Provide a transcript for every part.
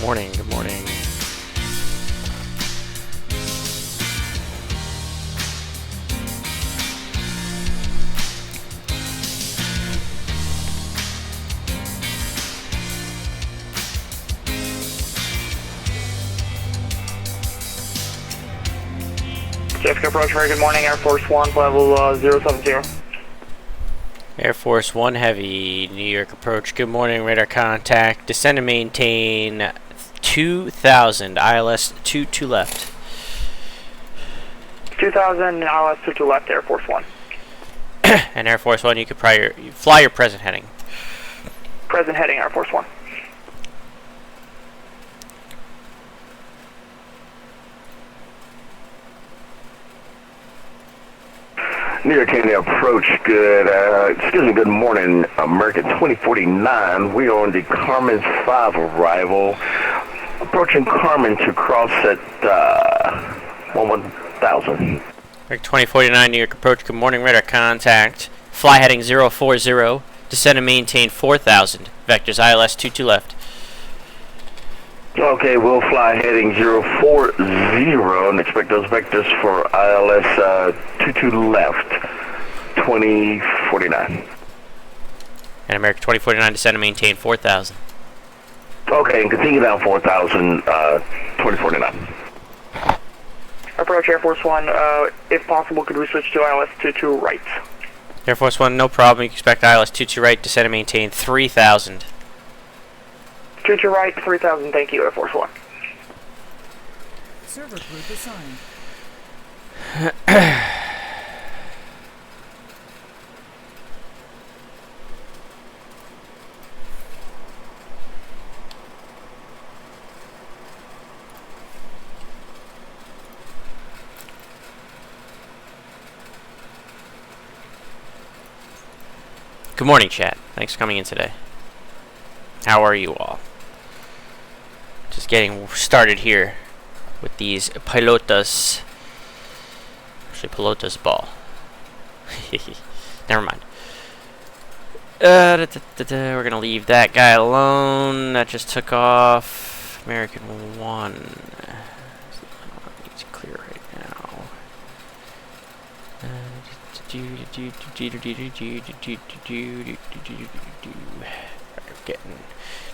morning, good morning. JFK approach, very good morning, Air Force One, level 070. Air Force One Heavy, New York approach, good morning, radar contact, descend and maintain 2000, ILS 22 left. 2000, ILS 22 left, Air Force One. And Air Force One, you could fly your present heading. Present heading, Air Force One. New York County approach, good morning, American 2049. We are on the Carmen 5 arrival, approaching Carmen to cross at 1000. American 2049, New York approach, good morning, radar contact, fly heading 040, descend and maintain 4000, vectors ILS 22 left. Okay, we'll fly heading 040 and expect those vectors for ILS 22 left, 2049. And American 2049, descend and maintain 4000. Okay, and continue down 4000, 2049. Approach Air Force One, if possible, could we switch to ILS 22 right? Air Force One, no problem, you can expect ILS 22 right, descend and maintain 3000. 22 right, 3000, thank you, Air Force One. Server group assigned. Good morning, chat. Thanks for coming in today. How are you all? Just getting started here with these pilotas. Actually, pilotas ball. Never mind. We're gonna leave that guy alone. That just took off. American 1. It's clear right now.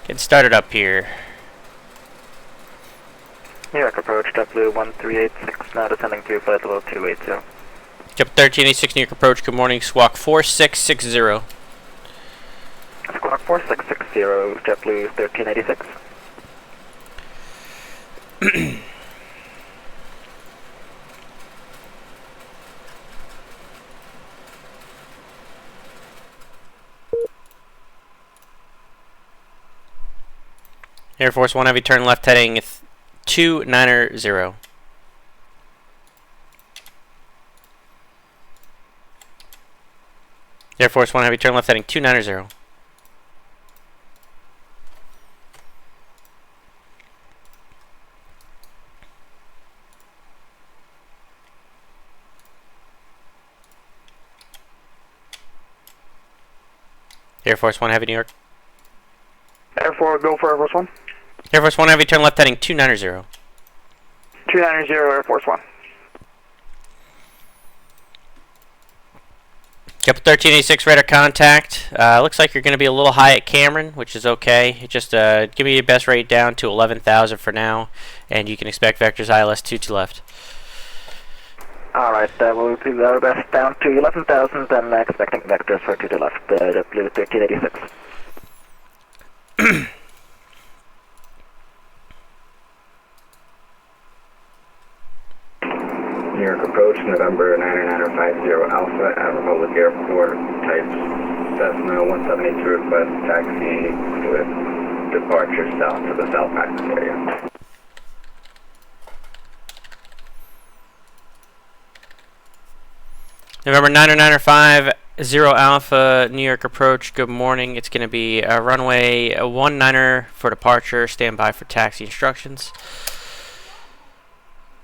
Getting started up here. New York approach, JetBlue 1386, now descending to flight level 280. Jet 1386, New York approach, good morning, squawk 4660. Squawk 4660, JetBlue 1386. Air Force One Heavy, turn left heading 290. Air Force One Heavy, turn left heading 290. Air Force One Heavy, New York. Go for Air Force One. Air Force One Heavy, turn left heading 290. 290, Air Force One. Jet 1386, radar contact. Looks like you're going to be a little high at Cameron, which is okay. Just give me your best rate down to 11,000 for now, and you can expect vectors ILS 22 left. Alright, we'll do our best down to 11,000 and expecting vectors for 22 left, JetBlue 1386. New York approach, November 99950 Alpha at Republic Airport, types Cessna 172, request taxi with departure south to the South Packers area. November 99950 Alpha, New York approach, good morning. It's going to be runway 19 for departure. Stand by for taxi instructions.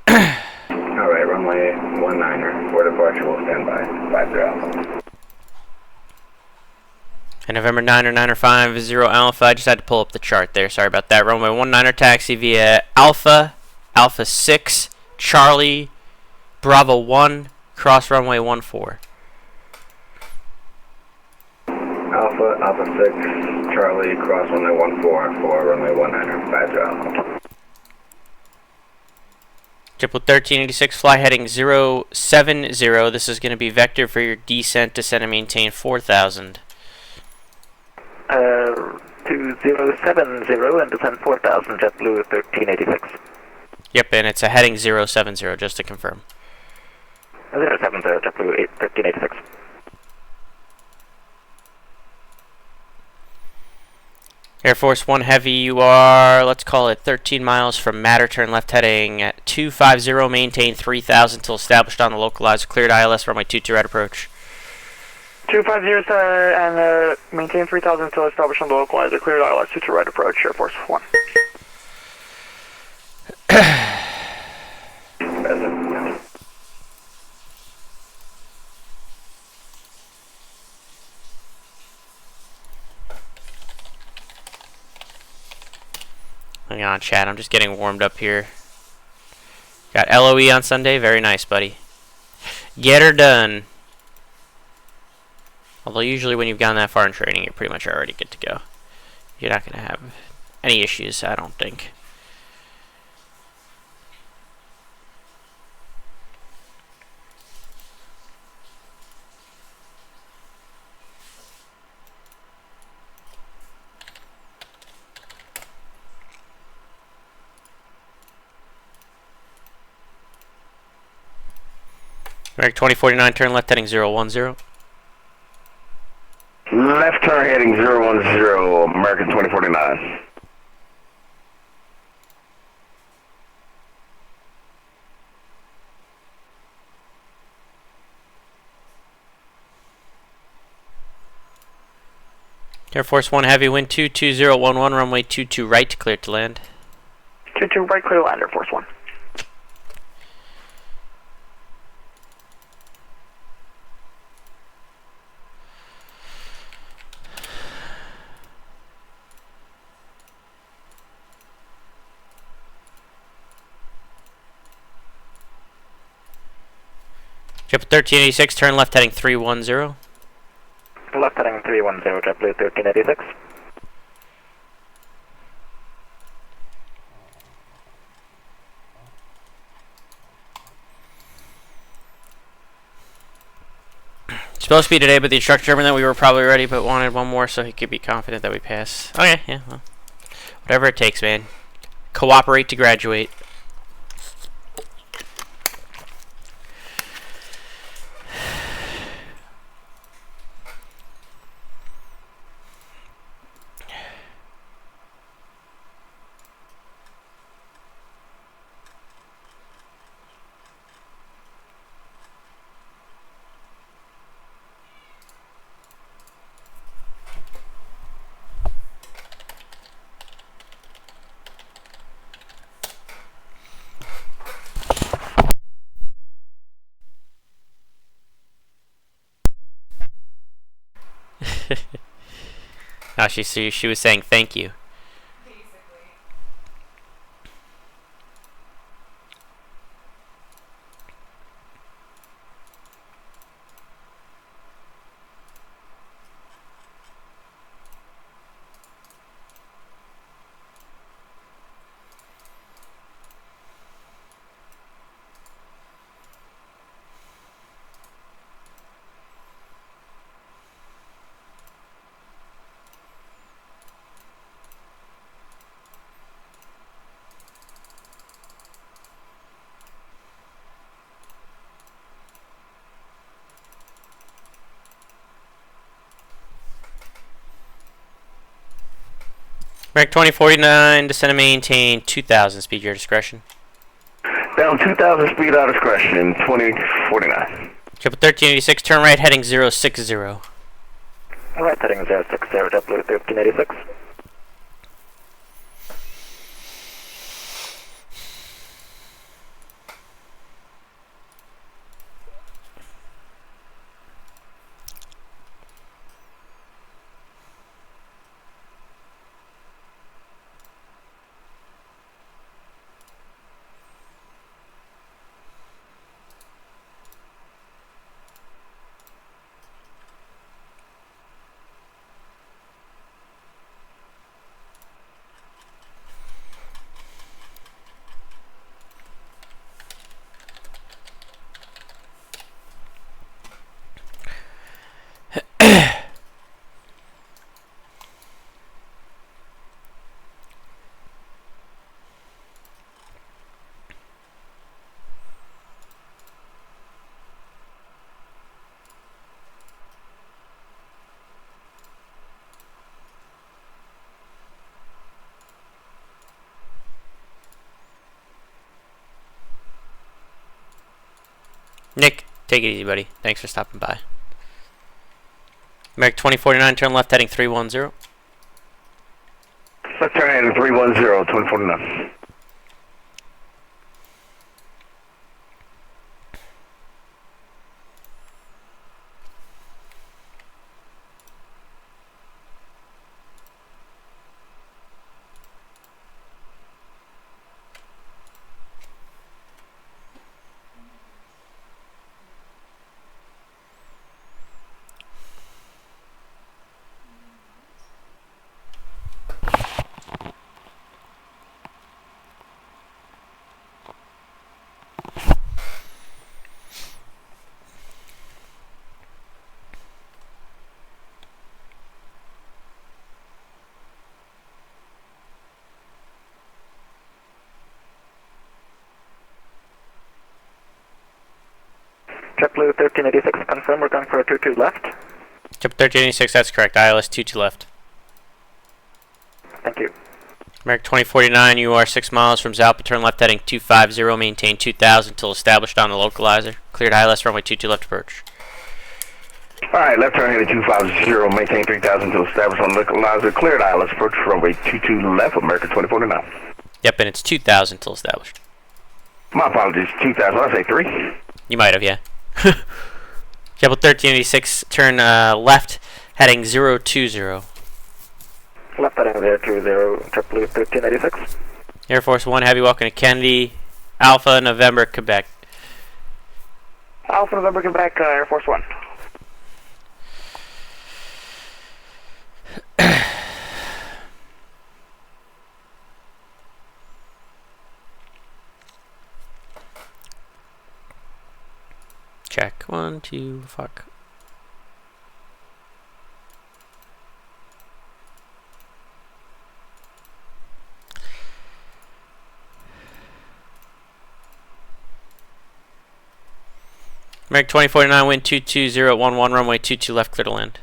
Alright, runway 19 for departure, we'll stand by. 50 Alpha. And November 9 or 9 or 5 0 Alpha. I just had to pull up the chart there. Sorry about that. Runway 19er taxi via Alpha, Alpha 6, Charlie, Bravo 1, cross runway 14. Alpha, Alpha 6, Charlie, cross runway 14 for runway 19er, 50 Alpha. Triple 1386, fly heading 070. This is going to be vector for your descent, descend and maintain 4000. 2070 and descend 4000, JetBlue 1386. Yep, and it's a heading 070, just to confirm. 070, JetBlue 1386. Air Force 1 Heavy, you are, let's call it 13 miles from Matter, turn left heading at 250, maintain 3000 till established on the localizer, cleared ILS, runway 22 right approach. 250, sir, and maintain 3000 until established on the localizer, cleared ILS, 22 right approach, Air Force 1. Hang on, chat, I'm just getting warmed up here. Got LOE on Sunday, very nice, buddy. Get her done. Although usually when you've gone that far in training, you're pretty much already good to go. You're not going to have any issues, I don't think. American 2049, turn left heading 010. Left turn heading 010, American 2049. Air Force 1 Heavy, wind 22011, runway 22 right, clear to land. 22 right, clear to land, Air Force 1. Triple 1386, turn left heading 310. Left heading 310, JetBlue 1386. Supposed to be today, but the instructor determined that we were probably ready, but wanted one more so he could be confident that we pass. Okay, yeah, well, whatever it takes, man. Cooperate to graduate. No, she was saying thank you. American 2049, descend and maintain 2000, speed your discretion. Down 2000, speed out discretion, 2049. Triple 1386, turn right heading 060. Right heading 060, JetBlue 1386. Nick, take it easy, buddy. Thanks for stopping by. American 2049, turn left heading 310. Left turn heading 310, 2049. JetBlue 1386, confirm we're going for a 22 left. Jump 1386, that's correct. ILS 22 left. Thank you. American 2049, you are 6 miles from Zalpa, turn left heading 250, maintain 2000 until established on the localizer. Cleared ILS runway 22 left approach. Alright, left turn heading 250, maintain 3000 until established on the localizer. Cleared ILS approach runway 22 left, American 2049. Yep, and it's 2000 until established. My apologies, 2000, I say 3. You might have, yeah. Jump 1386, turn left heading 020. Left heading 020, JetBlue 1386. Air Force One, have you welcome to Kennedy, Alpha November, Quebec. Alpha November, Quebec, Air Force One. Check. 1, 2, fuck. American 2049, wind 22011, runway 22 left, clear to land.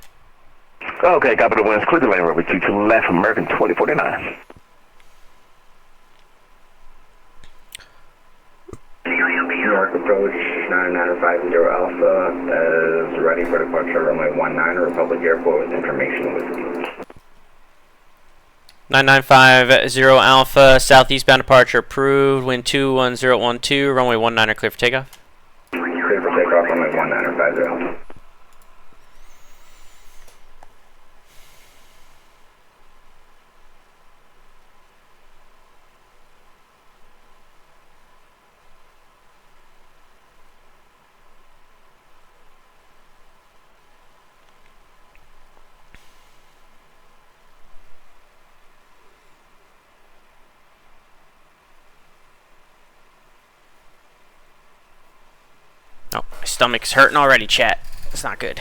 Okay, copy the winds, clear the lane, runway 22 left, American 2049. New York approach 9950 Alpha is ready for departure runway 19 Republic Airport with information whiskey. 9950 Alpha, southeastbound departure approved, wind 21012, runway 19 are clear for takeoff. Clear for takeoff runway 1950 Alpha. Oh, my stomach's hurting already, chat. It's not good.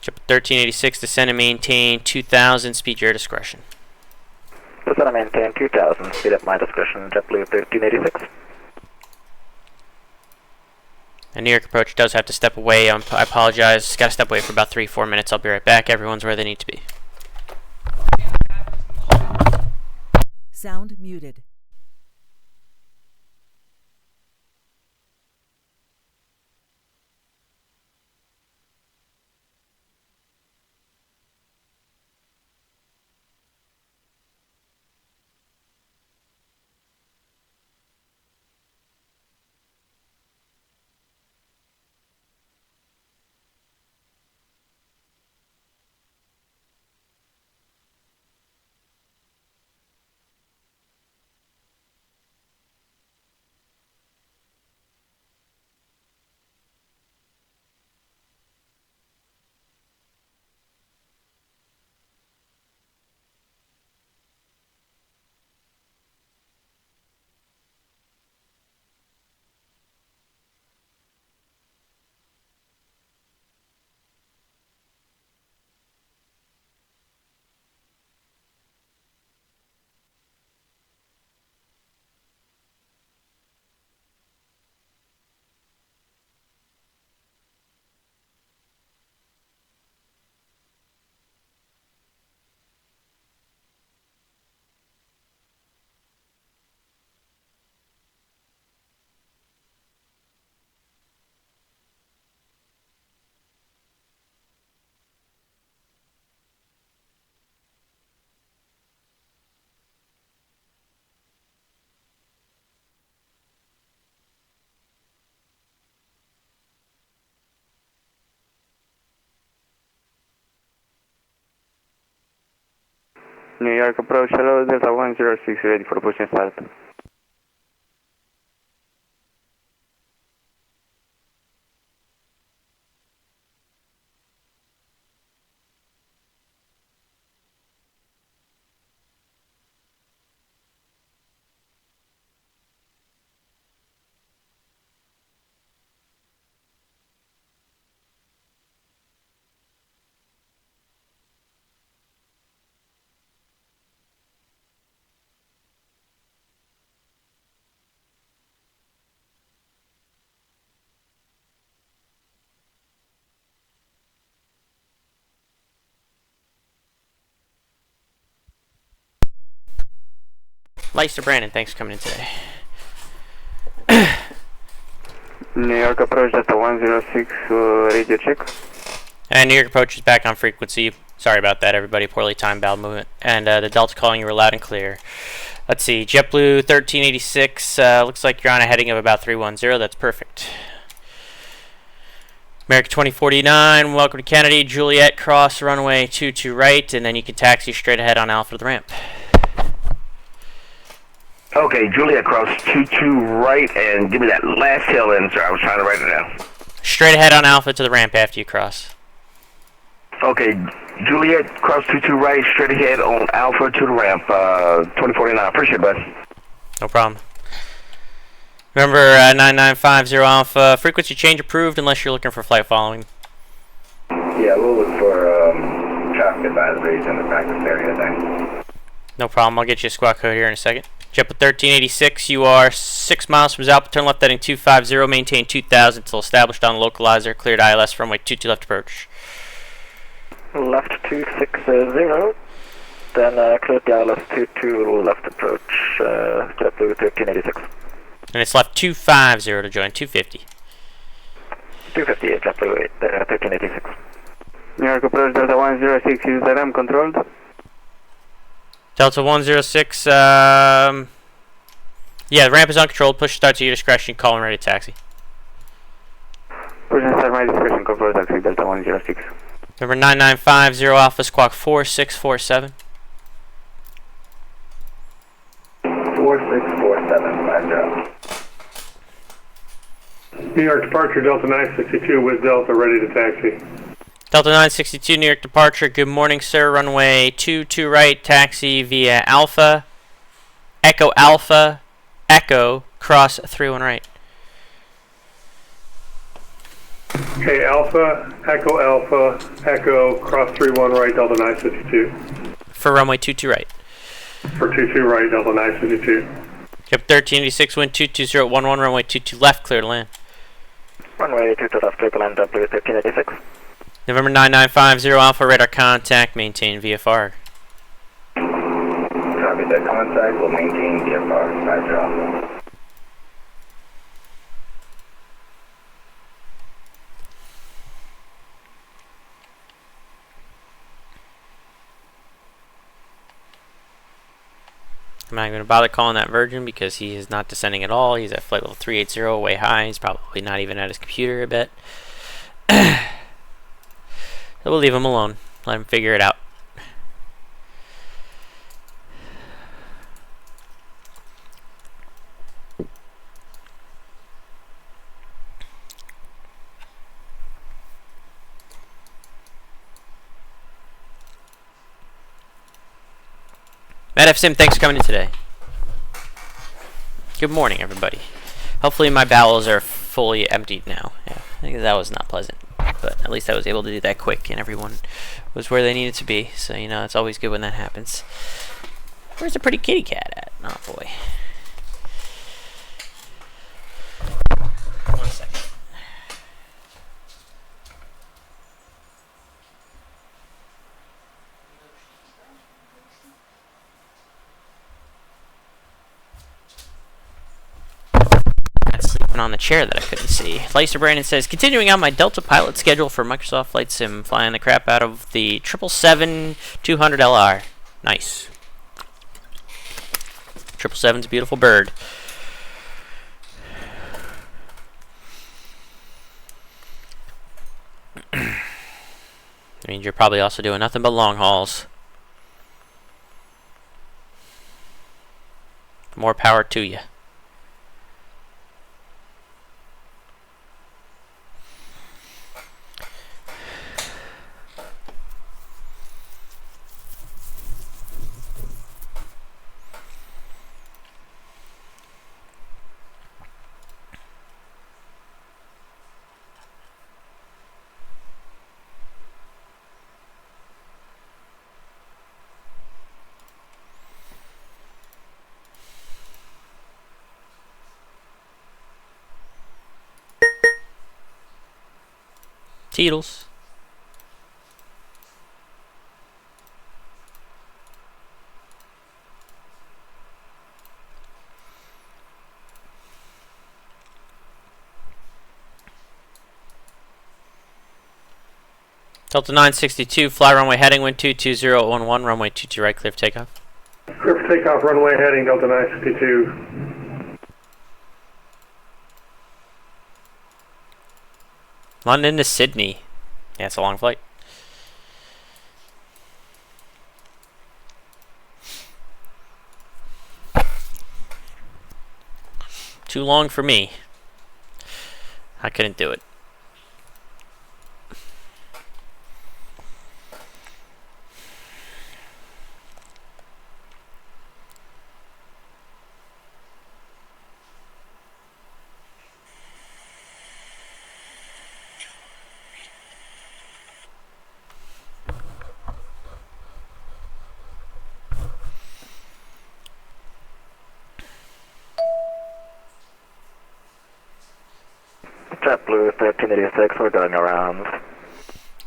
Jump 1386, descend and maintain 2000, speed your discretion. Descend and maintain 2000, speed at my discretion, JetBlue 1386. And New York approach does have to step away. I apologize. Got to step away for about 3-4 minutes. I'll be right back. Everyone's where they need to be. Sound muted. New York approach, hello, Delta 106, ready for push and start. Leister Brandon, thanks for coming in today. New York approach, Delta 106, radio check. And New York approach is back on frequency. Sorry about that, everybody. Poorly timed bowel movement. And the Delta calling you were loud and clear. Let's see. JetBlue 1386. Looks like you're on a heading of about 310. That's perfect. American 2049. Welcome to Kennedy. Juliet, cross runway 22 right. And then you can taxi straight ahead on Alpha to the ramp. Okay, Juliet, cross 22 right, and give me that last tail end, sir. I was trying to write it down. Straight ahead on Alpha to the ramp after you cross. Okay, Juliet, cross 22 right, straight ahead on Alpha to the ramp, 2049. Appreciate it, bud. No problem. Remember, 9950 Alpha, frequency change approved unless you're looking for flight following. Yeah, we'll look for traffic advisories in the practice area then. No problem. I'll get you a squawk code here in a second. JetBlue 1386, you are 6 miles from Zalpa, turn left heading 250, maintain 2000 until established on localizer, cleared ILS runway 22 left approach. Left 260, then clear the ILS 22 left approach, JetBlue 1386. And it's left 250 to join 250. 250, JetBlue 1386. New York approach, Delta 106, is the ramp controlled? Delta 106, yeah, the ramp is uncontrolled. Push start to your discretion. Call and ready to taxi. Push and start my discretion, control taxi, Delta 106. Number 9950 Alpha, squawk 4647. 4647, New York departure, Delta 962 with Delta, ready to taxi. Delta 962, New York departure. Good morning, sir. Runway 22 right, taxi via Alpha, Echo, cross 31 right. Okay, Alpha, Echo, cross 31 right, Delta 962. For runway 22 right. For 22 right, Delta 962. Yep, 1386, wind 22011, runway 22 left, clear to land. Runway 22 left, clear to land, JetBlue 1386. November 9950 Alpha, radar contact, maintain VFR. Copy that contact, we'll maintain VFR, Roger Alpha. I'm not going to bother calling that Virgin because he is not descending at all. He's at flight level 380, way high. He's probably not even at his computer, I bet. So we'll leave him alone. Let him figure it out. MSFS2020, thanks for coming in today. Good morning, everybody. Hopefully my bowels are fully emptied now. Yeah, I think that was not pleasant. But at least I was able to do that quick and everyone was where they needed to be. So, you know, it's always good when that happens. Where's the pretty kitty cat at? Oh, boy. 1 second. Sleeping on the chair that I couldn't see. Leister Brandon says, continuing on my Delta pilot schedule for Microsoft Flight Sim, flying the crap out of the 777-200LR. Nice. 777's a beautiful bird. That means you're probably also doing nothing but long hauls. More power to you. Teetles. Delta 962, fly runway heading, wind 22011, runway 22 right, clear for takeoff. Clear for takeoff, runway heading, Delta 962. London to Sydney. Yeah, it's a long flight. Too long for me. I couldn't do it. JetBlue 1386, we're going around.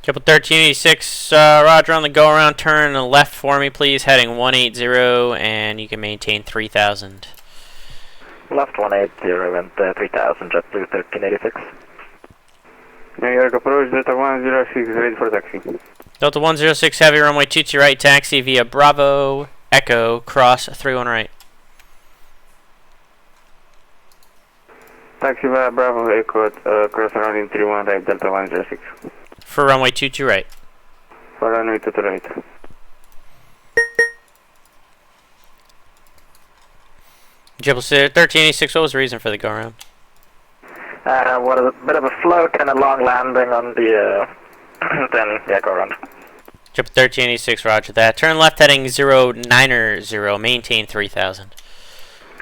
Triple 1386, roger on the go around turn left for me, please. Heading 180, and you can maintain 3000. Left 180 and 3000, JetBlue 1386. New York approach, Delta 106, ready for taxi. Delta 106, heavy runway 22 right, taxi via Bravo Echo, cross 31 right. Taxi via Bravo Echo, cross running 31 right, Delta 106. For runway 22 right. For runway 22 right. JetBlue 1386, what was the reason for the go around? What is a bit of a float and a long landing on the, then, yeah, go around. JetBlue 1386, roger that. Turn left heading 090, maintain 3000.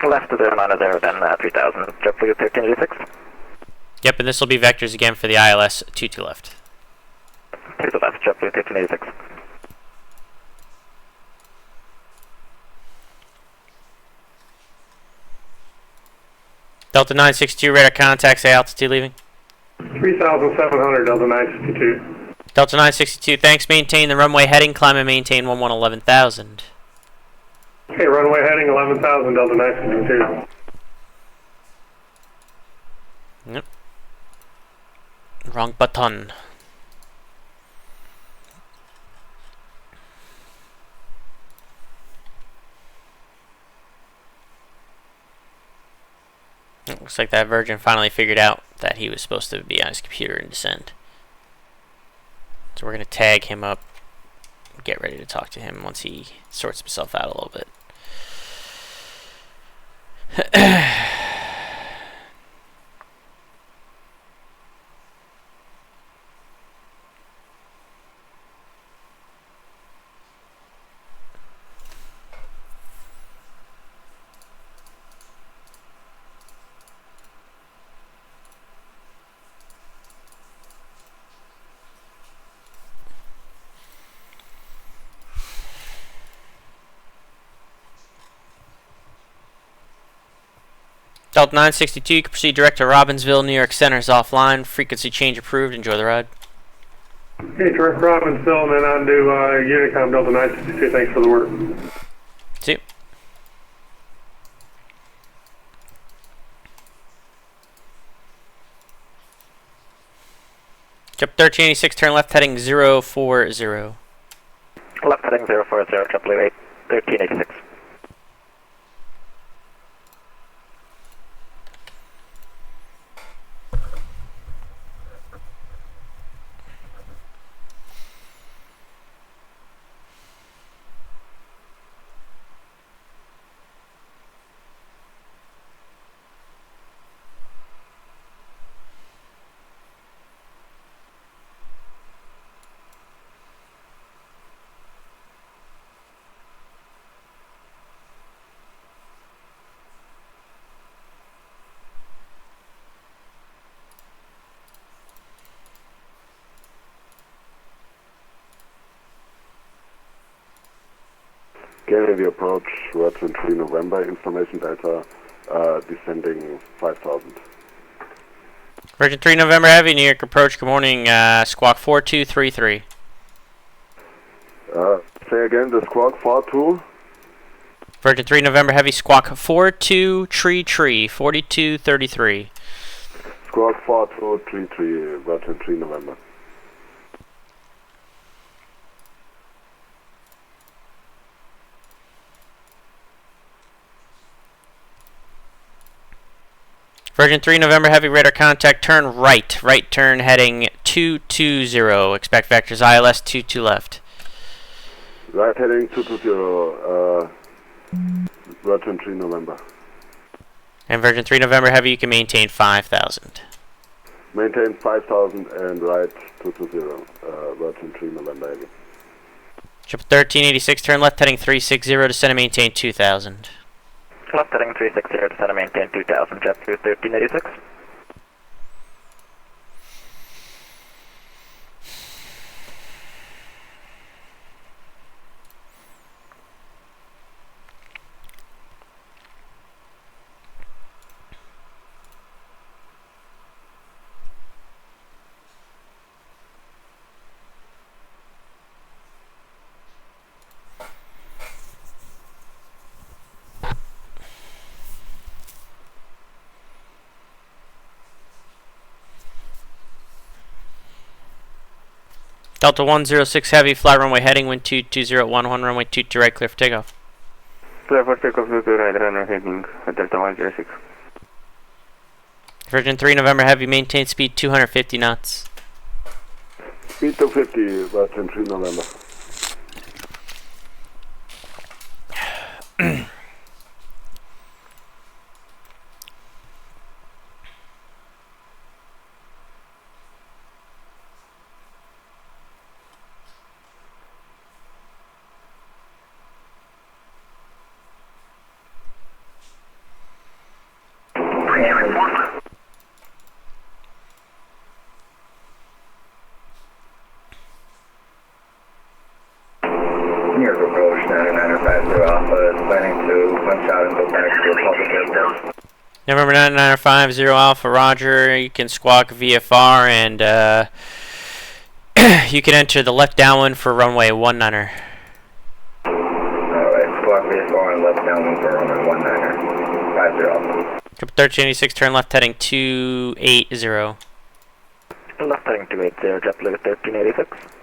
Left to 090, then 3000, JetBlue 1386. Yep, and this will be vectors again for the ILS 22 left. To the left, JetBlue 1386. Delta 962, radar contact, say altitude leaving. 3,700, Delta 962. Delta 962, thanks, maintain the runway heading, climb and maintain 11,000. Okay, runway heading 11,000, Delta 962. Yep. Wrong button. It looks like that Virgin finally figured out that he was supposed to be on his computer and descend. So we're going to tag him up, get ready to talk to him once he sorts himself out a little bit. Delta 962, you can proceed direct to Robbinsville, New York Center is offline. Frequency change approved. Enjoy the ride. Okay, direct Robbinsville and then on to Unicom, Delta 962. Thanks for the work. See you. Jump 1386, turn left heading 040. Left heading 040, JetBlue 1386. Again, heavy approach, Virgin 3 November, information Delta, descending 5,000. Virgin 3 November Heavy, New York approach, good morning, squawk 4233. Say again, the squawk 42. Virgin 3 November Heavy, squawk 4233. Squawk 4233, Virgin 3 November. Virgin 3 November Heavy, radar contact, turn right. Right turn heading 220. Expect vectors ILS 22 left. Right heading 220, Virgin 3 November. And Virgin 3 November Heavy, you can maintain 5,000. Maintain 5,000 and right 220, Virgin 3 November Heavy. Triple 1386, turn left heading 360, descend and maintain 2,000. Left heading 360, descend and maintain 2,000, JetBlue 1386. Delta 106 Heavy, fly runway heading, wind 22011, runway 22 right, clear for takeoff. Clear for takeoff, right runway heading, Delta 106. Virgin 3 November Heavy, maintain speed 250 knots. Speed 250, Virgin 3 November. New York approach 9950 Alpha is planning to punch out and go back to Republic Airport. November 9950 Alpha, roger. You can squawk VFR and you can enter the left downwind for runway 19er. Alright, squawk VFR and left downwind for runway 19er. 50 Alpha. Triple 1386, turn left heading 280. Left heading 280, JetBlue 1386.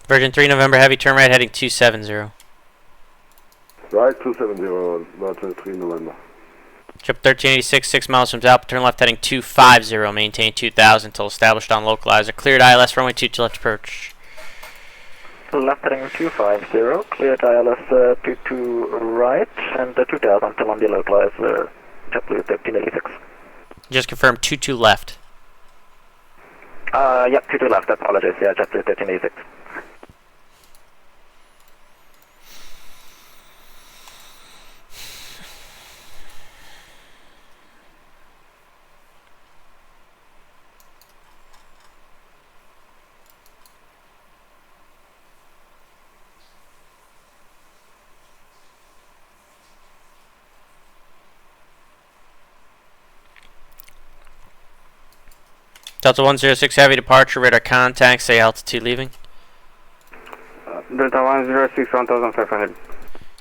Virgin 3 November Heavy, turn right heading 270. Right 270, Virgin 3 November. Trip 1386, 6 miles from Alpha, turn left heading 250, maintain 2,000 until established on localizer. Cleared ILS, runway 22 left approach. Left heading 250, cleared ILS 22 right, and 2,000 until on the localizer, JetBlue 1386. Just confirm 22 left. Yep, 22 left, apologies, yeah, JetBlue 1386. Delta 106 Heavy, departure, radar contact, say altitude leaving. Delta 106, 1500.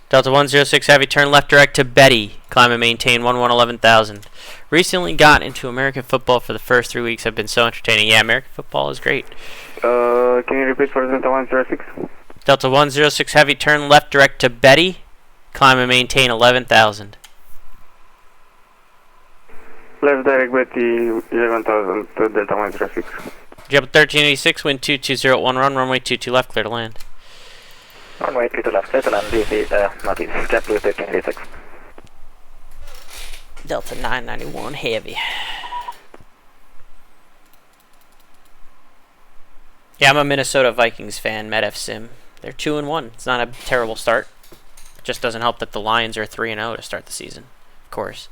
Delta 106 Heavy, turn left direct to Betty, climb and maintain 11,000. Recently got into American football for the first 3 weeks, have been so entertaining. Yeah, American football is great. Can you repeat for Delta 106? Delta 106 Heavy, turn left direct to Betty, climb and maintain 11,000. Left direct Betty 11,000 to Delta 106. Jet 1386, wind 2201, run runway 22 left, clear to land. Runway 22 left, clear to land, DC, northeast, JetBlue 1386. Delta 991 Heavy. Yeah, I'm a Minnesota Vikings fan, MSFS2020. They're 2-1. It's not a terrible start. It just doesn't help that the Lions are 3-0 to start the season, of course.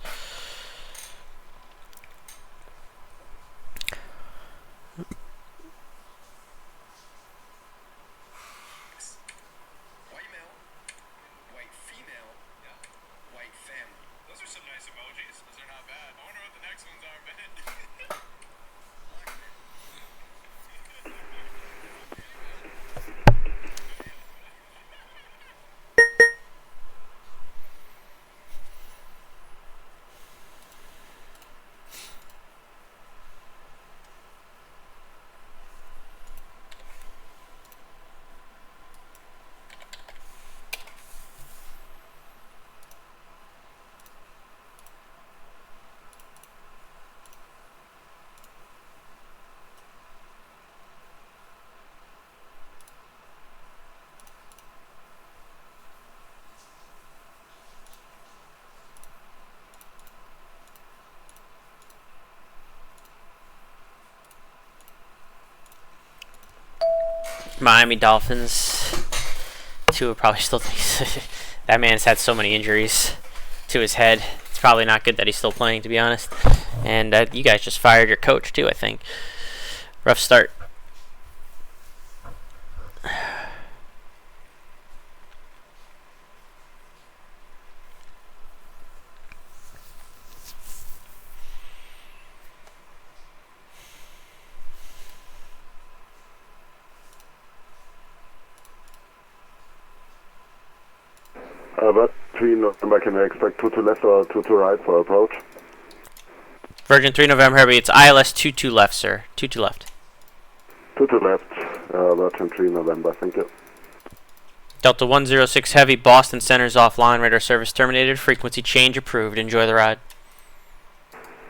Miami Dolphins. Tua probably still thinks that man's had so many injuries to his head. It's probably not good that he's still playing, to be honest. And you guys just fired your coach too, I think. Rough start. But between November, can I expect 2 to left or 2 to right for approach? Virgin 3 November Heavy, it's ILS 22 left, sir. 22 left. 2 to left, Virgin 3 November, thank you. Delta 106 Heavy, Boston Center's offline. Radar service terminated. Frequency change approved. Enjoy the ride.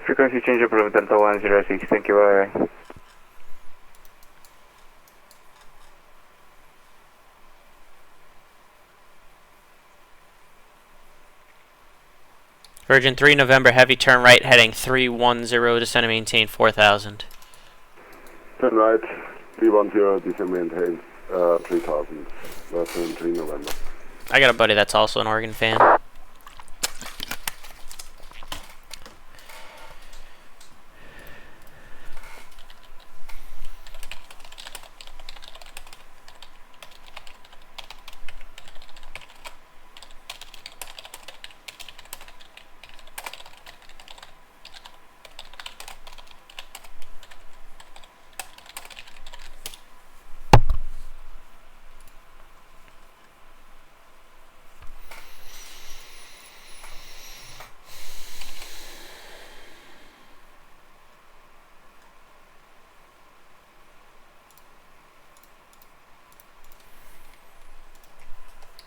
Frequency change approved, Delta 106, thank you, bye. Virgin 3 November Heavy, turn right, heading 310, descend and maintain 4000. Turn right, 310, descend maintain 3000. Virgin 3 November. I got a buddy that's also an Oregon fan.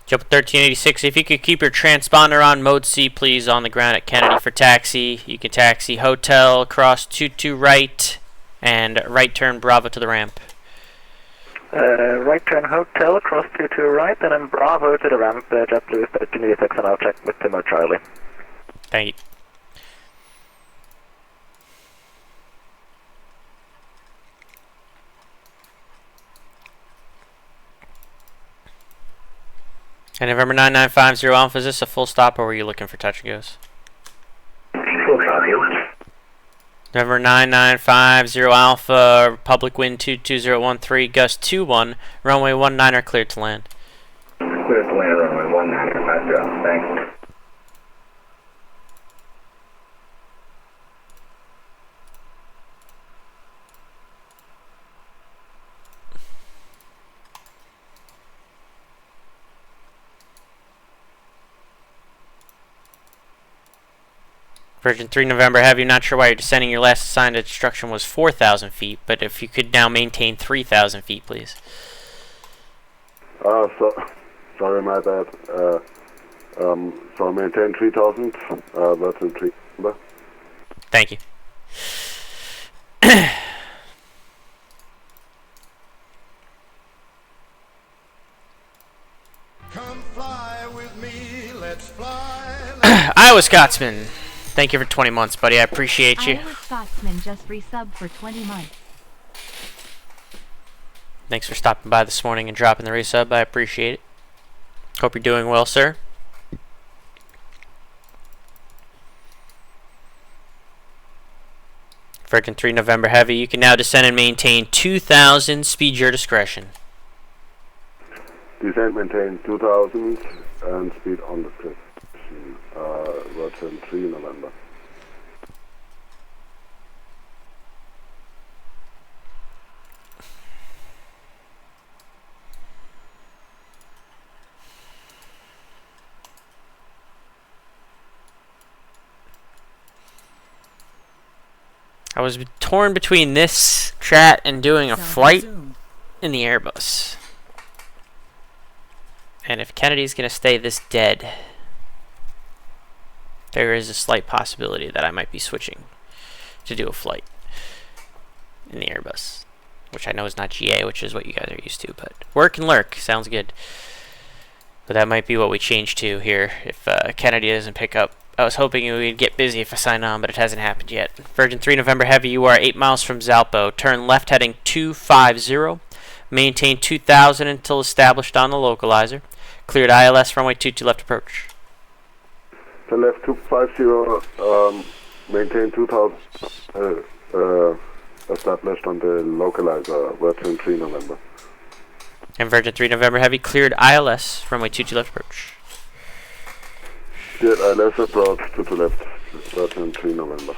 Jump 1386, if you could keep your transponder on mode C, please, on the ground at Kennedy for taxi. You can taxi Hotel, cross 22 right, and right turn Bravo to the ramp. Right turn Hotel, cross 22 right, and then Bravo to the ramp, JetBlue 1386, and I'll check with Timo Charlie. Thank you. And November 9950 Alpha, is this a full stop or were you looking for touch and goes? Full copy. November 9950 Alpha, Public Wind 22013, gust 21, runway 19 are cleared to land. Clear to land, runway 1950, thanks. Virgin 3 November Heavy, not sure why you're descending. Your last assigned instruction was 4,000 feet, but if you could now maintain 3,000 feet, please. Sorry, my bad. So maintain 3,000, Virgin 3 November. Thank you. Come fly with me, let's fly. Iowa Scotsman, thank you for 20 months, buddy. I appreciate you. Iowa Scotsman just resubbed for 20 months. Thanks for stopping by this morning and dropping the resub. I appreciate it. Hope you're doing well, sir. Virgin 3 November Heavy, you can now descend and maintain 2,000. Speed your discretion. Descent maintain 2000 and speed on discretion. Virgin 3 November. I was torn between this chat and doing a flight in the Airbus. And if Kennedy's going to stay this dead, there is a slight possibility that I might be switching to do a flight in the Airbus. Which I know is not GA, which is what you guys are used to. But work and lurk. Sounds good. But that might be what we change to here if Kennedy doesn't pick up. I was hoping we'd get busy if I sign on, but it hasn't happened yet. Virgin 3 November Heavy, you are 8 miles from Zalpo. Turn left heading 250. Maintain 2000 until established on the localizer. Cleared ILS, runway 22 left approach. The left 250, maintain 2000, established on the localizer, Virgin 3 November. And Virgin 3 November Heavy, cleared ILS, runway 22 left approach. Cleared ILS approach to the left, Virgin 3 November.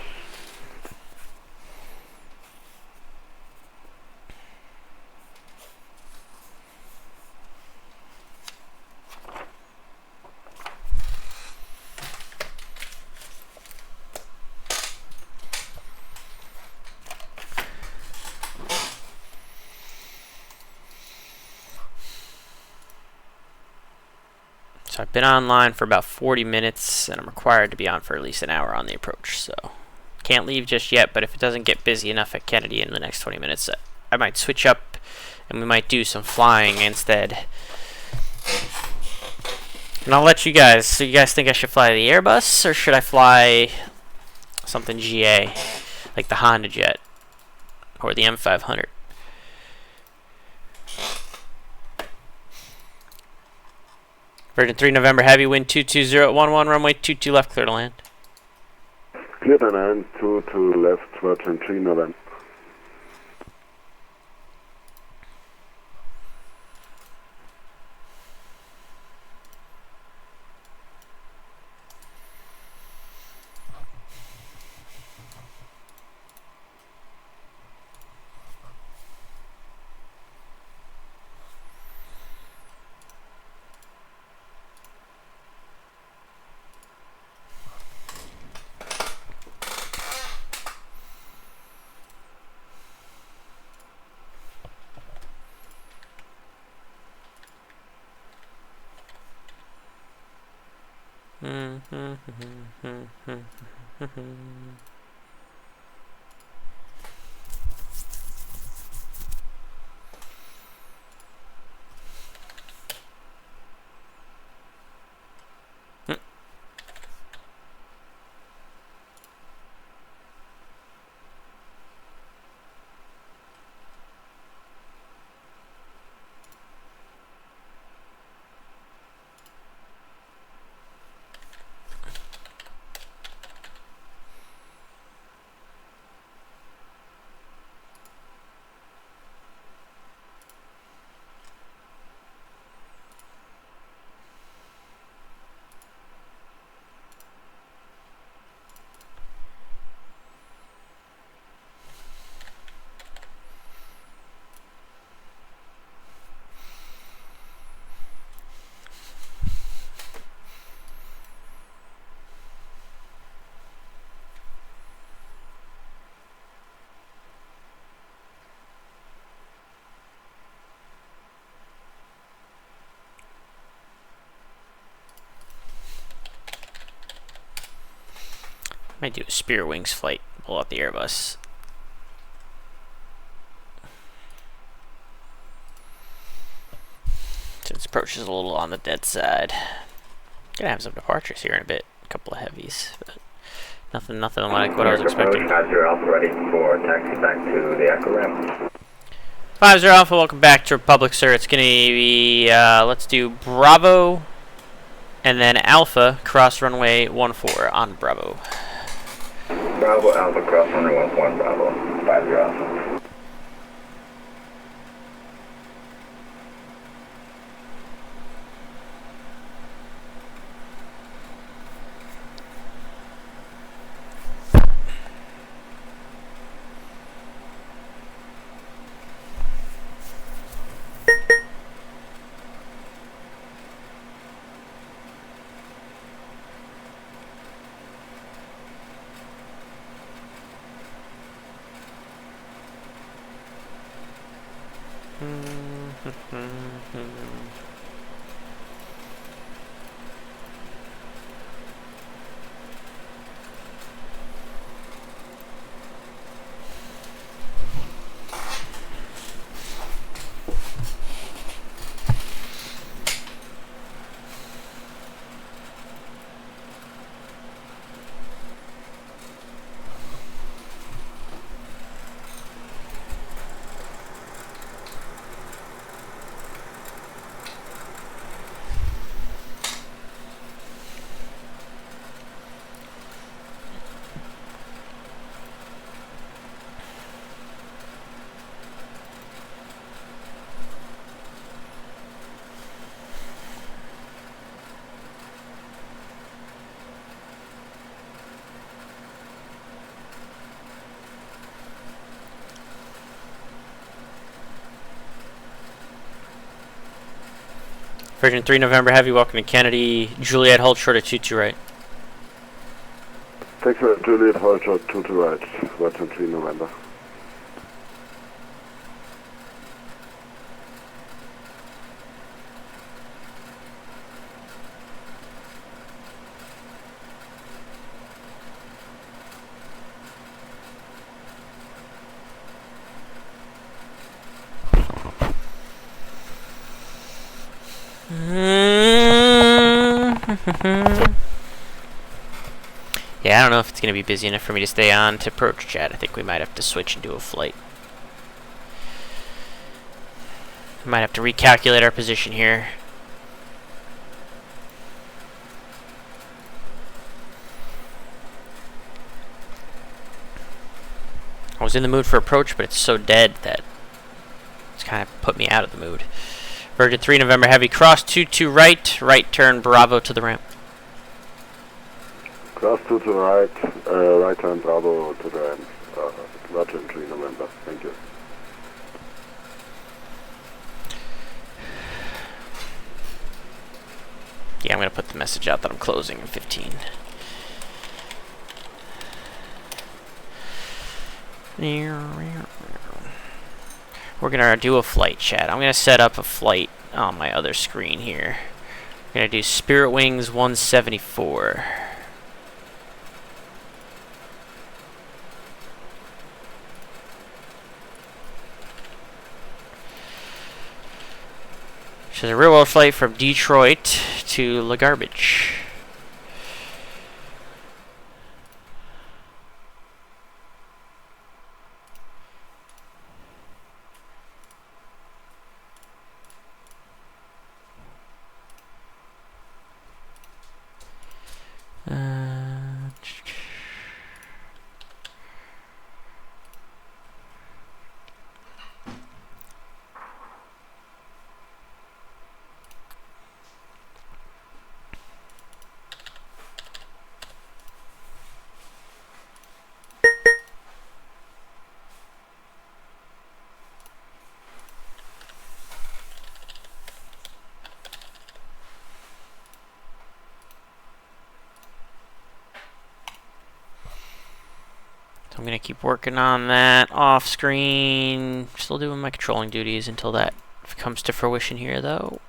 So I've been online for about 40 minutes, and I'm required to be on for at least an hour on the approach. So can't leave just yet, but if it doesn't get busy enough at Kennedy in the next 20 minutes, I might switch up, and we might do some flying instead. And I'll let you guys, so you guys think I should fly the Airbus, or should I fly something GA, like the Honda Jet, or the M500? Virgin 3 November Heavy, wind 220 at 11, runway 22 left, clear to land. Clear to land, 22 left, Virgin 3 November. Might do a Spirit Wings flight, pull out the Airbus. Since approach is a little on the dead side. Gonna have some departures here in a bit. A couple of heavies, but nothing like what I was expecting. Has your Alpha ready for taxi back to the Echo ramp. 50 Alpha, welcome back to Republic, sir. It's going to be, let's do Bravo and then Alpha, cross runway 14 on Bravo. Bravo Alpha, cross runway 14, Bravo. 50 Alpha. Virgin 3 November Heavy, welcome to Kennedy. Juliet, hold short at 22 right. Thanks for Juliet, hold short 22 right. VATSIM 3 November. Yeah, I don't know if it's going to be busy enough for me to stay on to approach chat. I think we might have to switch and do a flight. Might have to recalculate our position here. I was in the mood for approach, but it's so dead that it's kind of put me out of the mood. Virgin 3 November Heavy, cross 22 right, right turn Bravo to the ramp. Cross 22 right, right turn Bravo to the ramp. VATSIM 3 November, thank you. Yeah, I'm going to put the message out that I'm closing in 15. We're going to do a flight, chat. I'm going to set up a flight on my other screen here. We're going to do Spirit Wings 174. Which is a real world flight from Detroit to La Garbage. I'm going to keep working on that off screen. Still doing my controlling duties until that comes to fruition here, though.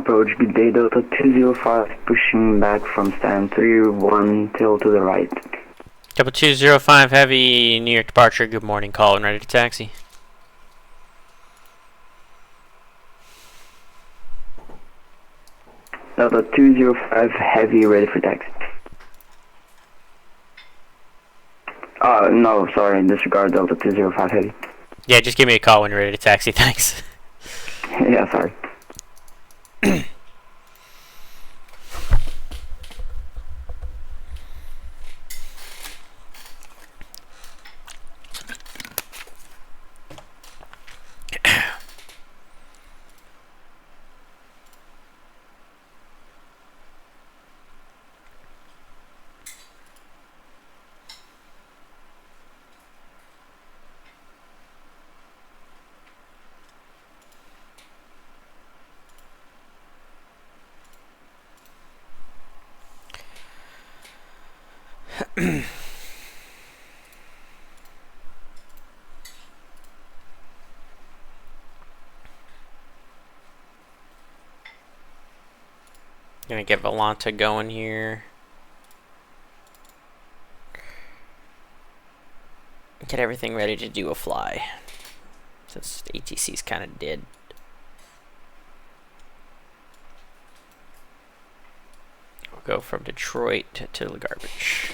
Approach, good day, Delta 205, pushing back from stand 31 till to the right. Double 205 Heavy, New York departure, good morning, call and ready to taxi. Delta 205 Heavy, ready for taxi. No, sorry, disregard Delta 205 Heavy. Yeah, just give me a call when you're ready to taxi, thanks. Yeah, sorry. Gonna get Volanta going here. Get everything ready to do a fly, since ATC's kind of dead. We'll go from Detroit to the garbage.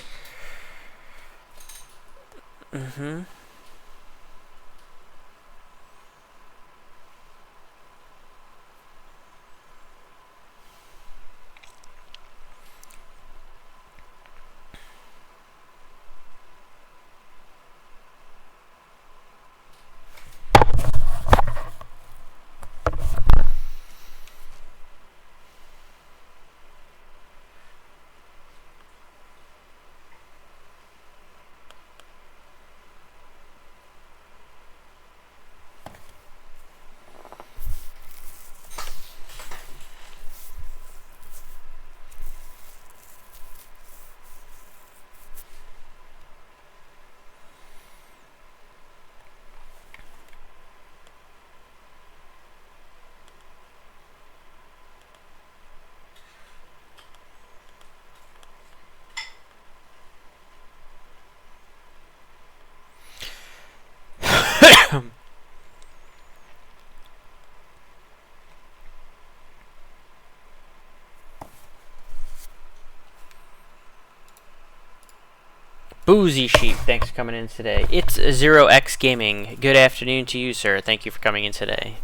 Boozy Sheep, thanks for coming in today. It's 0x Gaming. Good afternoon to you, sir. Thank you for coming in today.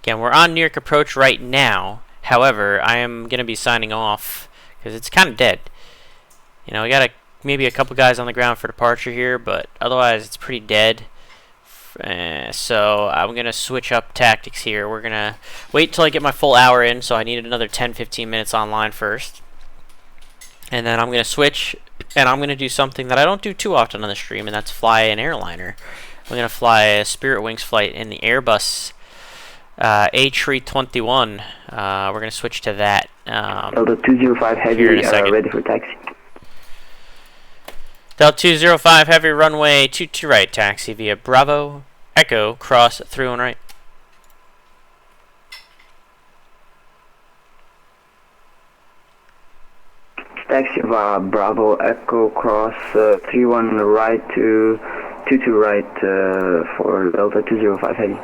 Again, we're on New York approach right now. However, I am going to be signing off because it's kind of dead. You know, we got maybe a couple guys on the ground for departure here, but otherwise it's pretty dead. So I'm going to switch up tactics here. We're going to wait till I get my full hour in, so I needed another 10-15 minutes online first. And then I'm going to switch, and I'm going to do something that I don't do too often on the stream, and that's fly an airliner. I'm going to fly a Spirit Wings flight in the Airbus A321. We're going to switch to that. Delta 205 Heavy, ready for taxi. Delta 205 Heavy, runway 22 right, taxi via Bravo, Echo, cross 31 right. Taxi via Bravo, Echo, cross 31 right to 22 right for Delta 205 Heavy.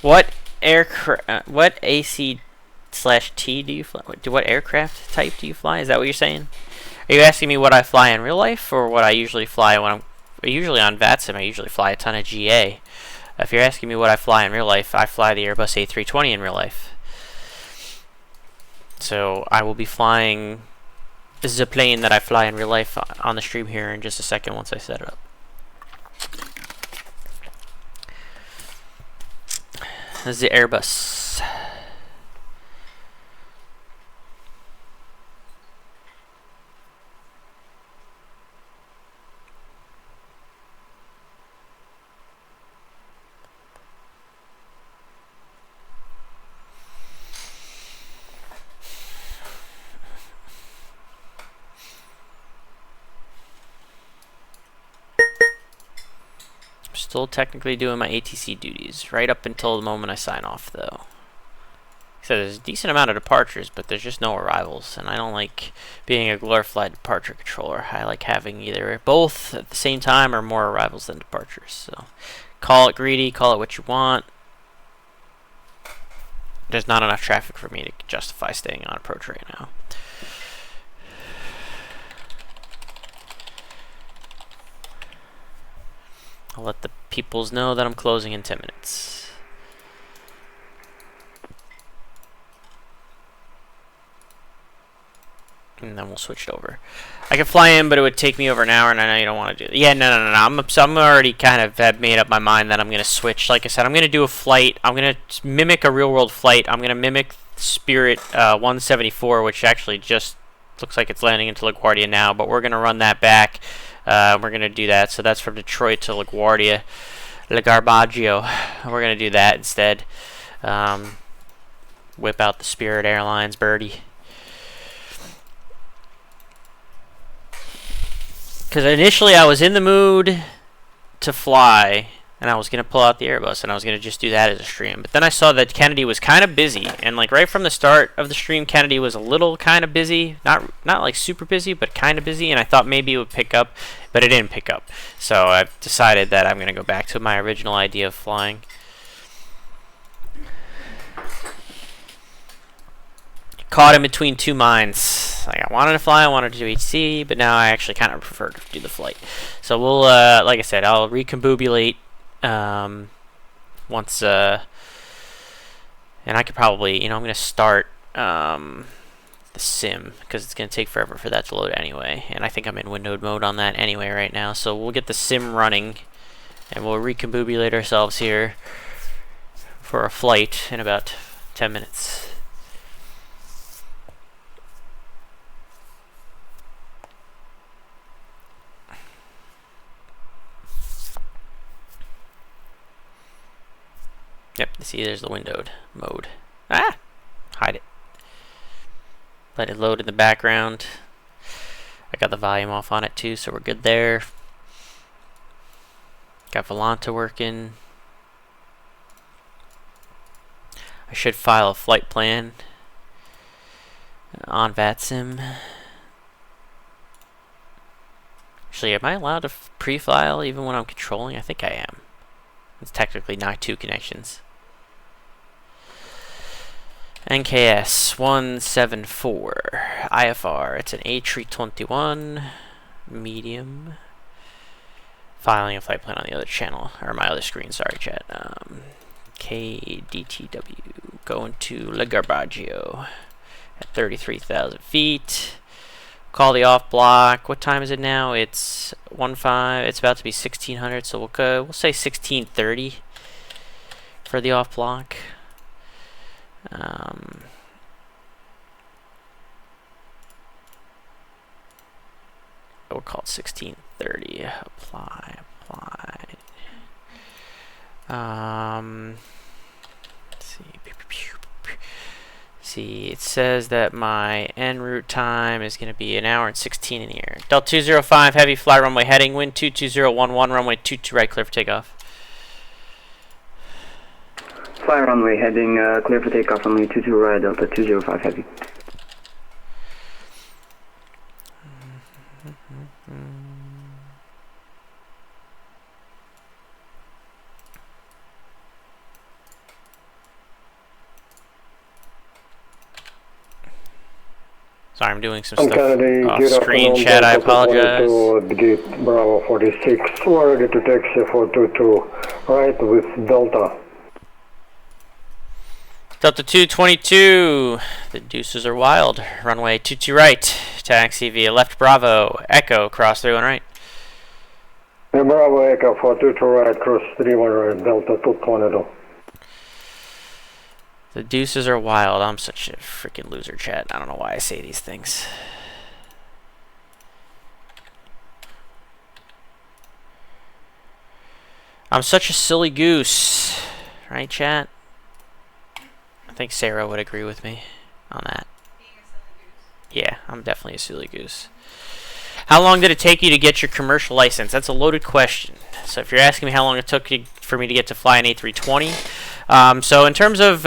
What what AC/T do you fly? What aircraft type do you fly? Is that what you're saying? Are you asking me what I fly in real life, or what I usually fly when I'm usually on VATSIM? I usually fly a ton of GA. If you're asking me what I fly in real life, I fly the Airbus A320 in real life. So I will be flying. This is a plane that I fly in real life on the stream here in just a second once I set it up. This is the Airbus. still technically doing my ATC duties right up until the moment I sign off, though. So there's a decent amount of departures, but there's just no arrivals, and I don't like being a glorified departure controller. I like having either both at the same time or more arrivals than departures. So call it greedy, call it what you want. There's not enough traffic for me to justify staying on approach right now. I'll let the peoples know that I'm closing in 10 minutes. And then we'll switch it over. I could fly in, but it would take me over an hour, and I know you don't want to do that. Yeah, no. I'm already kind of have made up my mind that I'm going to switch. Like I said, I'm going to do a flight. I'm going to mimic a real-world flight. I'm going to mimic Spirit 174, which actually just looks like it's landing into LaGuardia now, but we're going to run that back. We're going to do that. So that's from Detroit to LaGuardia. LaGarbaggio. We're going to do that instead. Whip out the Spirit Airlines birdie. Because initially I was in the mood to fly, and I was going to pull out the Airbus, and I was going to just do that as a stream. But then I saw that Kennedy was kind of busy, and like right from the start of the stream, Kennedy was a little kind of busy. Not like super busy, but kind of busy, and I thought maybe it would pick up, but it didn't pick up. So I've decided that I'm going to go back to my original idea of flying. Caught in between two minds. Like I wanted to fly, I wanted to do HC, but now I actually kind of prefer to do the flight. So we'll, like I said, I'll recombobulate once, and I could probably, I'm going to start the sim, because it's going to take forever for that to load anyway, and I think I'm in windowed mode on that anyway right now. So we'll get the sim running, and we'll recombobulate ourselves here for a flight in about 10 minutes. Yep, see, there's the windowed mode. Ah! Hide it. Let it load in the background. I got the volume off on it too, so we're good there. Got Volanta working. I should file a flight plan on VATSIM. Actually, am I allowed to pre-file even when I'm controlling? I think I am. It's technically not two connections. NKS 174 IFR. It's an A321 medium. Filing a flight plan on the other channel, or my other screen. Sorry, chat. KDTW going to LaGarbaggio at 33,000 feet. Call the off block. What time is it now? It's 1:05. It's about to be 1600, so we'll say 1630 for the off block. We'll call it 1630. Apply. Let's see. It says that my en route time is going to be 1 hour and 16 in the air. Delta 205 heavy, fly runway heading, wind 22011, runway 22 right, clear for takeoff. Fly runway heading, clear for takeoff, runway 22 right, Delta 205 heavy. Sorry, I'm doing some stuff off screen, chat. I apologize. Bravo 46, we're ready to taxi 422 right with Delta. Delta 222, the deuces are wild. Runway 22 right, taxi via left Bravo, Echo, cross 31 right. Bravo Echo 422 right, cross 31 right, Delta 222. The deuces are wild. I'm such a freaking loser, chat. I don't know why I say these things. I'm such a silly goose. Right, chat? I think Sarah would agree with me on that. Yeah, I'm definitely a silly goose. How long did it take you to get your commercial license? That's a loaded question. So if you're asking me how long it took for me to get to fly an A320, so in terms of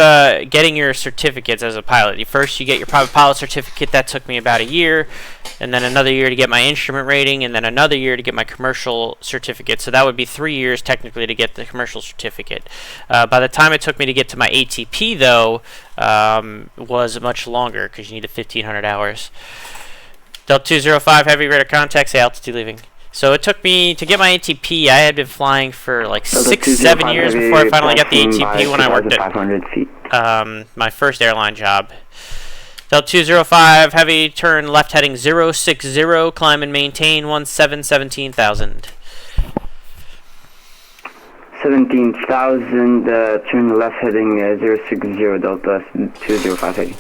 getting your certificates as a pilot, first you get your private pilot certificate. That took me about a year, and then another year to get my instrument rating, and then another year to get my commercial certificate. So that would be 3 years technically to get the commercial certificate. By the time it took me to get to my ATP, though, was much longer because you needed 1,500 hours. Delta 205 heavy radar contact, say altitude leaving. So it took me to get my ATP. I had been flying for like 6-7 years before I finally got the ATP when I worked at my first airline job. Delta 205 heavy, turn left heading 060, climb and maintain 17,000. 17,000, turn left heading 060, Delta 205 heavy.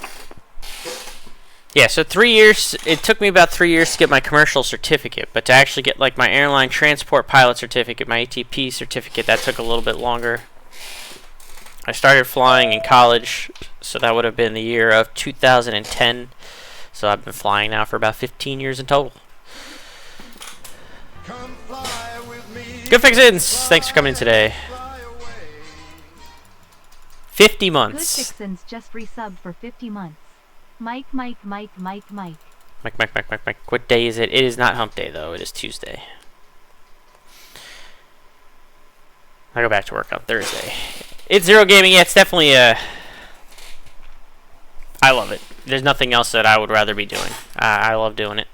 Yeah, so 3 years, it took me about 3 years to get my commercial certificate, but to actually get like my airline transport pilot certificate, my ATP certificate, that took a little bit longer. I started flying in college, so that would have been the year of 2010. So I've been flying now for about 15 years in total. Good fixins! Thanks for coming in today. 50 months. Good fixins just resubbed for 50 months. Mike. Mike. What day is it? It is not hump day, though. It is Tuesday. I go back to work on Thursday. It's Zero Gaming. Yeah, it's definitely a... I love it. There's nothing else that I would rather be doing. I love doing it.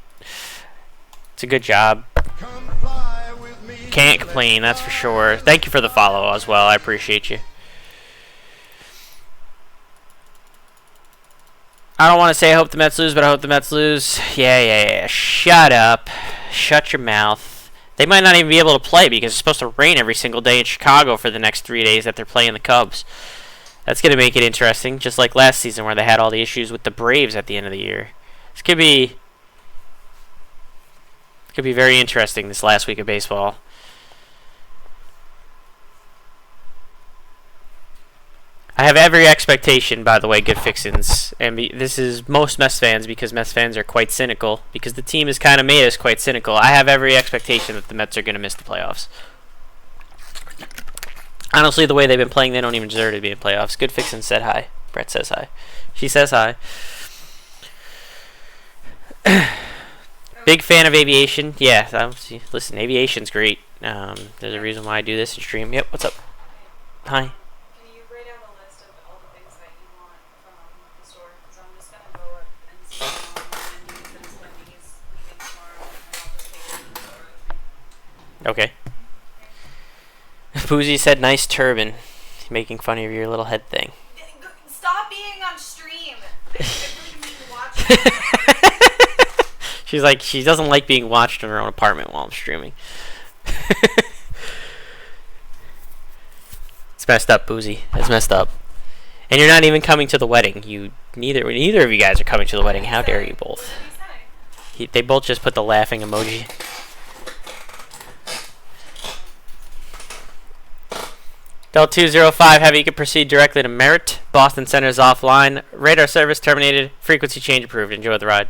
It's a good job. Can't complain, that's for sure. Thank you for the follow as well. I appreciate you. I don't want to say I hope the Mets lose, but I hope the Mets lose. Yeah. Shut up. Shut your mouth. They might not even be able to play because it's supposed to rain every single day in Chicago for the next 3 days that they're playing the Cubs. That's going to make it interesting, just like last season where they had all the issues with the Braves at the end of the year. This could be very interesting this last week of baseball. I have every expectation, by the way, good fixins, and this is most Mets fans because Mets fans are quite cynical because the team has kind of made us quite cynical. I have every expectation that the Mets are going to miss the playoffs. Honestly, the way they've been playing, they don't even deserve to be in playoffs. Good fixins said hi. Brett says hi. She says hi. Big fan of aviation. Yeah, listen, aviation's great. There's a reason why I do this and stream. Yep, what's up? Hi. Okay. Boozy said nice turban. Making fun of your little head thing. Stop being on stream. She's like, she doesn't like being watched in her own apartment while I'm streaming. It's messed up, Boozy. It's messed up. And you're not even coming to the wedding. Neither of you guys are coming to the wedding. How dare you both? They both just put the laughing emoji. Delta 205 Heavy, you can proceed directly to Merritt. Boston Center is offline. Radar service terminated. Frequency change approved. Enjoy the ride.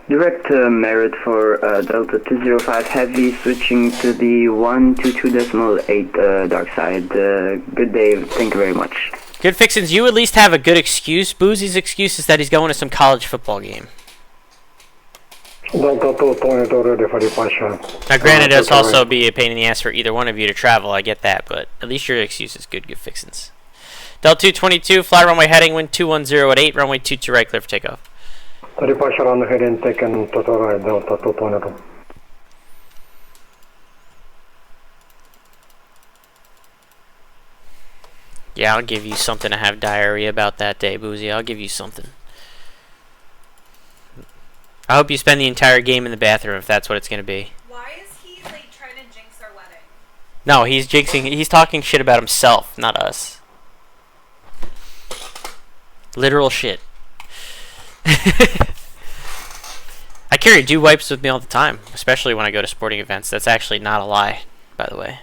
Direct Merritt for Delta 205 Heavy, switching to the 122.8 dark side. Good day. Thank you very much. Good fixins. You at least have a good excuse. Boozy's excuse is that he's going to some college football game. Now, granted, it's also be a pain in the ass for either one of you to travel. I get that, but at least your excuse is good fixins. Delta 222, fly runway heading, wind 210 at 8, runway 22 right, clear for takeoff. Departure on the heading, taken total right, Delta 222. Yeah, I'll give you something to have diarrhea about that day, Boozy. I'll give you something. I hope you spend the entire game in the bathroom if that's what it's going to be. Why is he like trying to jinx our wedding? No, he's jinxing. He's talking shit about himself, not us. Literal shit. I carry dew wipes with me all the time, especially when I go to sporting events. That's actually not a lie, by the way.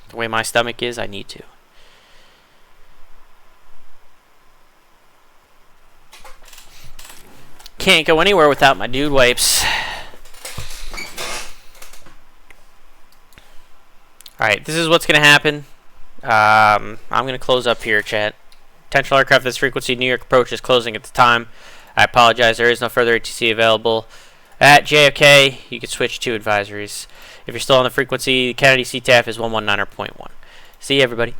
The way my stomach is, I need to. Can't go anywhere without my dude wipes. Alright, this is what's going to happen. I'm going to close up here, chat. Potential aircraft at this frequency, New York approach is closing at the time. I apologize, there is no further ATC available. At JFK, you can switch to advisories. If you're still on the frequency, Kennedy CTAF is 119.1. See you, everybody.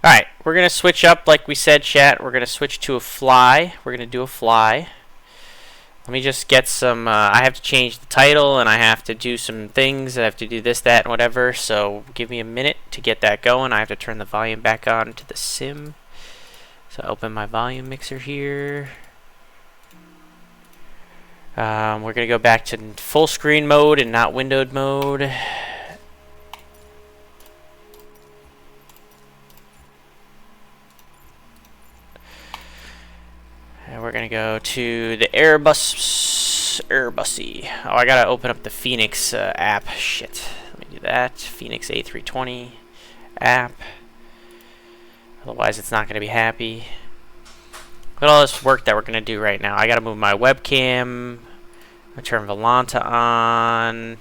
Alright, we're going to switch up like we said, chat. We're going to switch to a fly. We're going to do a fly. Let me just get some, I have to change the title and I have to do some things. I have to do this, that, and whatever. So give me a minute to get that going. I have to turn the volume back on to the sim. So open my volume mixer here. We're going to go back to full screen mode and not windowed mode. And we're going to go to the Airbusy. Oh, I got to open up the Phoenix app. Shit. Let me do that. Phoenix A320 app. Otherwise, it's not going to be happy. Look at all this work that we're going to do right now. I got to move my webcam. I turn Volanta on.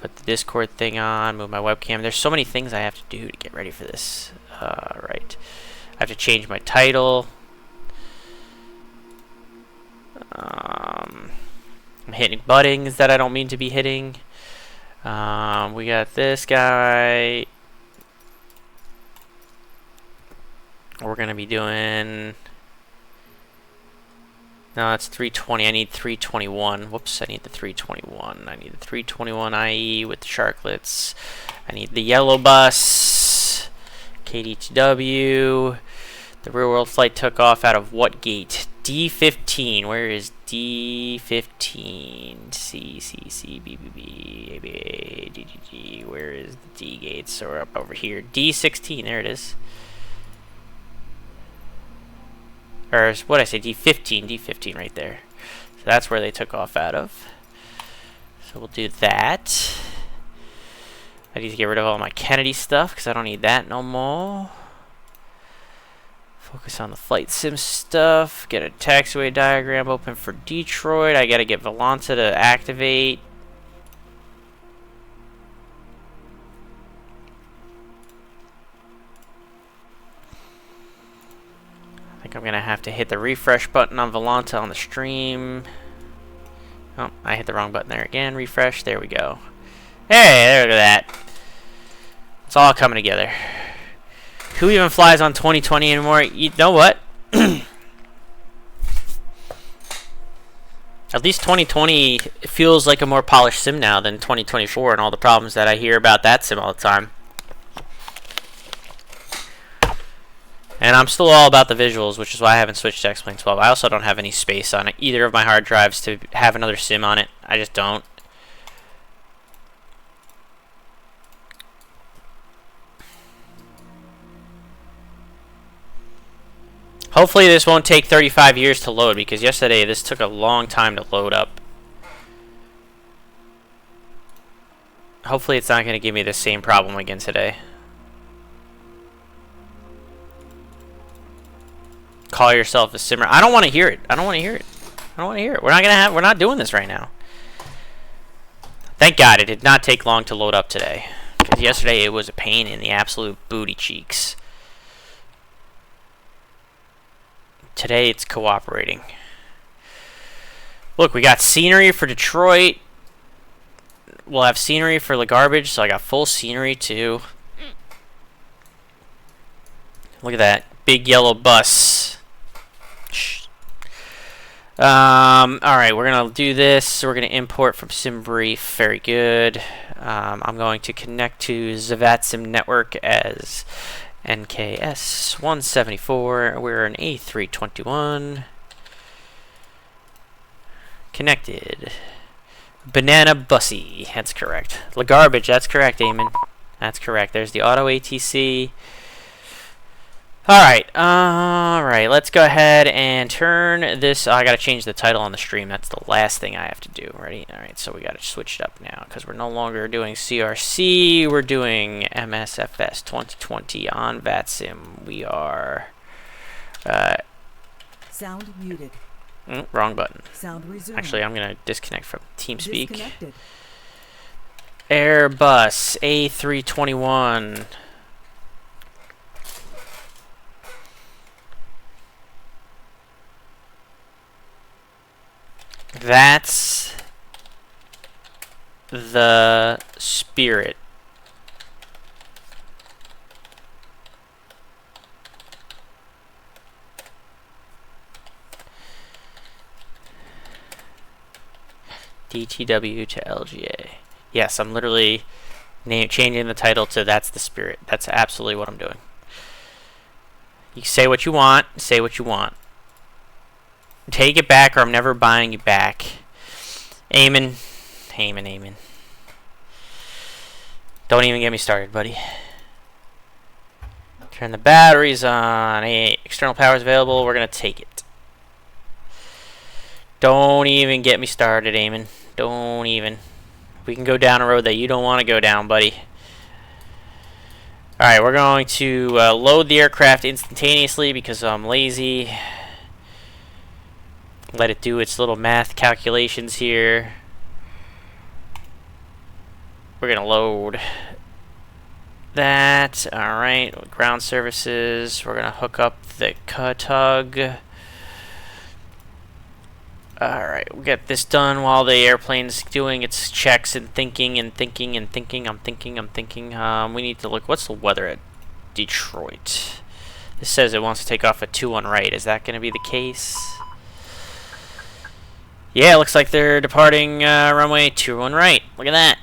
Put the Discord thing on. Move my webcam. There's so many things I have to do to get ready for this. Right. I have to change my title. I'm hitting buttons that I don't mean to be hitting. We got this guy. We're going to be doing... No, that's 320. I need 321. Whoops, I need the 321. I need the 321 IE with the sharklets. I need the yellow bus. KD2W. The real world flight took off out of what gate? D15. Where is D15? C, C, C, B, B, B, A, B, A, D, G, G. Where is the D gate? So we're up over here. D16. There it is. Or what did I say? D15. D15 right there. So that's where they took off out of. So we'll do that. I need to get rid of all my Kennedy stuff because I don't need that no more. Focus on the flight sim stuff. Get a taxiway diagram open for Detroit. I gotta get Volanta to activate. I think I'm gonna have to hit the refresh button on Volanta on the stream. Oh, I hit the wrong button there again. Refresh. There we go. Hey, look at that. It's all coming together. Who even flies on 2020 anymore? You know what? At least 2020 feels like a more polished sim now than 2024 and all the problems that I hear about that sim all the time. And I'm still all about the visuals, which is why I haven't switched to X-Plane 12. I also don't have any space on either of my hard drives to have another sim on it. I just don't. Hopefully this won't take 35 years to load, because yesterday this took a long time to load up. Hopefully it's not going to give me the same problem again today. Call yourself a simmer. I don't want to hear it. I don't want to hear it. I don't want to hear it. We're not doing this right now. Thank God it did not take long to load up today. Because yesterday it was a pain in the absolute booty cheeks. Today it's cooperating. Look, we got scenery for Detroit. We'll have scenery for the garbage, so I got full scenery too. Look at that big yellow bus. Alright, we're gonna do this. We're gonna import from SimBrief. Very good. I'm going to connect to the VATSIM network as NKS 174. We're an A321. Connected. Banana Bussy. That's correct. La Garbage. That's correct, Eamon. That's correct. There's the auto ATC. Alright, let's go ahead and turn this. I gotta change the title on the stream. That's the last thing I have to do. Ready? Alright, so we gotta switch it up now because we're no longer doing CRC. We're doing MSFS2020 on VATSIM. We are. Sound muted. Wrong button. Sound resumed. Actually, I'm gonna disconnect from TeamSpeak. Disconnected. Airbus A321. That's the Spirit. DTW to LGA. Yes, I'm literally changing the title to That's the Spirit. That's absolutely what I'm doing. You say what you want, say what you want. Take it back or I'm never buying you back. Amen. Don't even get me started, buddy. Turn the batteries on. Hey, external power is available. We're going to take it. Don't even get me started, Eamon. Don't even. We can go down a road that you don't want to go down, buddy. Alright, we're going to load the aircraft instantaneously because I'm lazy. Let it do its little math calculations here. We're going to load that. Alright, ground services. We're going to hook up the tug. Alright, we'll get this done while the airplane's doing its checks and thinking. I'm thinking. We need to look. What's the weather at Detroit? This says it wants to take off at 21 right. Is that going to be the case? Yeah, it looks like they're departing runway 21 right. Look at that.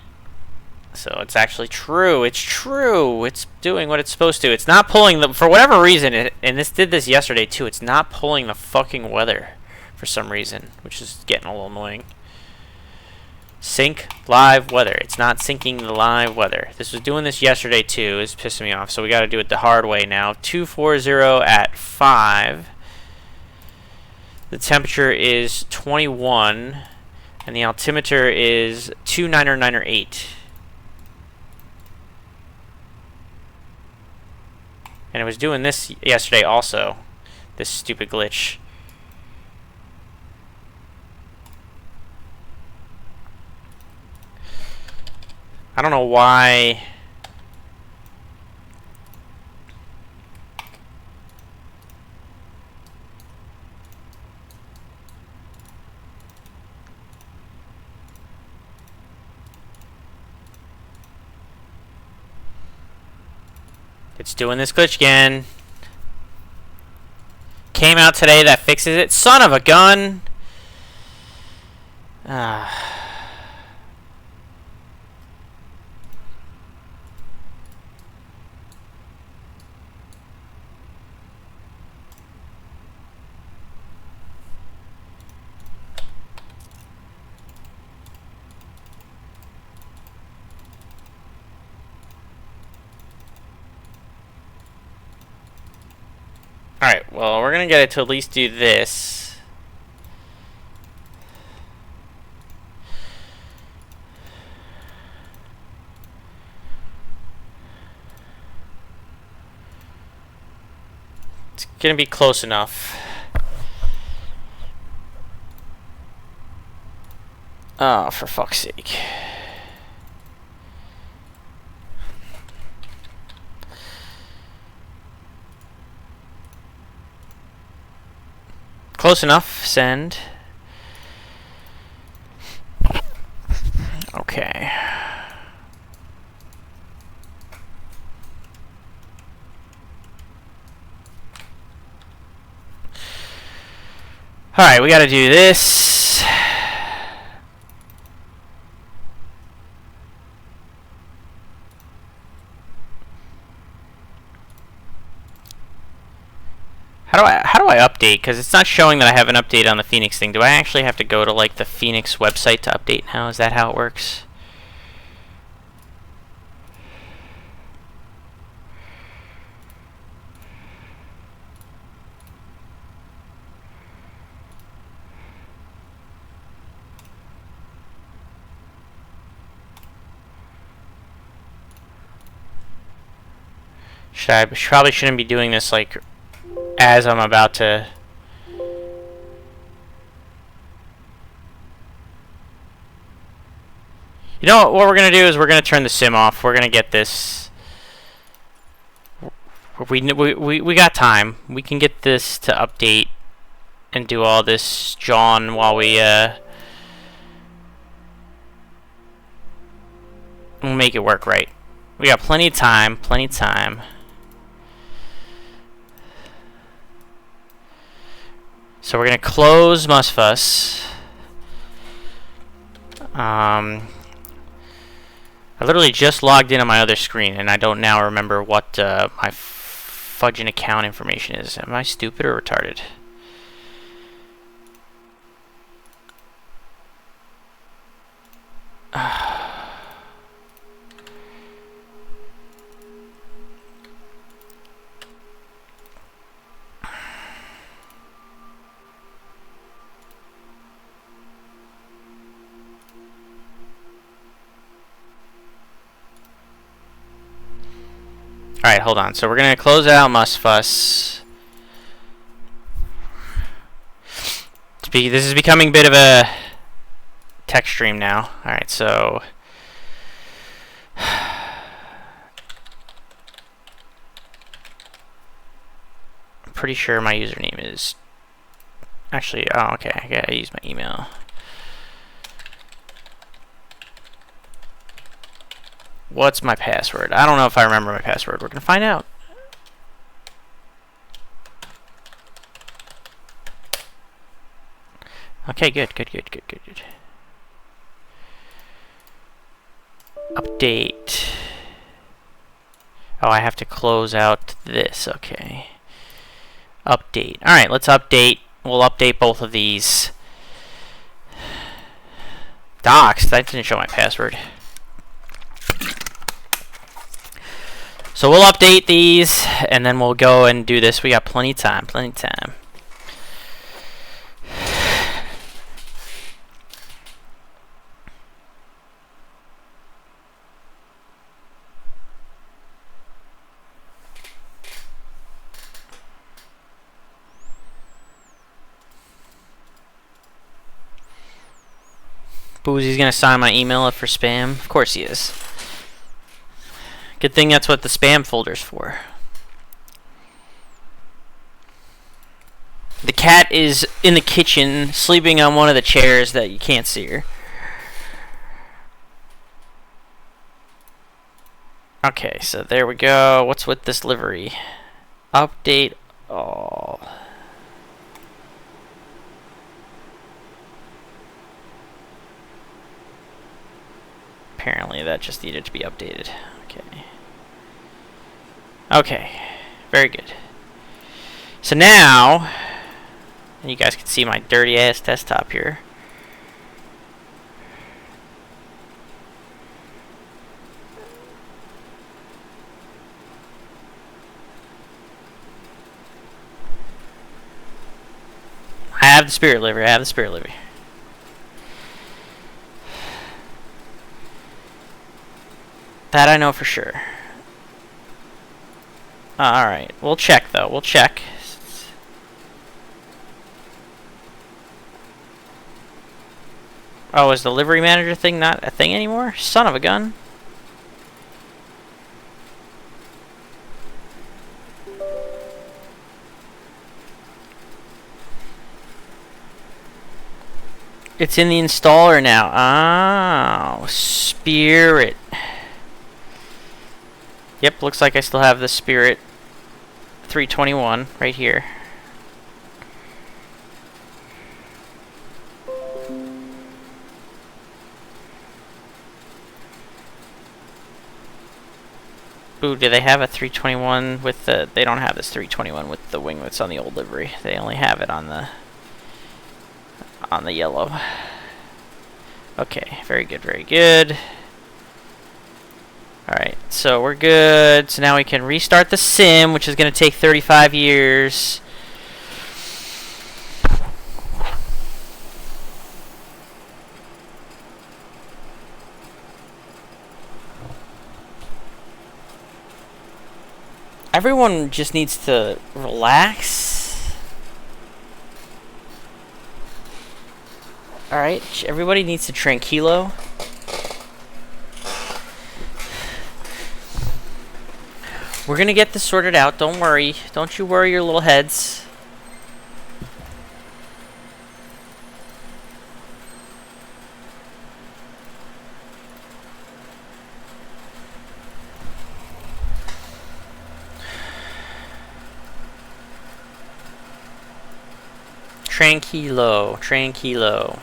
So it's actually true. It's true. It's doing what it's supposed to. It's not pulling the... For whatever reason, and this did this yesterday too, it's not pulling the fucking weather for some reason, which is getting a little annoying. Sync live weather. It's not syncing the live weather. This was doing this yesterday too. It's pissing me off. So we got to do it the hard way now. 240 at 5. The temperature is 21, and the altimeter is 299.8. And it was doing this yesterday also. This stupid glitch. I don't know why. It's doing this glitch again. Came out today, that fixes it. Son of a gun! Alright, well, we're gonna get it to at least do this. It's gonna be close enough. Oh, for fuck's sake. Close enough. Send. Okay. Alright, we gotta do this. How do I update? Because it's not showing that I have an update on the Phoenix thing. Do I actually have to go to like the Phoenix website to update now? Is that how it works? Probably shouldn't be doing this like as I'm about to. You know what we're gonna do is we're gonna turn the sim off. We're gonna get this. We got time. We can get this to update and do all this John while we'll make it work right. We got plenty of time. Plenty of time. So we're gonna close MSFS. I literally just logged in on my other screen, and I don't now remember what my fudging account information is. Am I stupid or retarded? Alright, hold on. So we're going to close out MSFS. This is becoming a bit of a text stream now. Alright, so I'm pretty sure my username is actually, oh okay, I gotta use my email. What's my password? I don't know if I remember my password. We're gonna find out. Okay, good. Update. Oh, I have to close out this. Okay. Update. Alright, let's update. We'll update both of these. Docs, that didn't show my password. So we'll update these, and then we'll go and do this. We got plenty of time, plenty of time. Boozy's gonna sign my email up for spam. Of course he is. Good thing that's what the spam folder's for. The cat is in the kitchen, sleeping on one of the chairs that you can't see her. Okay, so there we go. What's with this livery? Update all. Apparently that just needed to be updated. Okay. Okay. Very good. So now, and you guys can see my dirty ass desktop here. I have the Spirit livery. I have the Spirit livery. That I know for sure. Alright, we'll check though. We'll check. Oh, is the livery manager thing not a thing anymore? Son of a gun. It's in the installer now. Oh, Spirit. Yep, looks like I still have the Spirit 321 right here. Ooh, do they have a 321 with the... They don't have this 321 with the wing that's on the old livery. They only have it on the yellow. Okay, very good, very good. Alright, so we're good. So now we can restart the sim, which is going to take 35 years. Everyone just needs to relax. Alright, everybody needs to tranquilo. We're gonna get this sorted out, don't worry. Don't you worry your little heads. Tranquilo, tranquilo.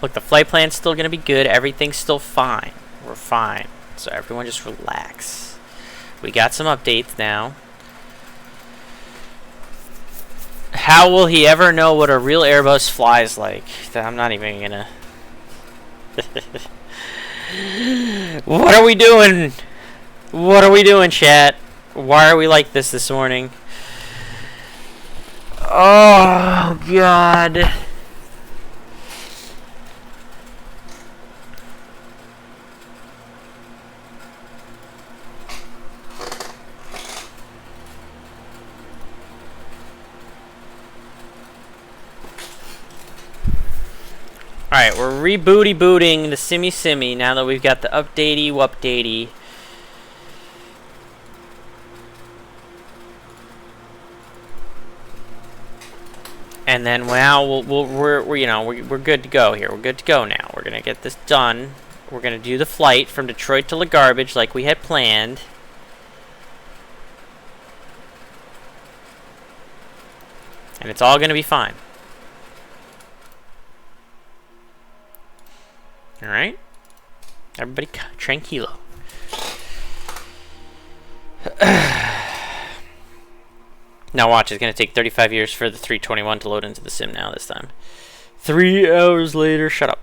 Look, the flight plan's still gonna be good. Everything's still fine. We're fine. So everyone just relax. We got some updates now. How will he ever know what a real Airbus flies like? I'm not even gonna... What are we doing? What are we doing, chat? Why are we like this morning? Oh, God. Alright, we're rebooting the simmy now that we've got the updatey. And then now we're good to go here. We're good to go now. We're gonna get this done. We're gonna do the flight from Detroit to La Garbage like we had planned. And it's all gonna be fine. Alright? Everybody tranquilo. Now watch, it's going to take 35 years for the 321 to load into the sim now this time. 3 hours later, shut up.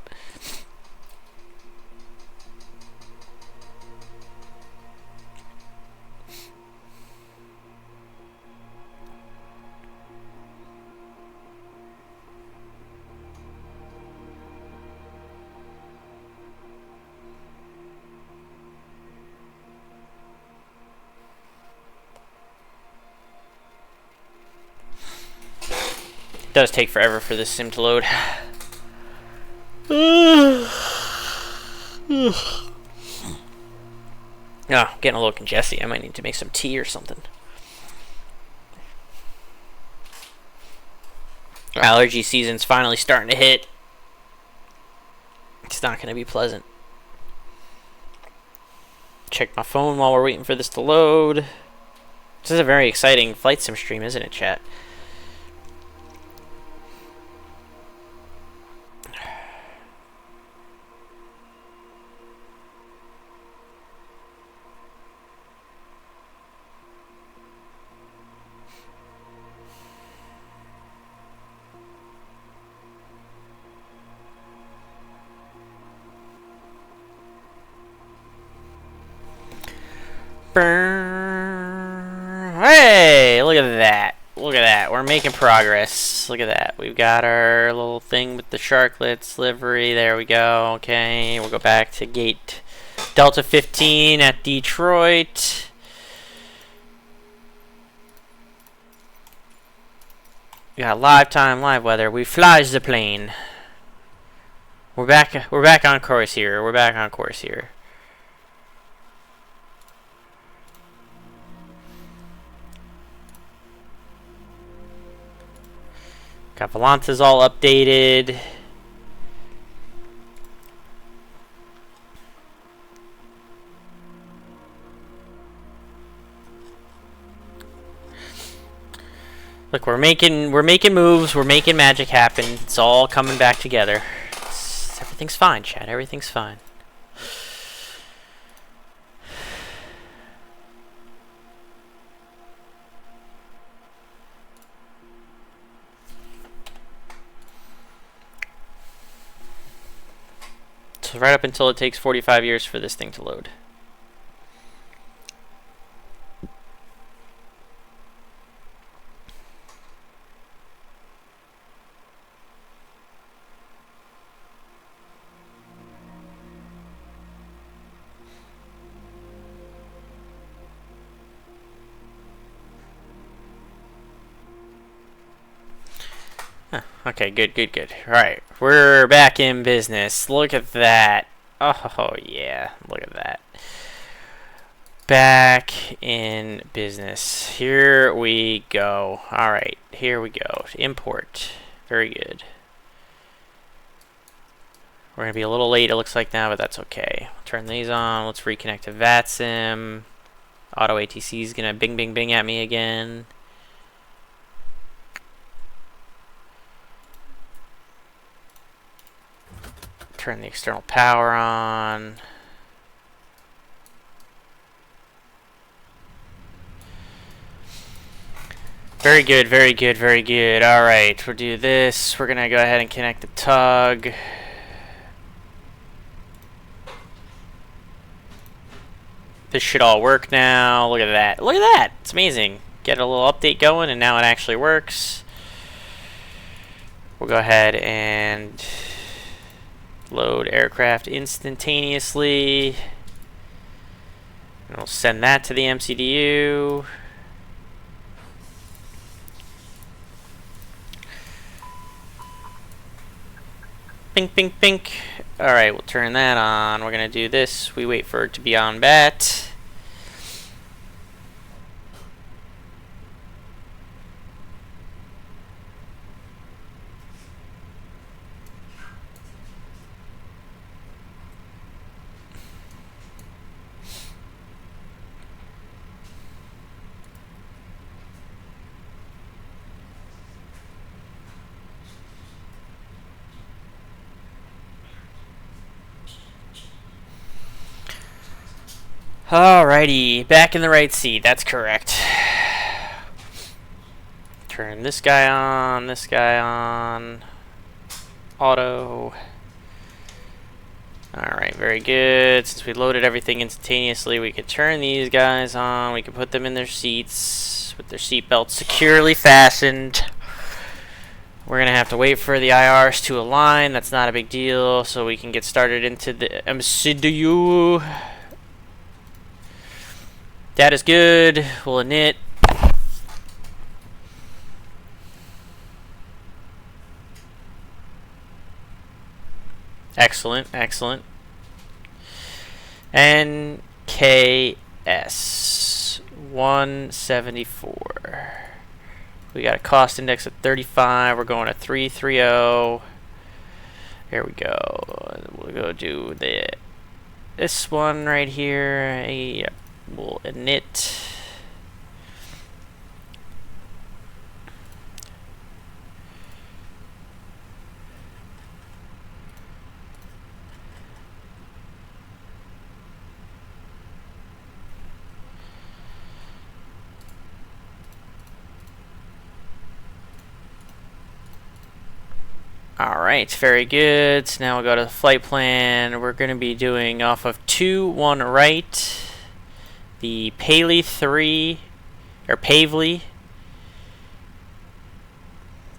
It does take forever for this sim to load. Getting a little congested. I might need to make some tea or something. Allergy season's finally starting to hit. It's not going to be pleasant. Check my phone while we're waiting for this to load. This is a very exciting flight sim stream, isn't it, chat? Hey, look at that. Look at that. We're making progress. Look at that. We've got our little thing with the sharklets livery. There we go. Okay, we'll go back to gate Delta 15 at Detroit. We got live time, live weather. We flies the plane. We're back on course here. We're back on course here. Got Volantes all updated. Look, we're making moves, we're making magic happen. It's all coming back together. Everything's fine, chat. Everything's fine. So right up until it takes 45 years for this thing to load. Okay, good, good, good. Alright, we're back in business. Look at that. Oh, yeah, look at that. Back in business. Here we go. Alright, here we go. Import. Very good. We're going to be a little late, it looks like now, but that's okay. Turn these on. Let's reconnect to VATSIM. Auto ATC is going to bing, bing, bing at me again. Turn the external power on. Very good, very good, very good. Alright, we'll do this. We're going to go ahead and connect the tug. This should all work now. Look at that. Look at that. It's amazing. Get a little update going, and now it actually works. We'll go ahead and load aircraft instantaneously. And we'll send that to the MCDU. Pink, pink, pink. Alright, we'll turn that on. We're going to do this. We wait for it to be on bat. Alrighty, back in the right seat. That's correct. Turn this guy on, this guy on. Auto. Alright, very good. Since we loaded everything instantaneously, we could turn these guys on. We could put them in their seats with their seat belts securely fastened. We're going to have to wait for the IRs to align. That's not a big deal. So we can get started into the MCDU. That is good. We'll init. Excellent, excellent. NKS 174. We got a cost index of 35. We're going to 330. Here we go. We'll go do this one right here. We'll init. Alright, very good. So now we'll go to the flight plan. We're going to be doing off of 21 right. The Paley 3, or Pavely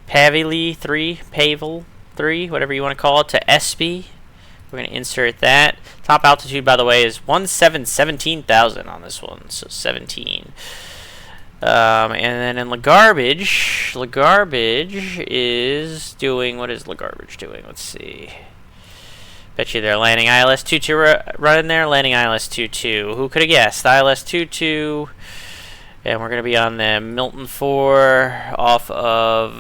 3, Pavel 3, whatever you want to call it, to SB. We're going to insert that. Top altitude, by the way, is 17,000 on this one, so 17. And then in LaGarbage is doing, what is LaGarbage doing? Let's see. Bet you they're landing ILS 22 running there, landing ILS 22. Who could have guessed? ILS 22. And we're going to be on the Milton 4 off of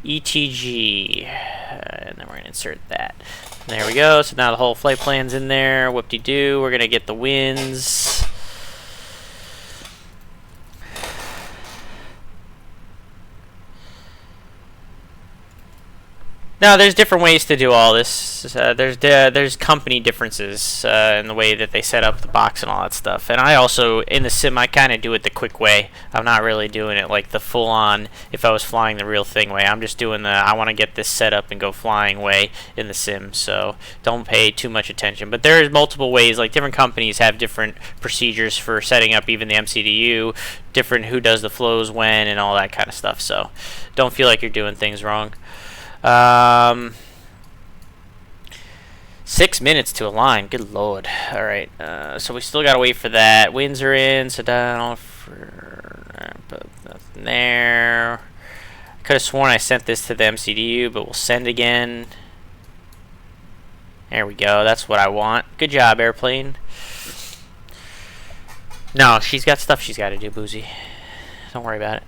ETG. And then we're going to insert that. And there we go. So now the whole flight plan's in there. Whoop-de-doo. We're going to get the winds. Now, there's different ways to do all this. There's company differences in the way that they set up the box and all that stuff. And I also, in the sim, I kind of do it the quick way. I'm not really doing it like the full-on, if I was flying the real thing way. I'm just doing the, I want to get this set up and go flying way in the sim. So don't pay too much attention. But there's multiple ways. Like, different companies have different procedures for setting up even the MCDU, different who does the flows when and all that kind of stuff. So don't feel like you're doing things wrong. 6 minutes to align. Good lord. Alright, so we still gotta wait for that. Winds are in, so down for put nothing there. Could have sworn I sent this to the MCDU, but we'll send again. There we go. That's what I want. Good job, airplane. No, she's got stuff she's got to do, Boozy. Don't worry about it.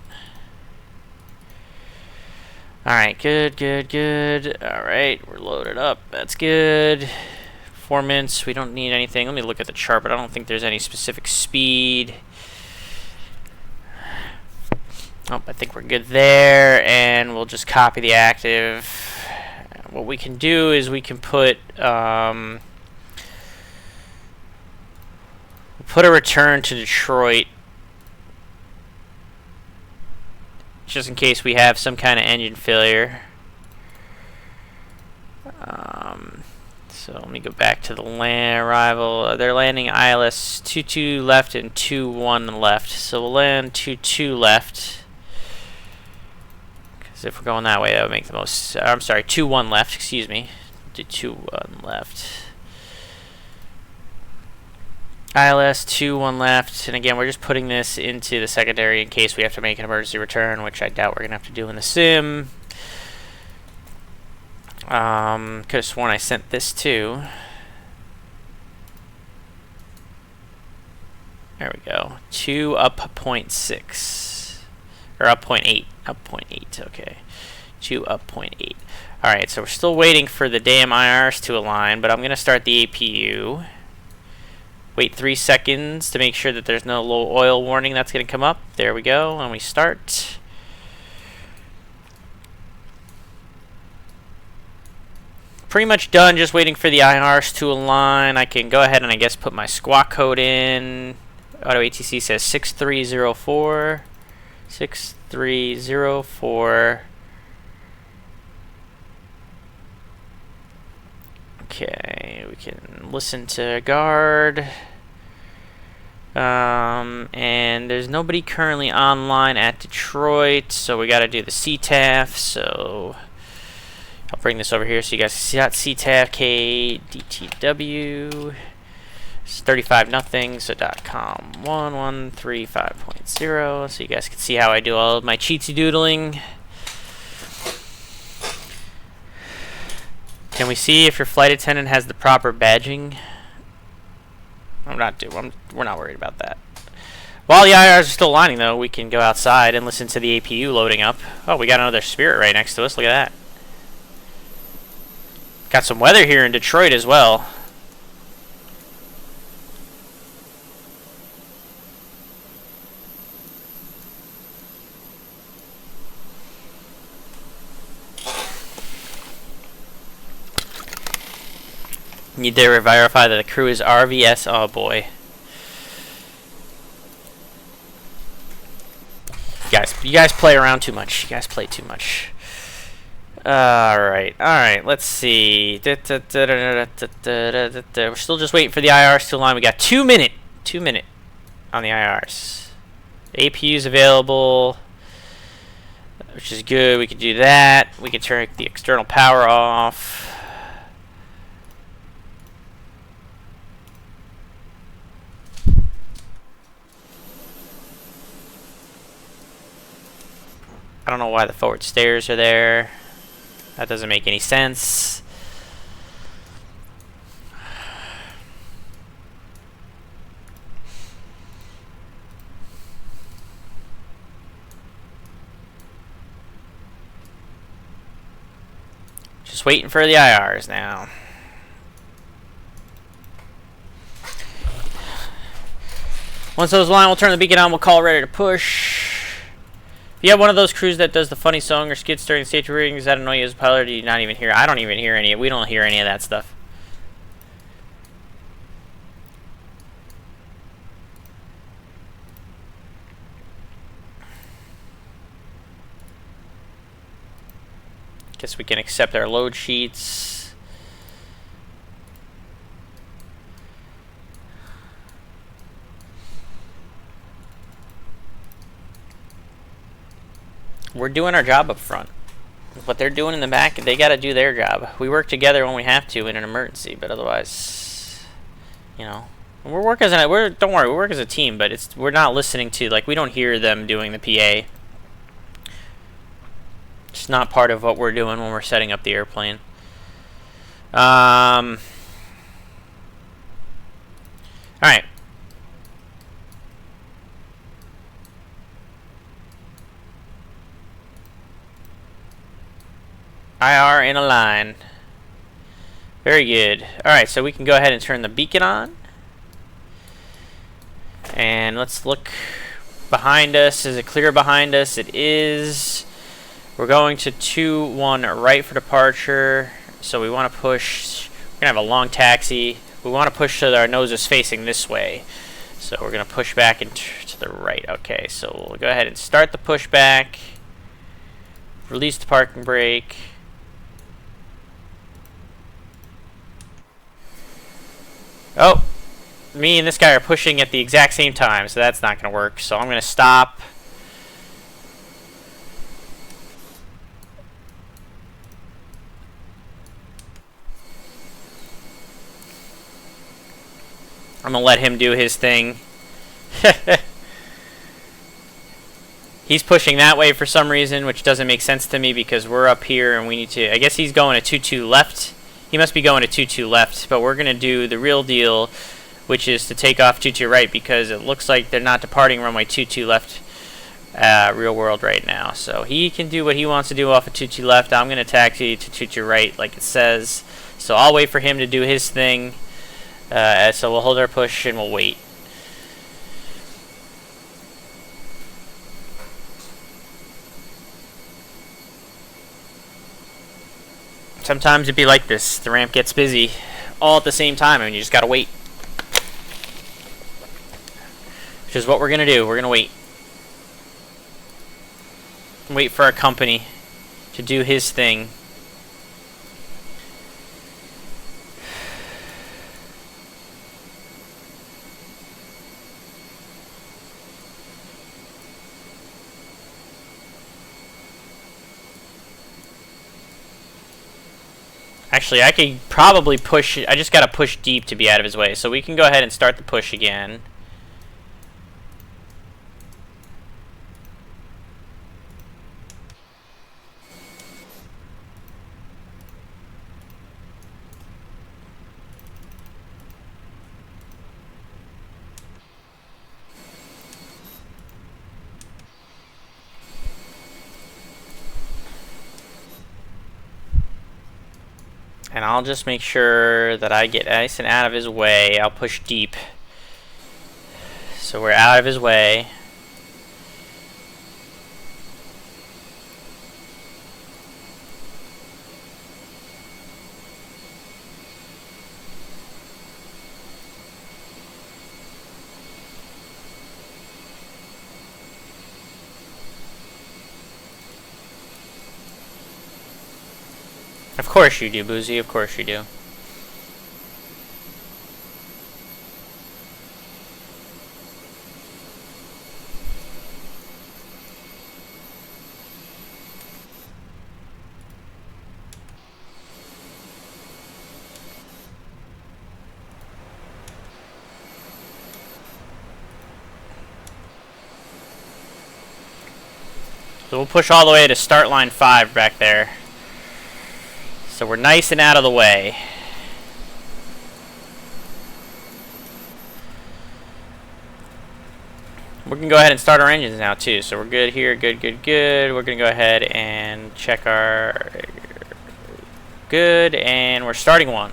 Alright, good, good, good. Alright, we're loaded up. That's good. Performance, we don't need anything. Let me look at the chart, but I don't think there's any specific speed. Oh, I think we're good there, and we'll just copy the active. What we can do is we can put a return to Detroit, just in case we have some kind of engine failure. So let me go back to the land arrival. They're landing ILS 22 left and 21 left. So we'll land 22 left. Because if we're going that way, that would make the most. I'm sorry, 21 left. Excuse me. Do 21 left. ILS 21 left. And again, we're just putting this into the secondary in case we have to make an emergency return, which I doubt we're gonna have to do in the sim. Could have sworn I sent this too. There we go. 2 up 0.6. Or up 0.8. Up 0.8. Okay. 2 up 0.8. Alright, so we're still waiting for the damn IRs to align, but I'm going to start the APU. Wait 3 seconds to make sure that there's no low oil warning that's going to come up. There we go. And we start. Pretty much done, just waiting for the IRs to align. I can go ahead and I guess put my squawk code in. Auto ATC says 6304. 6304. Okay, we can listen to guard. And there's nobody currently online at Detroit, so we got to do the CTAF. So I'll bring this over here so you guys can see that. CTAF KDTW. It's 35 nothing, so .com 1135.0, so you guys can see how I do all of my cheatsy doodling. Can we see if your flight attendant has the proper badging? we're not worried about that. While the IRs are still lining, though, we can go outside and listen to the APU loading up. Oh, we got another Spirit right next to us. Look at that. Got some weather here in Detroit as well. Need to verify that the crew is RVS. Oh boy. You guys play around too much. You guys play too much. Alright, let's see. We're still just waiting for the IRs to align. We got 2 minutes on the IRs. The APU's available, which is good. We can do that. We can turn the external power off. I don't know why the forward stairs are there. That doesn't make any sense. Just waiting for the IRs now. Once those line, we'll turn the beacon on. We'll call ready to push. If you have one of those crews that does the funny song or skits during safety readings, does that annoy you as a pilot, or do you not even hear? I don't even hear any. We don't hear any of that stuff. Guess we can accept our load sheets. We're doing our job up front. What they're doing in the back, they got to do their job. We work together when we have to in an emergency, but otherwise, you know, don't worry, we work as a team, but we're not listening to, like, we don't hear them doing the PA. It's not part of what we're doing when we're setting up the airplane. Alright. IR in a line. Very good. Alright, so we can go ahead and turn the beacon on. And let's look behind us. Is it clear behind us? It is. We're going to 2-1 right for departure. So we want to push. We're going to have a long taxi. We want to push so that our nose is facing this way. So we're going to push back to the right. Okay, so we'll go ahead and start the pushback. Release the parking brake. Oh, me and this guy are pushing at the exact same time, so that's not going to work. So I'm going to stop. I'm going to let him do his thing. He's pushing that way for some reason, which doesn't make sense to me because we're up here and we need to... I guess he's going a 2-2 left. He must be going a 2-2 left, but we're going to do the real deal, which is to take off 2-2 right because it looks like they're not departing runway 2-2 left real world right now. So he can do what he wants to do off of 2-2 left. I'm going to taxi to 2-2 right like it says. So I'll wait for him to do his thing. So we'll hold our push and we'll wait. Sometimes it'd be like this. The ramp gets busy all at the same time and you just gotta wait. Which is what we're gonna do. We're gonna wait. Wait for our company to do his thing. Actually, I could probably push... I just gotta push deep to be out of his way. So we can go ahead and start the push again. And I'll just make sure that I get nice and out of his way. I'll push deep. So we're out of his way. Of course you do, Boozy. Of course you do. So we'll push all the way to start line 5 back there. So we're nice and out of the way. We can go ahead and start our engines now too. So we're good here, good, good, good. We're gonna go ahead and check our good, and we're starting one.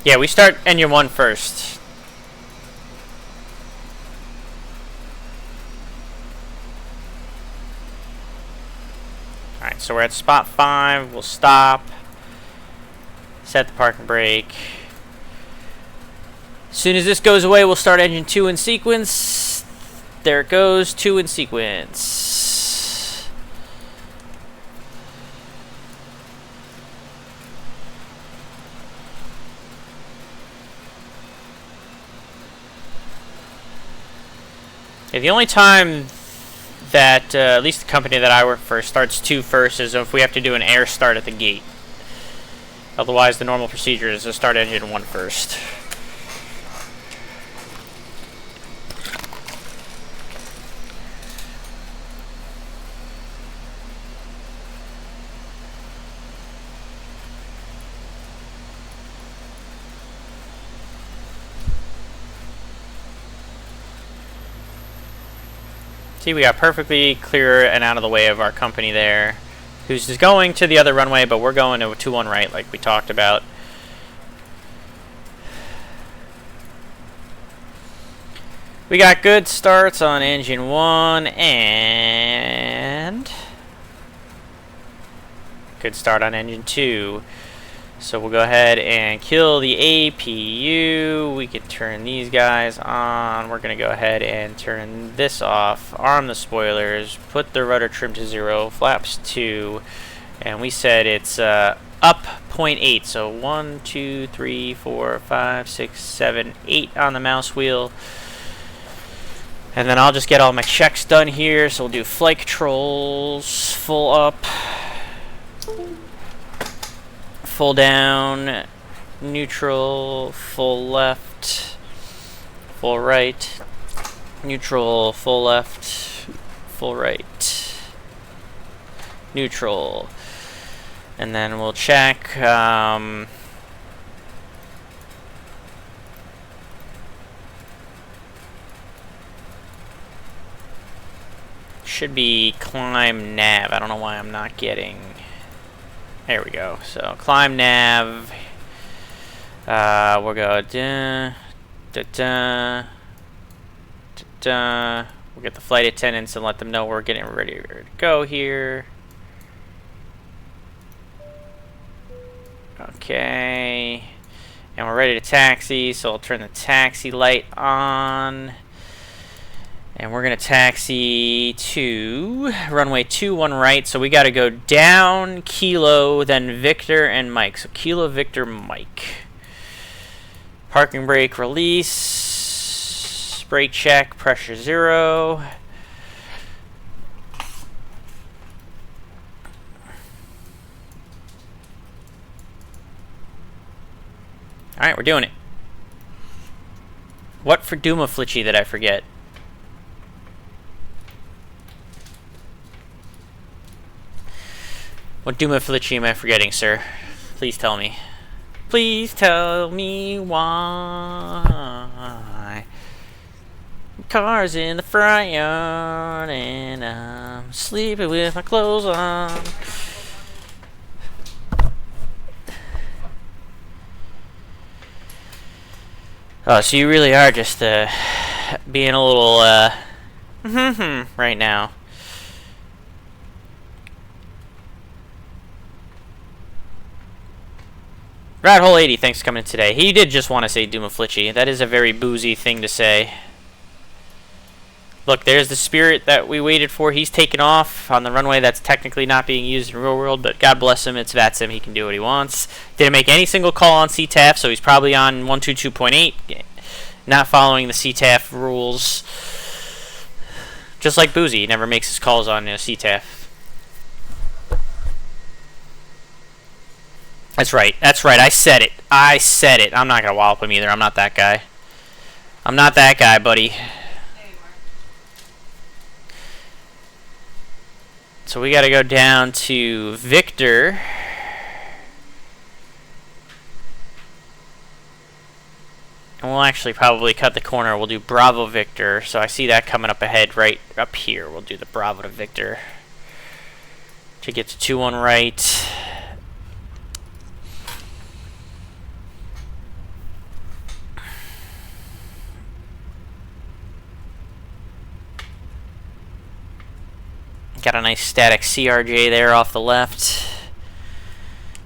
Yeah, we start engine 1 first. Alright, so we're at spot 5. We'll stop. Set the parking brake. As soon as this goes away, we'll start engine 2 in sequence. There it goes, 2 in sequence. Yeah, the only time that, at least the company that I work for, starts 2 first is if we have to do an air start at the gate. Otherwise, the normal procedure is to start engine 1 first. See, we got perfectly clear and out of the way of our company there, who's just going to the other runway, but we're going to a 2-1 right like we talked about. We got good starts on engine 1 and good start on engine 2. So we'll go ahead and kill the APU. We can turn these guys on. We're going to go ahead and turn this off. Arm the spoilers. Put the rudder trim to 0. Flaps 2. And we said it's up 0.8. So 1, 2, 3, 4, 5, 6, 7, 8 on the mouse wheel. And then I'll just get all my checks done here. So we'll do flight controls. Full up. Full down, neutral, full left, full right, neutral, full left, full right, neutral, and then we'll check should be climb nav. I don't know why I'm not getting. There we go. So climb nav. We'll go da da da da da. We'll get the flight attendants and let them know we're getting ready to go here. Okay. And we're ready to taxi, so I'll turn the taxi light on. And we're going to taxi to runway 21 right. So we got to go down, Kilo, then Victor and Mike. So Kilo, Victor, Mike. Parking brake release. Brake check, pressure 0. Alright, we're doing it. What for Duma Flitchy did I forget? What Duma Felici am I forgetting, sir? Please tell me. Please tell me why. Car's in the front yard and I'm sleeping with my clothes on. Oh, so you really are just being a little right now. Rathole 80, thanks for coming in today. He did just want to say Duma Flitchy. That is a very boozy thing to say. Look, there's the Spirit that we waited for. He's taken off on the runway that's technically not being used in real world, but God bless him, it's VATSIM. He can do what he wants. Didn't make any single call on CTAF, so he's probably on 122.8, not following the CTAF rules. Just like Boozy, he never makes his calls on CTAF. That's right. That's right. I said it. I said it. I'm not going to wallop him either. I'm not that guy. I'm not that guy, buddy. So we got to go down to Victor. And we'll actually probably cut the corner. We'll do Bravo Victor. So I see that coming up ahead right up here. We'll do the Bravo to Victor to get to 21 right. Got a nice static CRJ there off the left.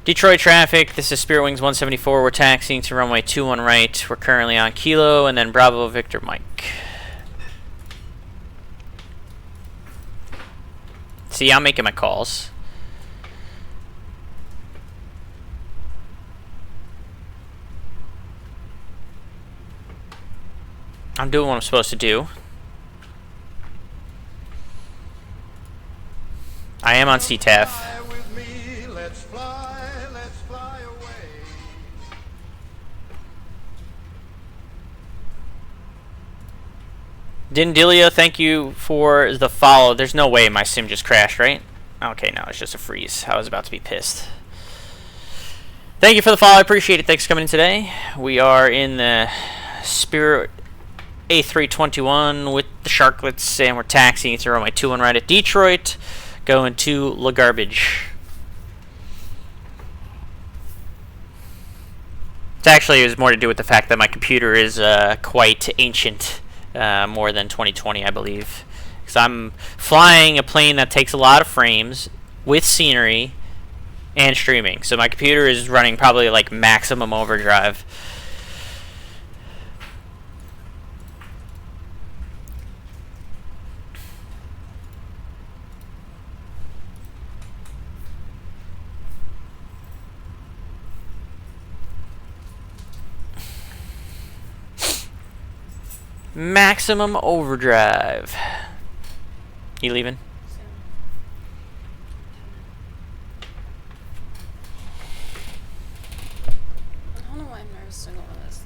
Detroit traffic, this is Spirit Wings 174. We're taxiing to runway 21 right. We're currently on Kilo and then Bravo Victor Mike. See, I'm making my calls. I'm doing what I'm supposed to do. I am on CTAF. Dindilia, thank you for the follow. There's no way my sim just crashed, right? Okay, no, it's just a freeze. I was about to be pissed. Thank you for the follow. I appreciate it. Thanks for coming in today. We are in the Spirit A321 with the Sharklets, and we're taxiing to runway 21 right at Detroit, going to La Garbage. It was more to do with the fact that my computer is quite ancient. More than 2020, I believe. Because I'm flying a plane that takes a lot of frames with scenery and streaming. So my computer is running probably like maximum overdrive. Maximum overdrive. You leaving? I don't know why I'm nervous doing all this.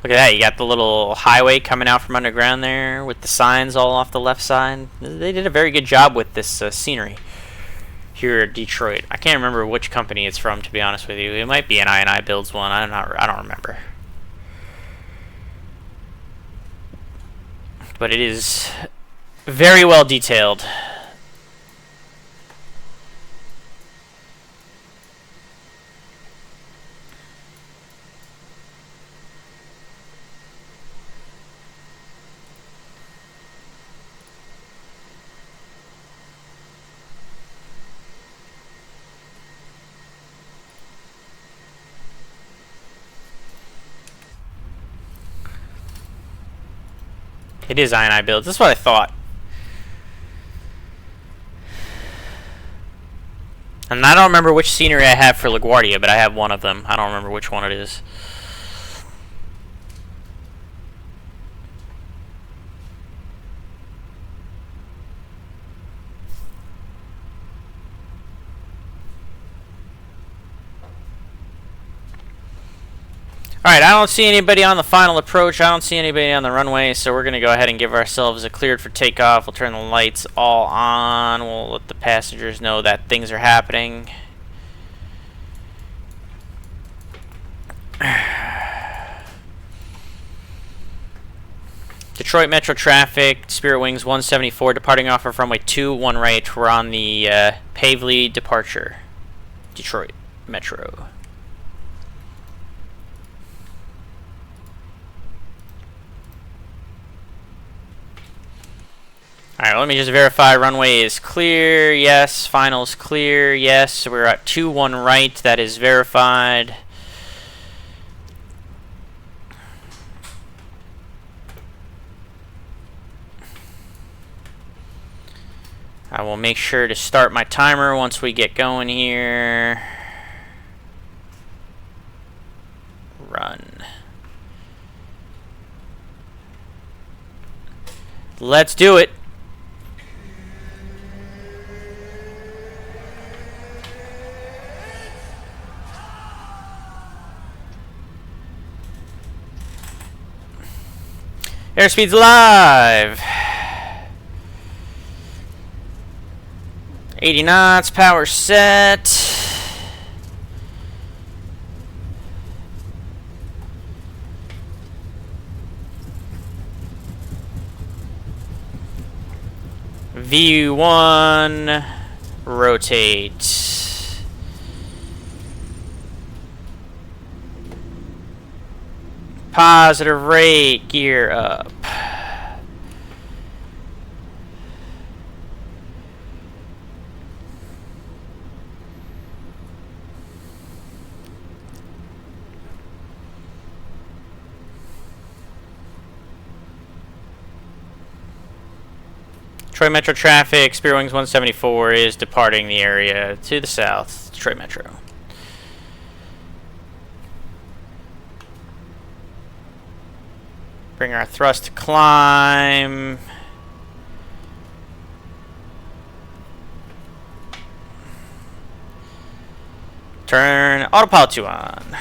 Look at that, you got the little highway coming out from underground there with the signs all off the left side. They did a very good job with this scenery here at Detroit. I can't remember which company it's from, to be honest with you. It might be an I&I Builds one. I don't remember. But it is very well detailed. It is I&I Builds. That's what I thought. And I don't remember which scenery I have for LaGuardia, but I have one of them. I don't remember which one it is. Alright, I don't see anybody on the final approach. I don't see anybody on the runway, so we're going to go ahead and give ourselves a cleared for takeoff. We'll turn the lights all on. We'll let the passengers know that things are happening. Detroit Metro traffic, Spirit Wings 174, departing off of runway 21 right. We're on the Pavely departure. Detroit Metro. Alright, let me just verify runway is clear. Yes. Finals clear. Yes. So we're at 21 right. That is verified. I will make sure to start my timer once we get going here. Run. Let's do it. Airspeed's live. 80 knots, power set. V1, rotate. Positive rate, gear up. Detroit Metro traffic, Spirit Wings 174 is departing the area to the south. Detroit Metro. Bring our thrust to climb. Turn autopilot 2 on.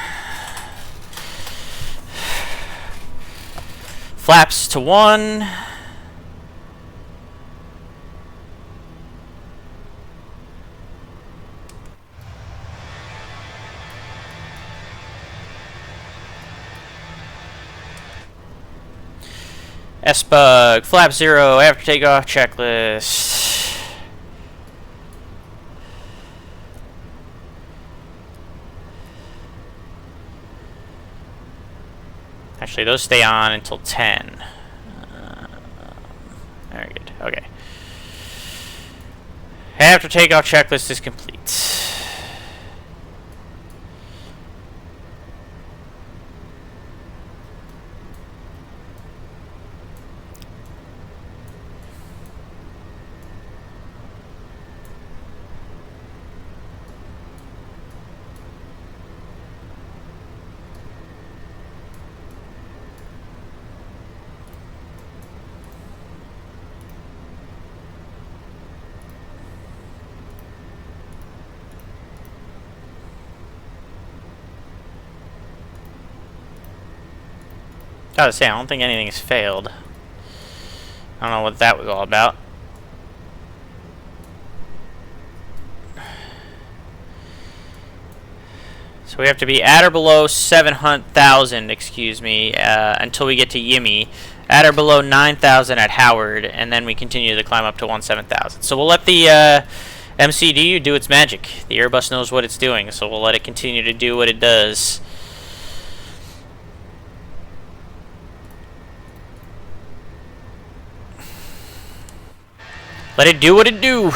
Flaps to 1. S-Bug, flap 0, after takeoff checklist. Actually, those stay on until 10. Very good, okay. After takeoff checklist is complete. Gotta say, I don't think anything's failed. I don't know what that was all about. So we have to be at or below 700,000, excuse me, until we get to Yimmy. At or below 9,000 at Howard, and then we continue to climb up to 17,000. So we'll let the MCDU do its magic. The Airbus knows what it's doing, so we'll let it continue to do what it does. Let it do what it do.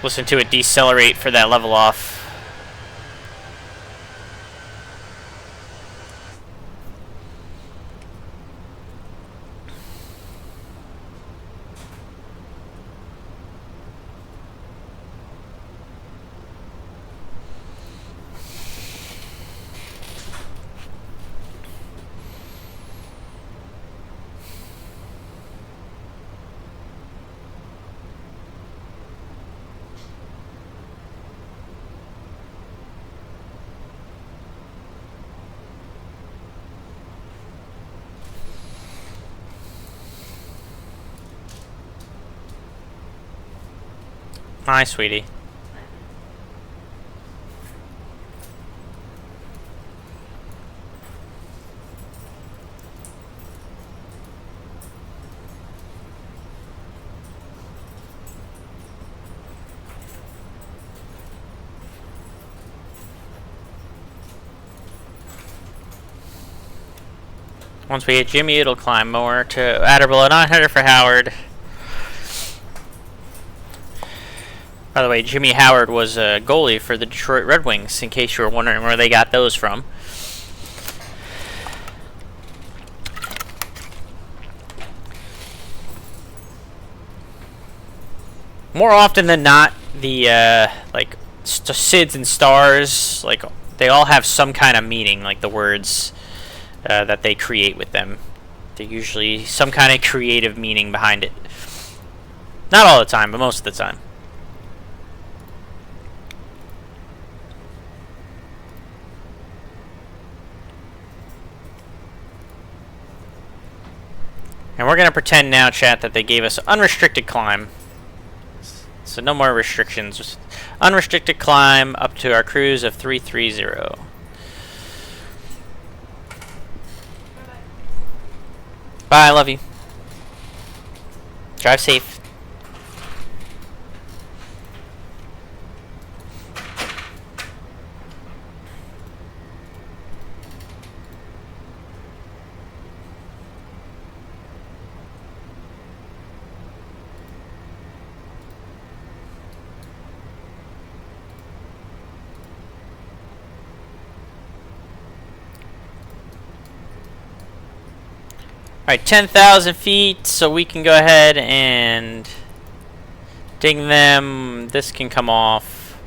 Listen to it decelerate for that level off. Hi, sweetie. Once we hit Jimmy, it'll climb more to at or below 900 for Howard. By the way, Jimmy Howard was a goalie for the Detroit Red Wings, in case you were wondering where they got those from. More often than not, the like SIDS and stars, like they all have some kind of meaning, like the words that they create with them. They're usually some kind of creative meaning behind it. Not all the time, but most of the time. And we're going to pretend now, chat, that they gave us unrestricted climb. So no more restrictions. Just unrestricted climb up to our cruise of 330. Bye, I love you. Drive safe. Alright, 10,000 feet, so we can go ahead and ding them. This can come off.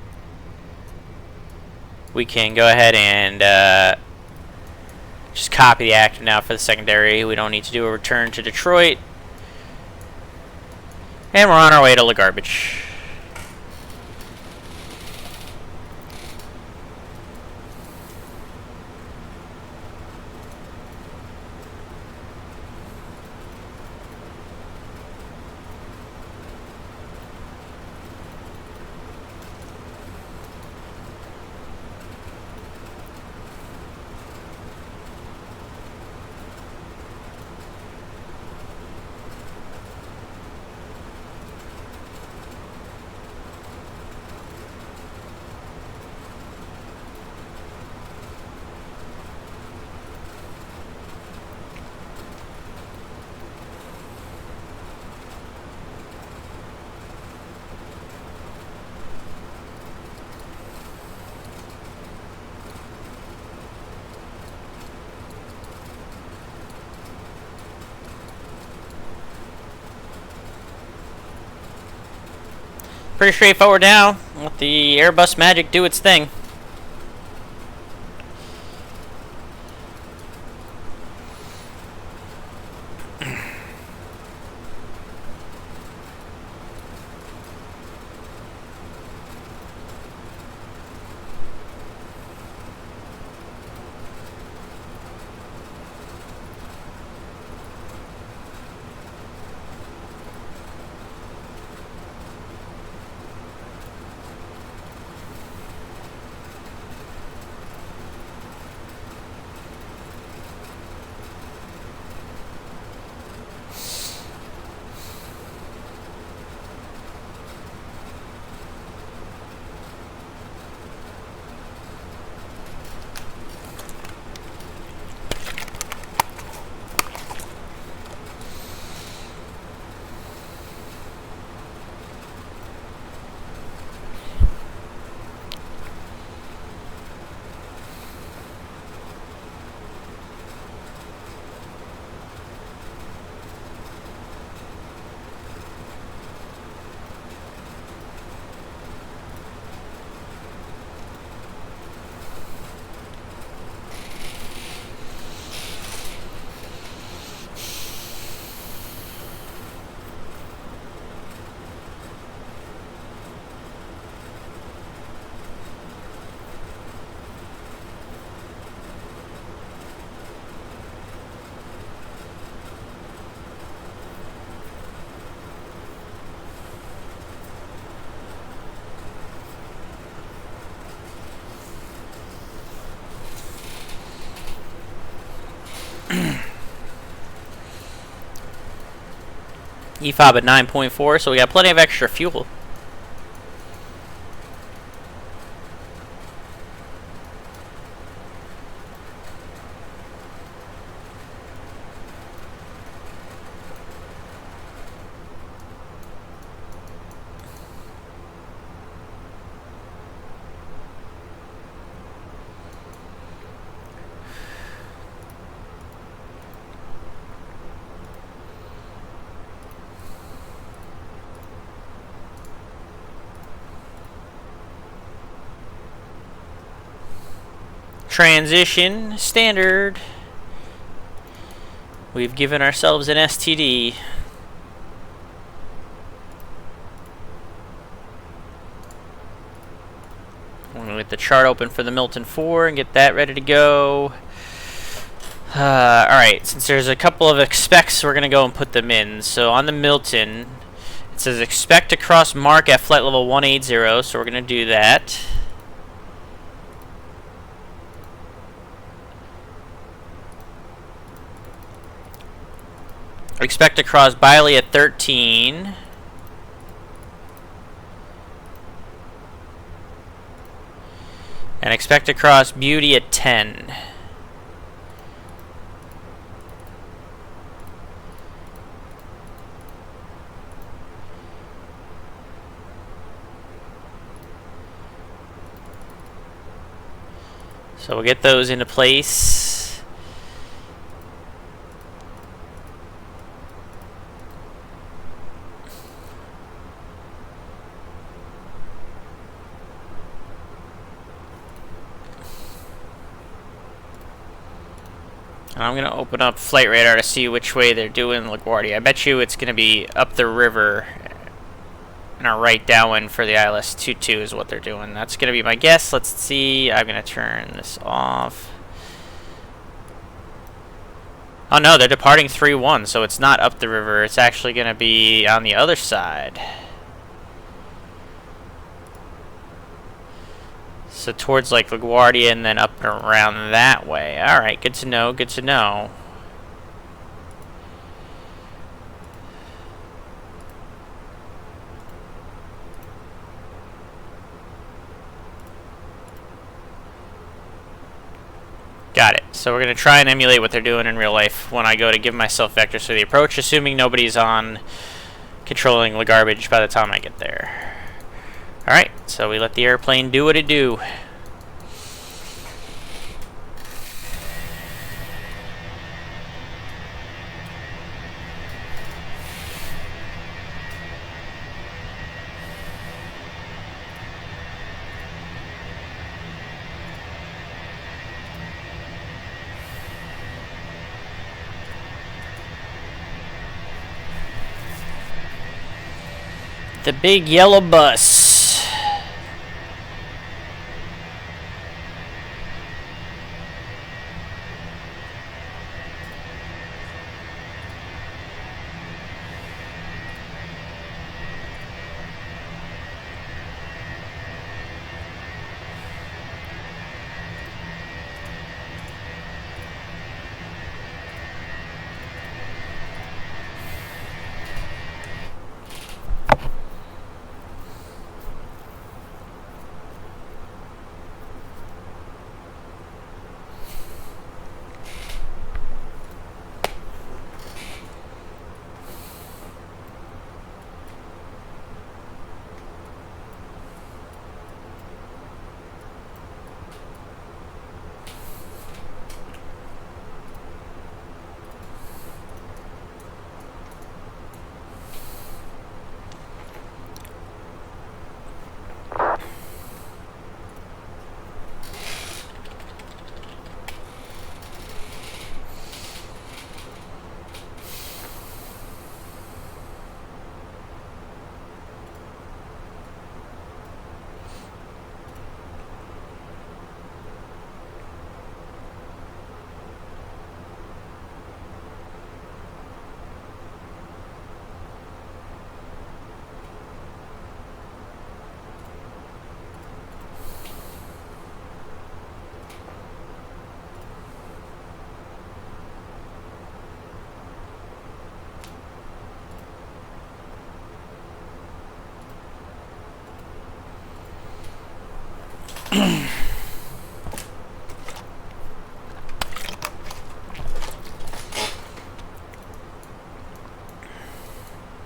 We can go ahead and just copy the active now for the secondary. We don't need to do a return to Detroit. And we're on our way to the garbage. Pretty straightforward now. Let the Airbus magic do its thing. EFOB at 9.4, so we got plenty of extra fuel. Transition standard. We've given ourselves an STD. I'm gonna get the chart open for the Milton 4 and get that ready to go. Alright, since there's a couple of expects, we're gonna go and put them in. So on the Milton, it says expect to cross mark at flight level 180, so we're gonna do that. Expect to cross Biley at 13. And expect to cross Beauty at 10. So we'll get those into place. And I'm going to open up Flight Radar to see which way they're doing LaGuardia. I bet you it's going to be up the river and our right downwind for the ILS-22 is what they're doing. That's going to be my guess. Let's see. I'm going to turn this off. Oh no, they're departing 3-1, so it's not up the river. It's actually going to be on the other side. So towards like LaGuardia and then up and around that way. Alright, good to know, good to know. Got it. So we're going to try and emulate what they're doing in real life when I go to give myself vectors for the approach, assuming nobody's on controlling the garbage by the time I get there. Alright, so we let the airplane do what it do. The big yellow bus.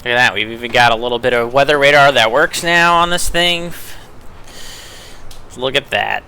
Look at that, we've even got a little bit of weather radar that works now on this thing. Look at that.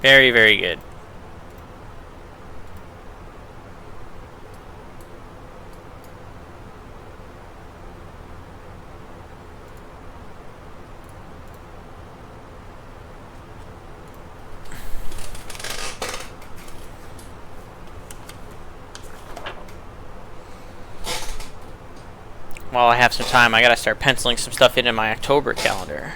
Very, very good. while I have some time, I gotta start penciling some stuff into my October calendar.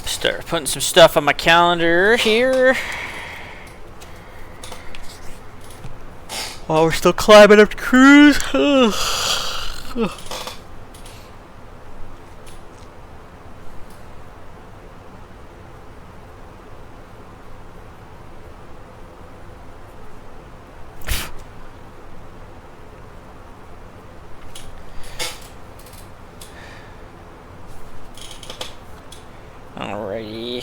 Start putting some stuff on my calendar here. While we're still climbing up to cruise. Alrighty.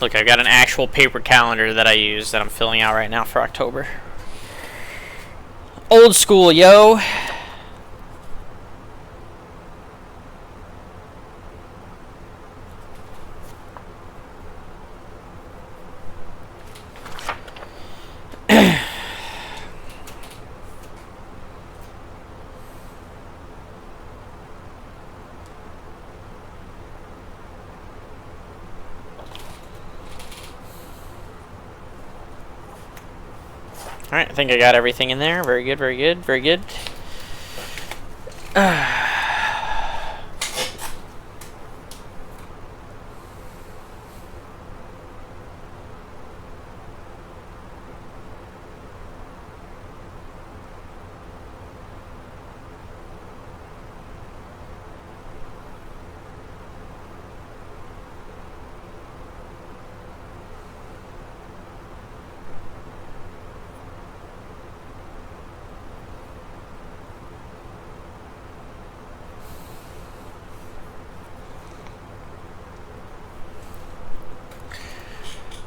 Look, I've got an actual paper calendar that I use that I'm filling out right now for October. Old school, yo. Alright, I think I got everything in there. Very good, very good, very good.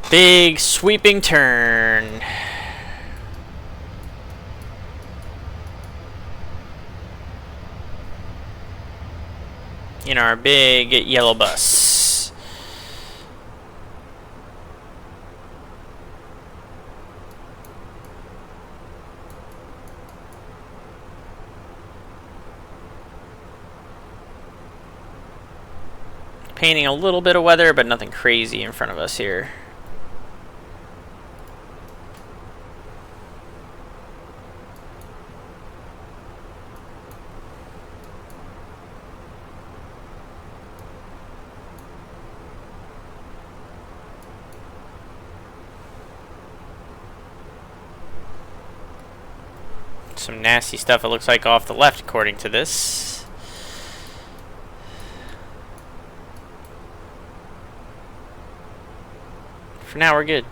Big sweeping turn. In our big yellow bus. Painting a little bit of weather, but nothing crazy in front of us here. some nasty stuff, it looks like, off the left, according to this. For now, we're good.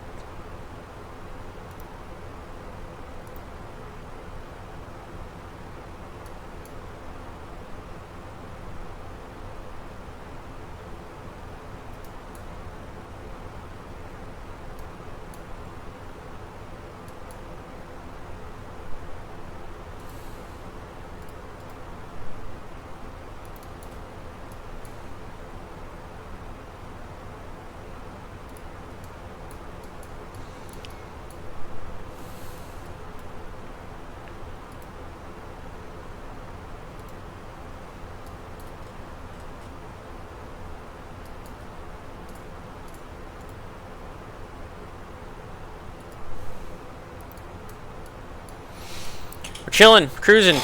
We're chilling, cruising,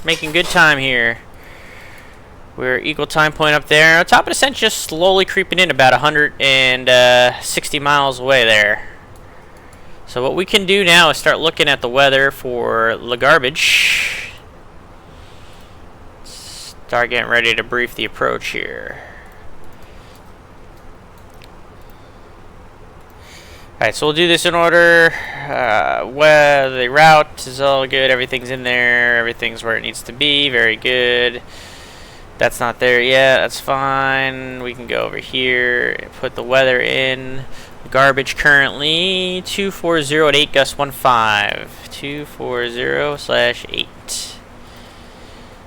making good time here. We're equal time point up there. Top of the descent, just slowly creeping in, about 160 miles away there. So what we can do now is start looking at the weather for the garbage. Start getting ready to brief the approach here. Alright, so we'll do this in order. Where the route is all good, everything's in there, everything's where it needs to be, very good. That's not there yet, that's fine. We can go over here and put the weather in. Garbage currently 240 at 8, gust 15. 240/8.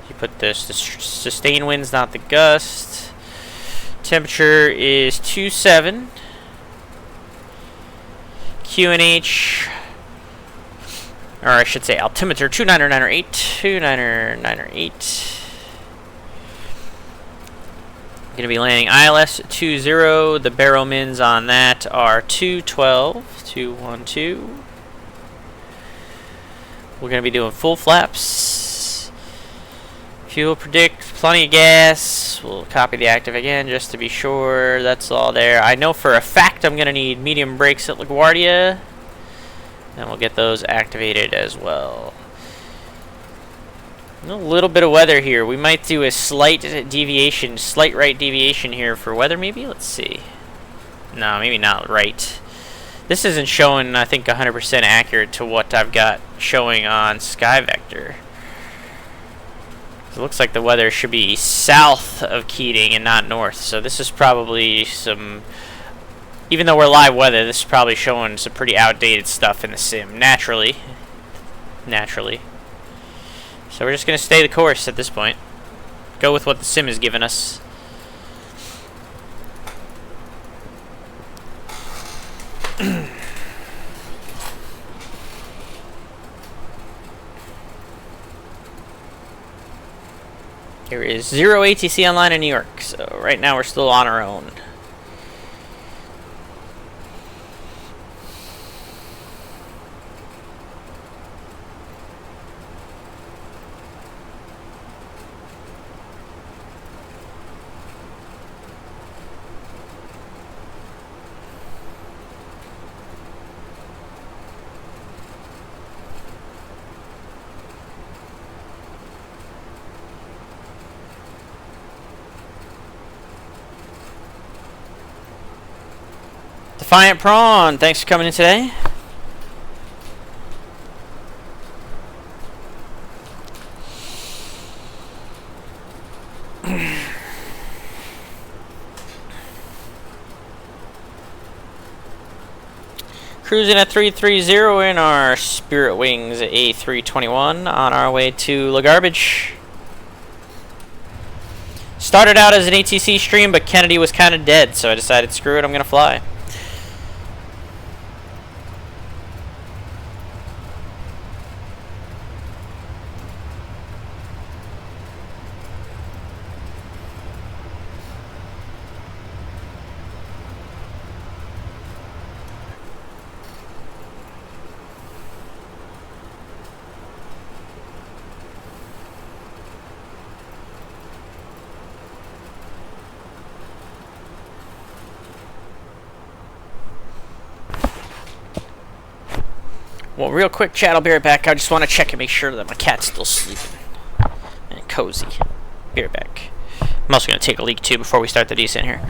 You put this, the sustained winds, not the gust. Temperature is 27. QNH, or I should say altimeter, 29908, 29908. Going to be landing ILS 20. The baromins on that are 212, 212. We're going to be doing full flaps. Fuel predict, plenty of gas. We'll copy the active again just to be sure that's all there. I know for a fact I'm going to need medium brakes at LaGuardia, and we'll get those activated as well. A little bit of weather here. We might do a slight deviation, slight right deviation here for weather maybe. Let's see. No, maybe not right. This isn't showing, I think, 100% accurate to what I've got showing on SkyVector. It looks like the weather should be south of Keating and not north, so this is probably some, even though we're live weather, this is probably showing some pretty outdated stuff in the sim, naturally. So we're just going to stay the course at this point. Go with what the sim has given us. There is 0 ATC online in New York, so right now we're still on our own. Defiant Prawn, thanks for coming in today. Cruising at 330 in our Spirit Wings A321 on our way to La Garbage. Started out as an ATC stream, but Kennedy was kind of dead, so I decided, screw it, I'm going to fly. Well, real quick, chat, I'll be right back. I just want to check and make sure that my cat's still sleeping and cozy. Be right back. I'm also going to take a leak, too, before we start the descent here.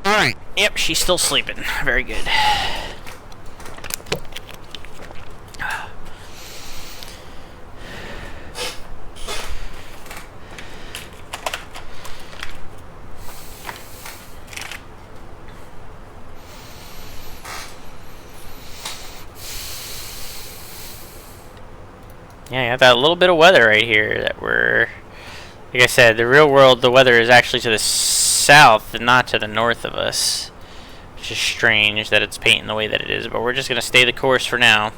Alright. Yep, she's still sleeping. Very good. Yeah, you have that little bit of weather right here that we're... Like I said, the real world, the weather is actually to the south and not to the north of us. Which is strange that it's painting the way that it is, but we're just going to stay the course for now.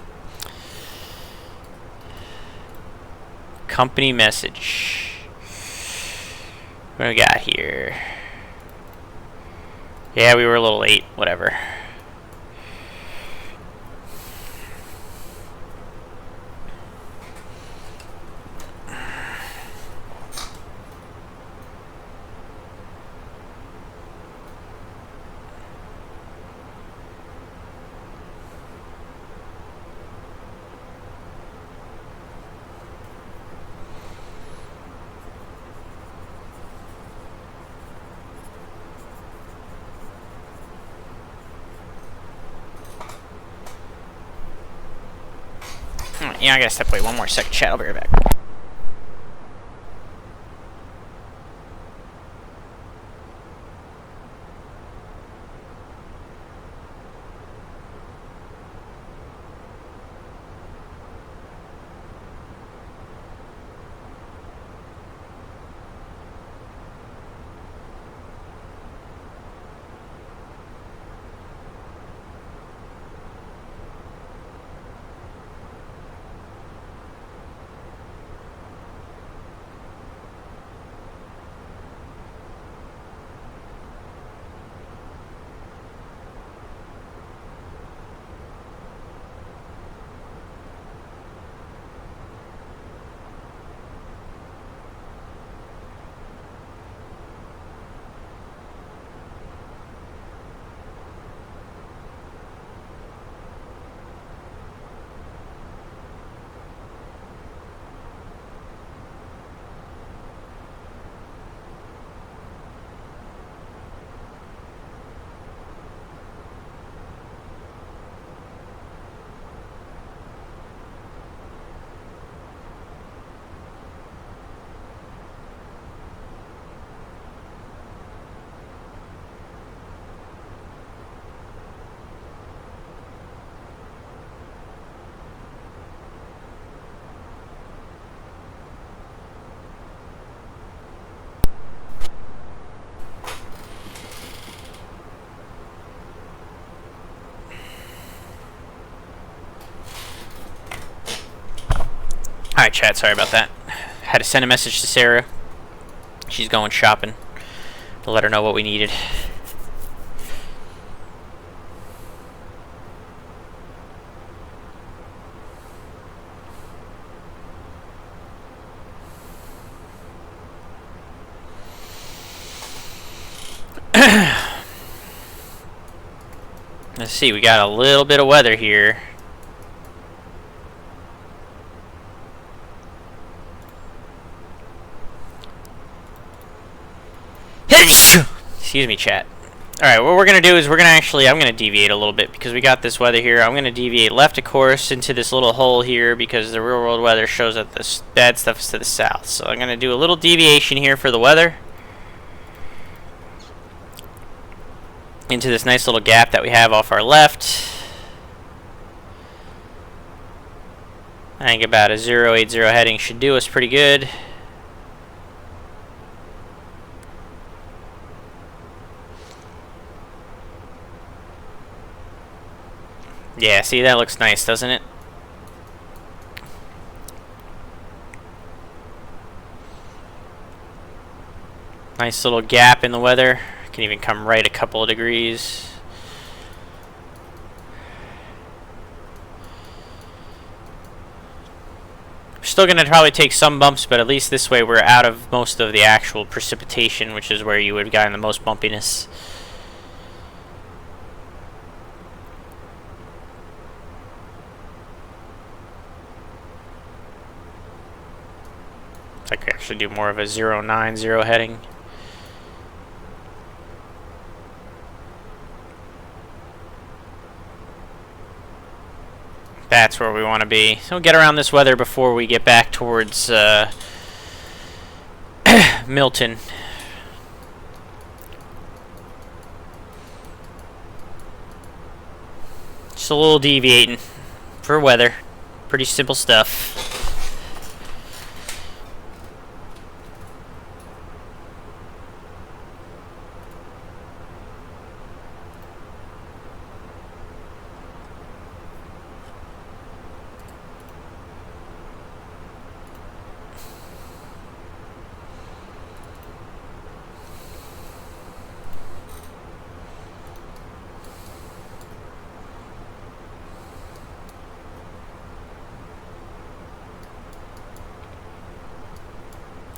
Company message. What do we got here? Yeah, we were a little late. Whatever. Yeah, I gotta step away one more second, chat. I'll be right back. Alright, chat, sorry about that. Had to send a message to Sarah. She's going shopping to let her know what we needed. Let's see, we got a little bit of weather here. Excuse me, chat. Alright, what we're going to do is I'm going to deviate a little bit because we got this weather here. I'm going to deviate left, of course, into this little hole here because the real world weather shows that this bad stuff is to the south. So I'm going to do a little deviation here for the weather into this nice little gap that we have off our left. I think about a 080 heading should do us pretty good. Yeah, see, that looks nice, doesn't it? Nice little gap in the weather. Can even come right a couple of degrees. We're still going to probably take some bumps, but at least this way we're out of most of the actual precipitation, which is where you would have gotten the most bumpiness. I could actually do more of a 090 heading. That's where we want to be. So we'll get around this weather before we get back towards Milton. Just a little deviating for weather. Pretty simple stuff.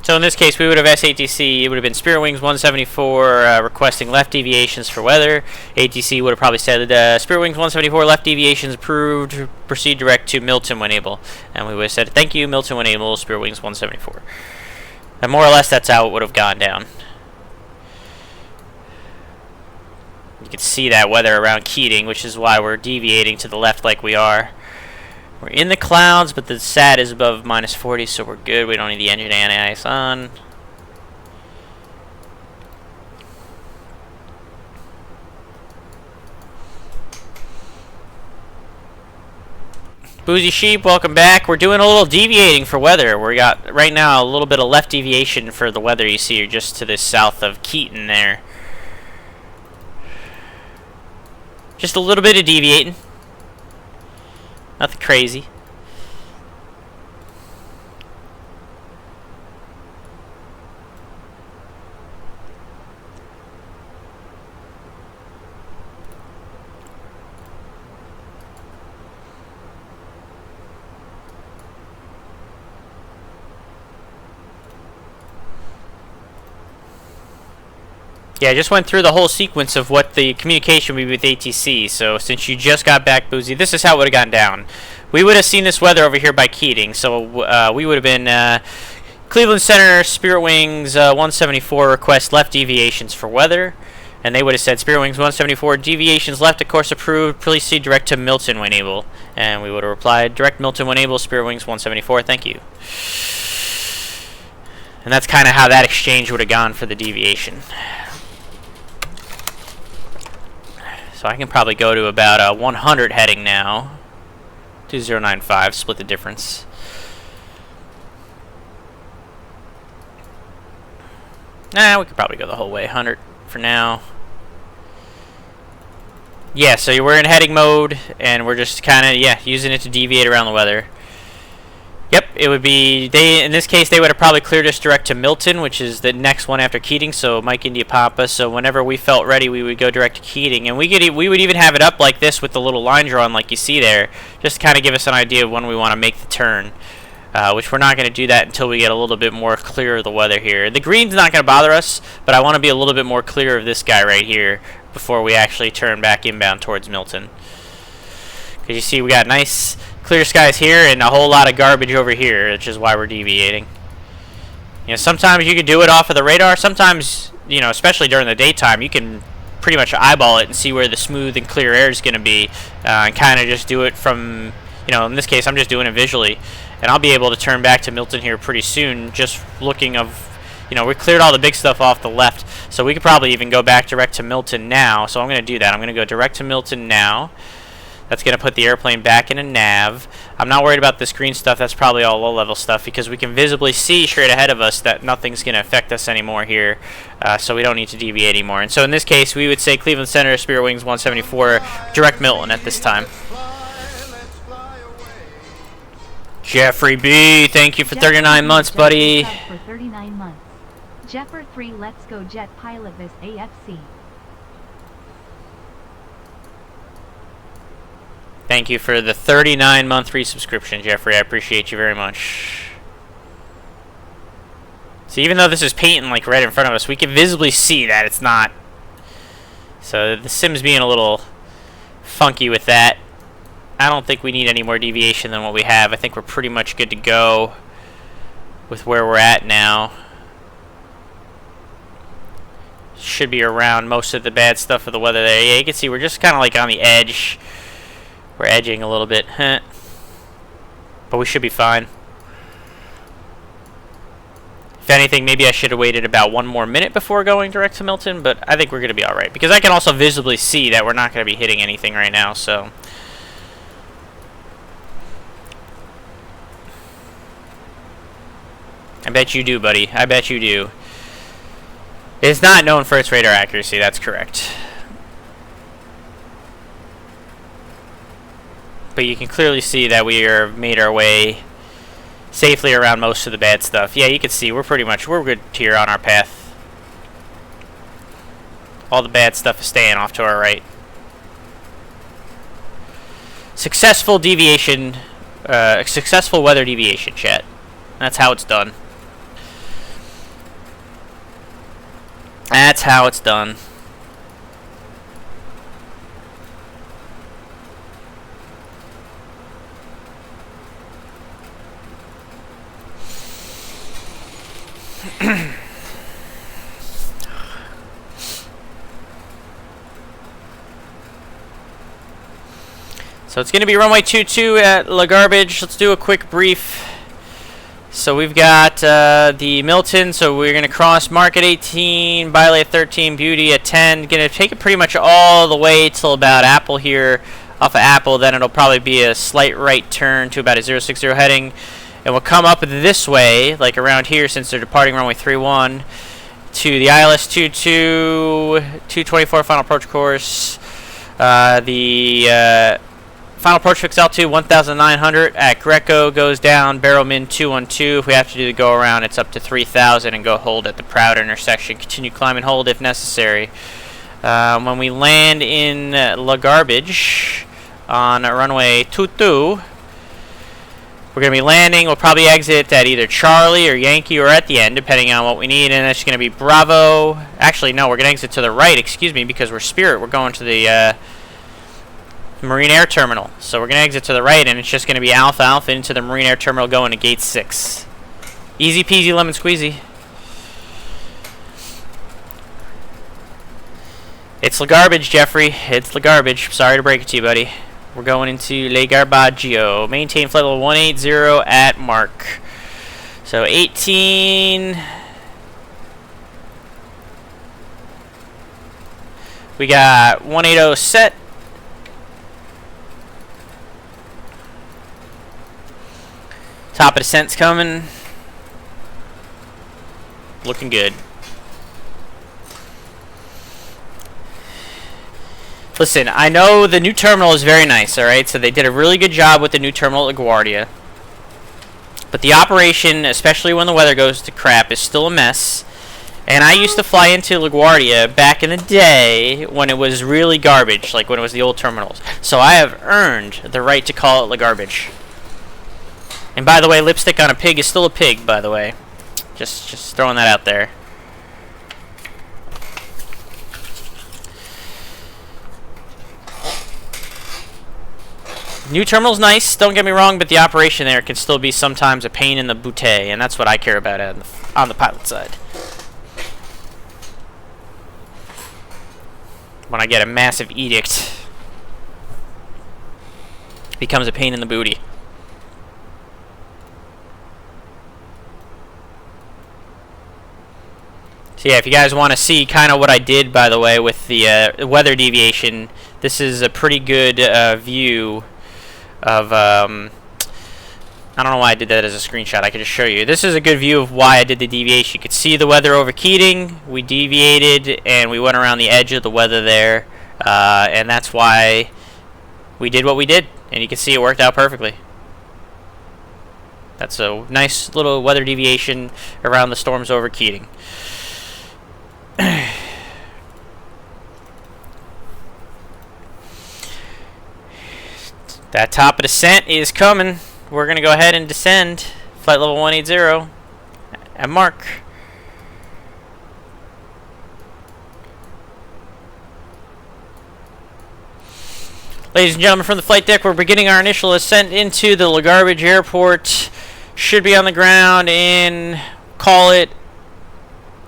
So in this case, we would have SATC, it would have been Spirit Wings 174 requesting left deviations for weather. ATC would have probably said, Spirit Wings 174 left deviations approved, proceed direct to Milton when able. And we would have said, thank you, Milton when able, Spirit Wings 174. And more or less, that's how it would have gone down. You can see that weather around Keating, which is why we're deviating to the left like we are. We're in the clouds, but the SAT is above -40, so we're good. We don't need the engine anti-ice on. Boozy Sheep, welcome back. We're doing a little deviating for weather. We got, right now, a little bit of left deviation for the weather you see just to the south of Keaton there. Just a little bit of deviating. Nothing crazy. Yeah, I just went through the whole sequence of what the communication would be with ATC. So since you just got back, Boozy, this is how it would have gone down. We would have seen this weather over here by Keating. So we would have been Cleveland Center, Spirit Wings 174 request left deviations for weather. And they would have said Spirit Wings 174 deviations left, of course approved. Please see direct to Milton when able. And we would have replied direct Milton when able, Spirit Wings 174. Thank you. And that's kind of how that exchange would have gone for the deviation. So I can probably go to about a 100 heading now. 2095, split the difference. Nah, we could probably go the whole way. 100 for now. Yeah, so we're in heading mode, and we're just kind of, yeah, using it to deviate around the weather. Yep, it would be, in this case, they would have probably cleared us direct to Milton, which is the next one after Keating, so Mike India Papa. So whenever we felt ready, we would go direct to Keating. And we would even have it up like this with the little line drawn like you see there, just to kind of give us an idea of when we want to make the turn. which we're not going to do that until we get a little bit more clear of the weather here. The green's not going to bother us, but I want to be a little bit more clear of this guy right here before we actually turn back inbound towards Milton. Because you see we got nice clear skies here and a whole lot of garbage over here, which is why we're deviating. You know, sometimes you can do it off of the radar. Sometimes, you know, especially during the daytime, you can pretty much eyeball it and see where the smooth and clear air is going to be, and kind of just do it from, you know, in this case I'm just doing it visually, and I'll be able to turn back to Milton here pretty soon just looking of, you know, we cleared all the big stuff off the left, so we could probably even go back direct to Milton now. So I'm going to do that. I'm going to go direct to Milton now. That's going to put the airplane back in a nav. I'm not worried about this green stuff. That's probably all low-level stuff because we can visibly see straight ahead of us that nothing's going to affect us anymore here, so we don't need to deviate anymore. And so in this case, we would say Cleveland Center, Spirit Wings 174, direct Milton at this time. Jeffrey B, thank you for 39 months, buddy. For 39 months. Jeffer 3, let's go jet pilot this AFC. Thank you for the 39-month resubscription, Jeffrey. I appreciate you very much. So even though this is painting like right in front of us, we can visibly see that it's not. So the sim's being a little funky with that. I don't think we need any more deviation than what we have. I think we're pretty much good to go with where we're at now. Should be around most of the bad stuff of the weather there. Yeah, you can see we're just kind of like on the edge. We're edging a little bit, but we should be fine. If anything, maybe I should have waited about 1 more minute before going direct to Milton, but I think we're going to be alright. Because I can also visibly see that we're not going to be hitting anything right now, so. I bet you do, buddy. I bet you do. It's not known for its radar accuracy, that's correct. But you can clearly see that we are made our way safely around most of the bad stuff. Yeah, you can see we're good here on our path. All the bad stuff is staying off to our right. Successful deviation, successful weather deviation, chat. That's how it's done. That's how it's done. So it's going to be runway 22 at La Garbage. Let's do a quick brief. So we've got the Milton, so we're going to cross Market 18, Biley at 13, Beauty at 10. Going to take it pretty much all the way till about Apple here, off of Apple. Then it'll probably be a slight right turn to about a 060 heading. And we'll come up this way, like around here, since they're departing runway 31, to the ILS 22, 224 final approach course. The final approach fix altitude 1,900 at Greco goes down, Barrowmin 212. If we have to do the go around, it's up to 3,000 and go hold at the Proud intersection. Continue climb and hold if necessary. When we land in La Garbage on runway 22, we're going to be landing. We'll probably exit at either Charlie or Yankee or at the end, depending on what we need. And that's going to be Bravo. Actually, no, we're going to exit to the right, excuse me, because we're Spirit. We're going to the Marine Air Terminal. So we're going to exit to the right, and it's just going to be Alpha Alpha into the Marine Air Terminal going to Gate 6. Easy peasy lemon squeezy. It's La Garbage, Jeffrey. It's La Garbage. Sorry to break it to you, buddy. We're going into Le Garbaggio. Maintain flight level 180 at mark. So 18. We got 180 set. Top of descent's coming. Looking good. Listen, I know the new terminal is very nice, alright? So they did a really good job with the new terminal at LaGuardia. But the operation, especially when the weather goes to crap, is still a mess. And I used to fly into LaGuardia back in the day when it was really garbage, like when it was the old terminals. So I have earned the right to call it La Garbage. And by the way, lipstick on a pig is still a pig, by the way. Just throwing that out there. New terminal's nice, don't get me wrong, but the operation there can still be sometimes a pain in the bootay, and that's what I care about on the pilot side. When I get a massive edict, it becomes a pain in the booty. So yeah, if you guys want to see kind of what I did, by the way, with the weather deviation, this is a pretty good view of, I don't know why I did that as a screenshot. I could just show you. This is a good view of why I did the deviation. You could see the weather overheating. We deviated, and we went around the edge of the weather there, and that's why we did what we did. And you can see it worked out perfectly. That's a nice little weather deviation around the storm's overheating. That top of descent is coming. We're going to go ahead and descend. Flight level 180 at mark. Ladies and gentlemen, from the flight deck, we're beginning our initial ascent into the LaGarbage Airport. Should be on the ground in, call it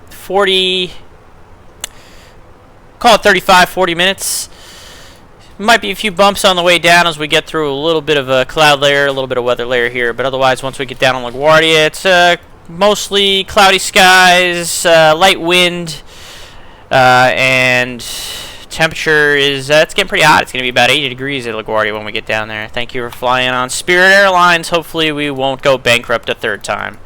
35, 40 minutes. Might be a few bumps on the way down as we get through a little bit of a cloud layer, a little bit of weather layer here, but otherwise once we get down on LaGuardia, it's mostly cloudy skies, light wind, and temperature is, it's getting pretty hot. It's going to be about 80 degrees at LaGuardia when we get down there. Thank you for flying on Spirit Airlines. Hopefully we won't go bankrupt a third time.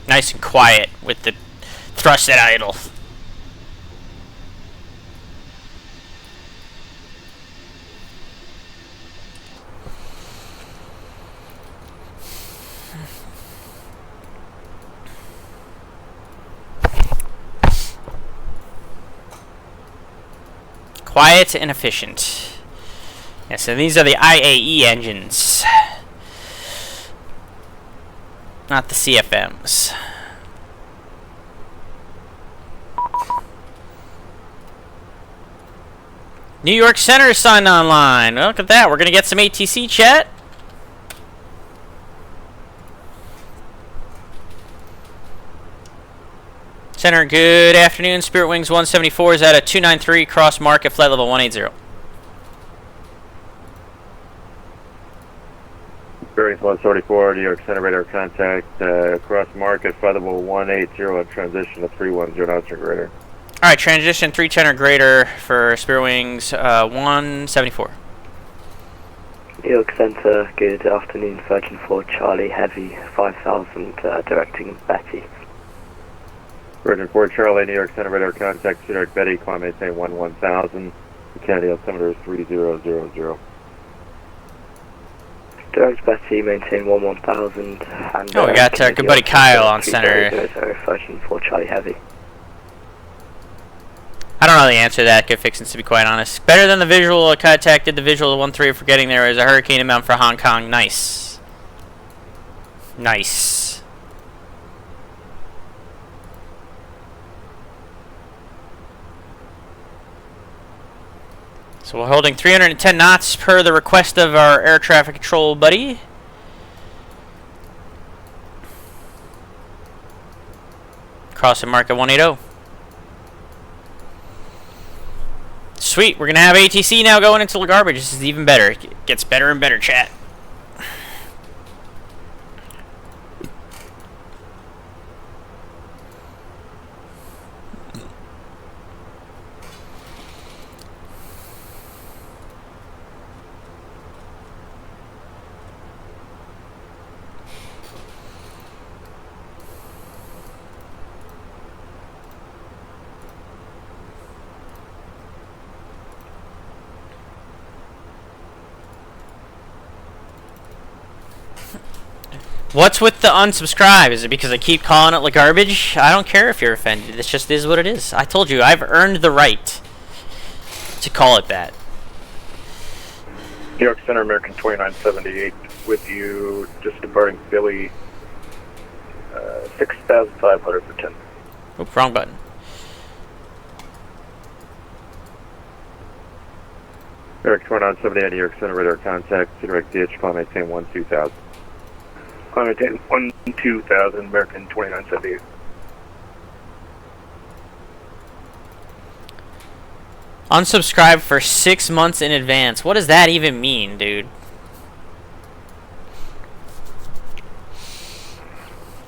Nice and quiet with the thrust at idle. Quiet and efficient. Yes, and these are the IAE engines. Not the CFMs. New York Center is signed online. Well, look at that. We're going to get some ATC chat. Center, good afternoon. Spirit Wings 174 is at a 293 cross mark at flight level 180. Bearings 134, New York Center radar contact, cross market, flight level 180 at transition to 310 knots or greater. Alright, transition 310 or greater for Spirit Wings 174. New York Center, good afternoon, Virgin 4 Charlie Heavy 5000, directing Betty. Virgin 4 Charlie, New York Center radar contact, New York Betty, climb maintain 1000, Kennedy altimeter is 3000. Direct Betty, maintain 1000. And, we got our good buddy Kyle on center. Virgin 4 Charlie Heavy. I don't know the answer to that, good fixins, to be quite honest. Better than the visual contact did the visual 1-3 for getting there as a hurricane inbound for Hong Kong. Nice. Nice. So we're holding 310 knots per the request of our air traffic control buddy. Crossing market 180. Sweet, we're going to have ATC now going into LaGarbage. This is even better. It gets better and better, chat. What's with the unsubscribe? Is it because I keep calling it like garbage? I don't care if you're offended. It just is what it is. I told you, I've earned the right to call it that. New York Center, American 2978, with you, just departing Philly, 6,500 for 10. Oop, wrong button. American 2978, New York Center, radar contact, direct ditch, climb maintain 12000. Climb maintain 12000, American 2978. Unsubscribe for 6 months in advance. What does that even mean, dude?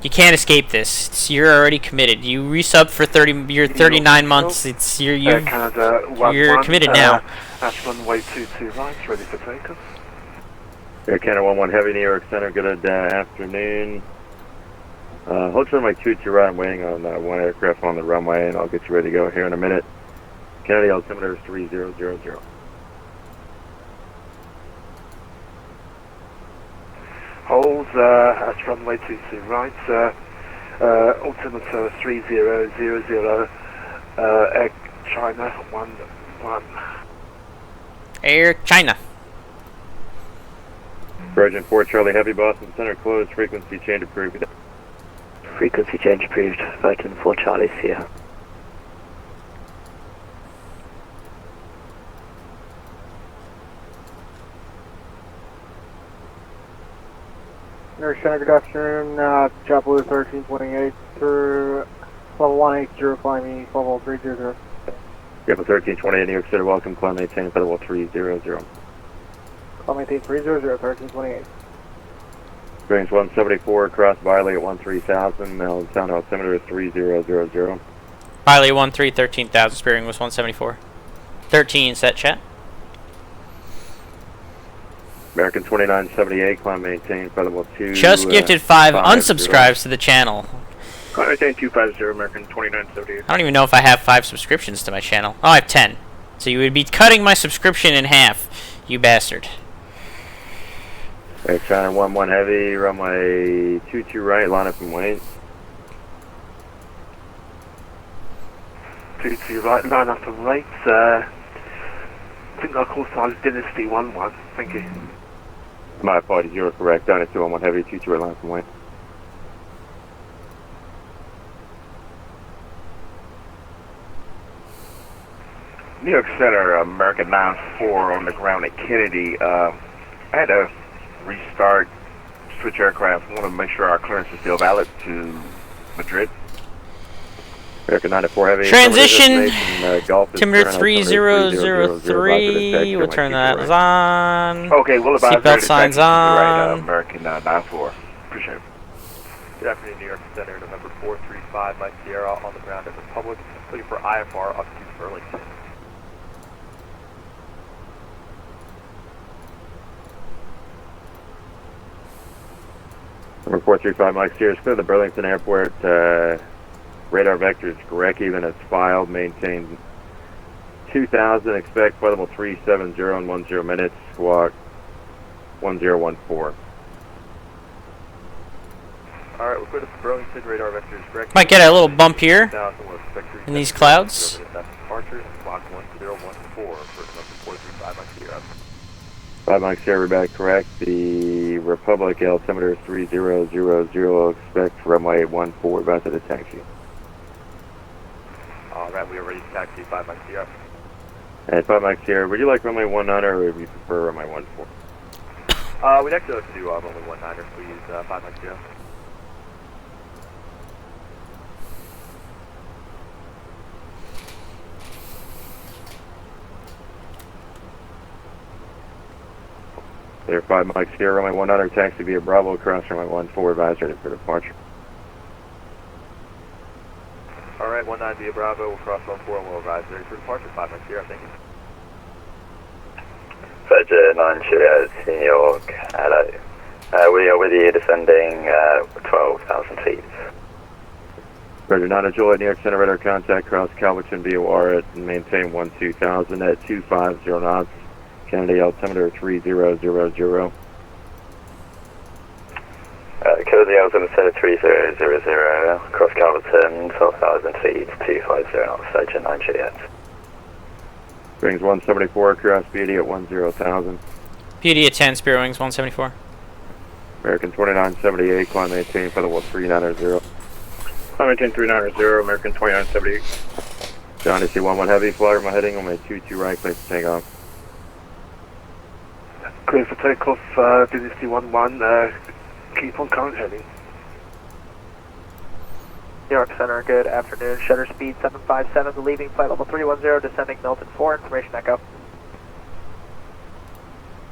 You can't escape this. You're already committed. You resub for 39 months. It's you're committed now. That's runway 22 right, ready for takeoff. Air Canada 11 Heavy, New York Center, good afternoon. Hold runway 22 right, I'm waiting on one aircraft on the runway, and I'll get you ready to go here in a minute. Kennedy altimeter is 3000. Hold, that's runway 22 right, altimeter 3000, Air China 11. Air China. Virgin 4 Charlie Heavy, Boston Center, closed, frequency change approved. Frequency change approved, Virgin 4 Charlie's here. New York Center, good afternoon, JetBlue 1328 through level 180, climbing level 300. JetBlue 1328, New York City, welcome, climb maintain, level 300. Climb maintain 300, 1328. Range 174, cross Biley at 13,000, sound altimeter is 3000. Biley 13,000, Spearing was 174. 13 set chat. American 2978, climb maintain, level 2. Just gifted 5 unsubscribes to the channel. Climb maintain 250, American 2978. I don't even know if I have 5 subscriptions to my channel. Oh, I have 10. So you would be cutting my subscription in half, you bastard. Air China 11 Heavy, runway 22 right, line up and wait. 22 right, line up and wait. I think our call sign is Dynasty 11. Thank you. My apologies, you were correct. Dynasty 11 Heavy, 22 right, line up and wait. New York Center, American 94 on the ground at Kennedy. I had to restart, switch aircraft. I want to make sure our clearance is still valid to Madrid. American 94 Heavy. Transition. Altimeter 3003. We'll turn that on. Okay, we'll advise. Seatbelt signs on. Right, American 94. Appreciate it. Good afternoon, New York Center, November 435, Mike Sierra on the ground at Republic, clear for IFR up to Burlington. Number 435, Mike Sears, clear the Burlington Airport. Radar vector is correct, even as filed. Maintain 2000. Expect flight level 370 in 10 minutes. Squawk 1014. Alright, we're clear to Burlington. Radar vector is correct. Might get a little bump here in these clouds. Departure and squawk 1014 for number 435, Mike Sierra. 5 Mike Sierra, back correct. The Republic altimeter is 3000. Expect runway 14 about to the taxi. Alright, we are ready to taxi 5 Mike Sierra. And 5 Mike Sierra, would you like runway 19 or would you prefer runway 14? We'd actually like to do runway 19, please, 5 Mike Sierra. There, 5 Mike Sierra, runway 19, taxi via Bravo, cross runway 14, advisory for departure. Alright, 19 via Bravo, we'll cross 14 and we'll advise there for departure, 5 Mike Sierra, thank you. Roger, 9 Juliet, New York, hello. We are with you descending 12,000 feet. Roger, 9 Juliet, New York Center, radar contact, cross Calverton VOR at maintain 12,000 at 250 knots. Kennedy altimeter 3000. Code the altimeter 3000, cross Calverton, 12,000 feet, 250 knots, Surgeon 9 Juliet. Wings 174, cross Beauty at 10,000. Beauty at 10, Spirit Wings 174. American 2978, climb maintain, for the level 390. Climb maintain 390, American 2978. Johnny C11 Heavy, flyer my heading, on my 22 right, clear for takeoff. Clear for takeoff, Business C11, keep on current heading. New York Center, good afternoon. Shutter speed 757, leaving flight level 310, descending Milton 4, information echo.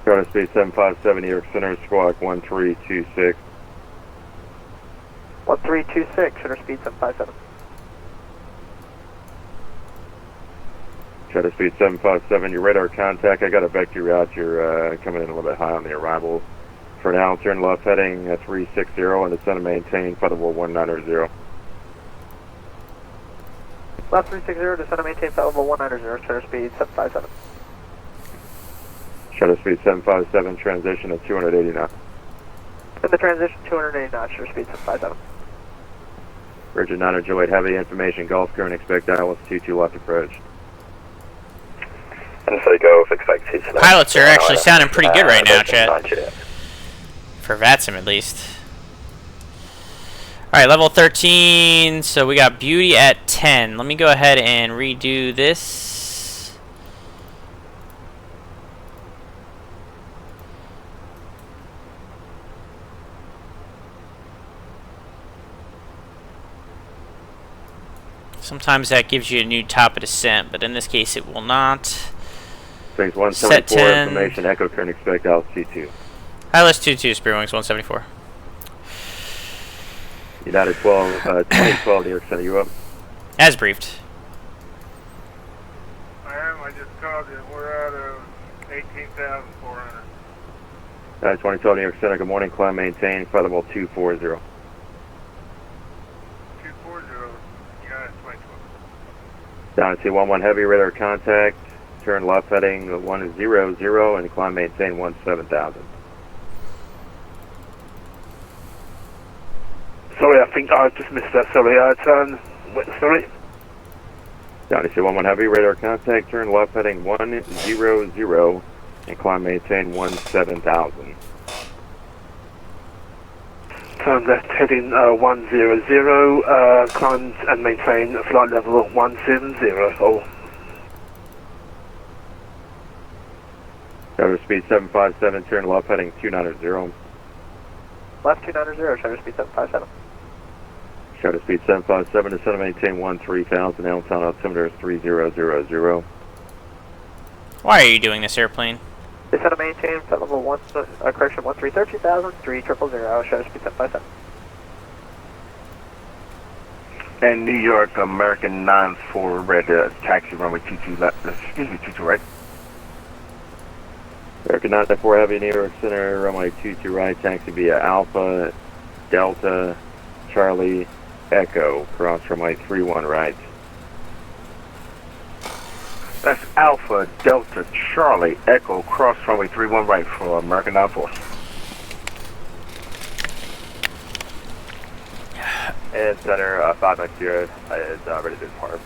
Shutter speed 757, New York Center, squawk 1326. 1326, shutter speed 757. Shutter speed 757, your radar contact. I got a vector route. You're coming in a little bit high on the arrival. For now, turn left heading 360 and descend and maintain, flight level 190. Left 360, descend and maintain flight level 190, shutter speed 757. Shutter speed 757, transition at 280 knots. In the transition, 280 knots, shutter speed 757. Rigid 9 Juliet Heavy, information Gulf current, expect Dallas 22 left approach. And so Golf, expect 2 left. Pilots are actually sounding pretty good right now, chat. For VATSIM at least. Alright, level 13, so we got Beauty at 10. Let me go ahead and redo this. Sometimes that gives you a new top of descent, but in this case it will not. Wings 174, information Echo current, expect Dallas C2. Dallas 22, Spirit Wings 174. United 2012, New York Center, you up? As briefed. I am, I just called you. We're out of 18,400. United 2012, New York Center, good morning, climb maintain, flight level 240. 240, United 2012. Down to 11 Heavy, radar contact, turn left heading 100 and climb maintain 17,000. Sorry, I think I just missed that. Sorry, sorry. Down to 11 Heavy, radar contact, turn left heading 100 and climb maintain 17,000. Turn left heading 100, climb and maintain flight level 170. Oh. Shutter speed 757, turn left heading 290. Left 290, shutter speed 757. Shutter speed 757, descend and maintain 13,000, Allentown altimeter is 3000. Why are you doing this, airplane? Descend and maintain flight level 1313,000, 3000, shutter speed 757. And New York, American 94, red taxi runway 22 left, excuse me, 22 right. American 94 Heavy, New York Center, runway 22 right, taxi via Alpha, Delta, Charlie, Echo, cross runway 31 right. That's Alpha, Delta, Charlie, Echo, cross runway 31 right for American 94. And center 590 is ready to depart.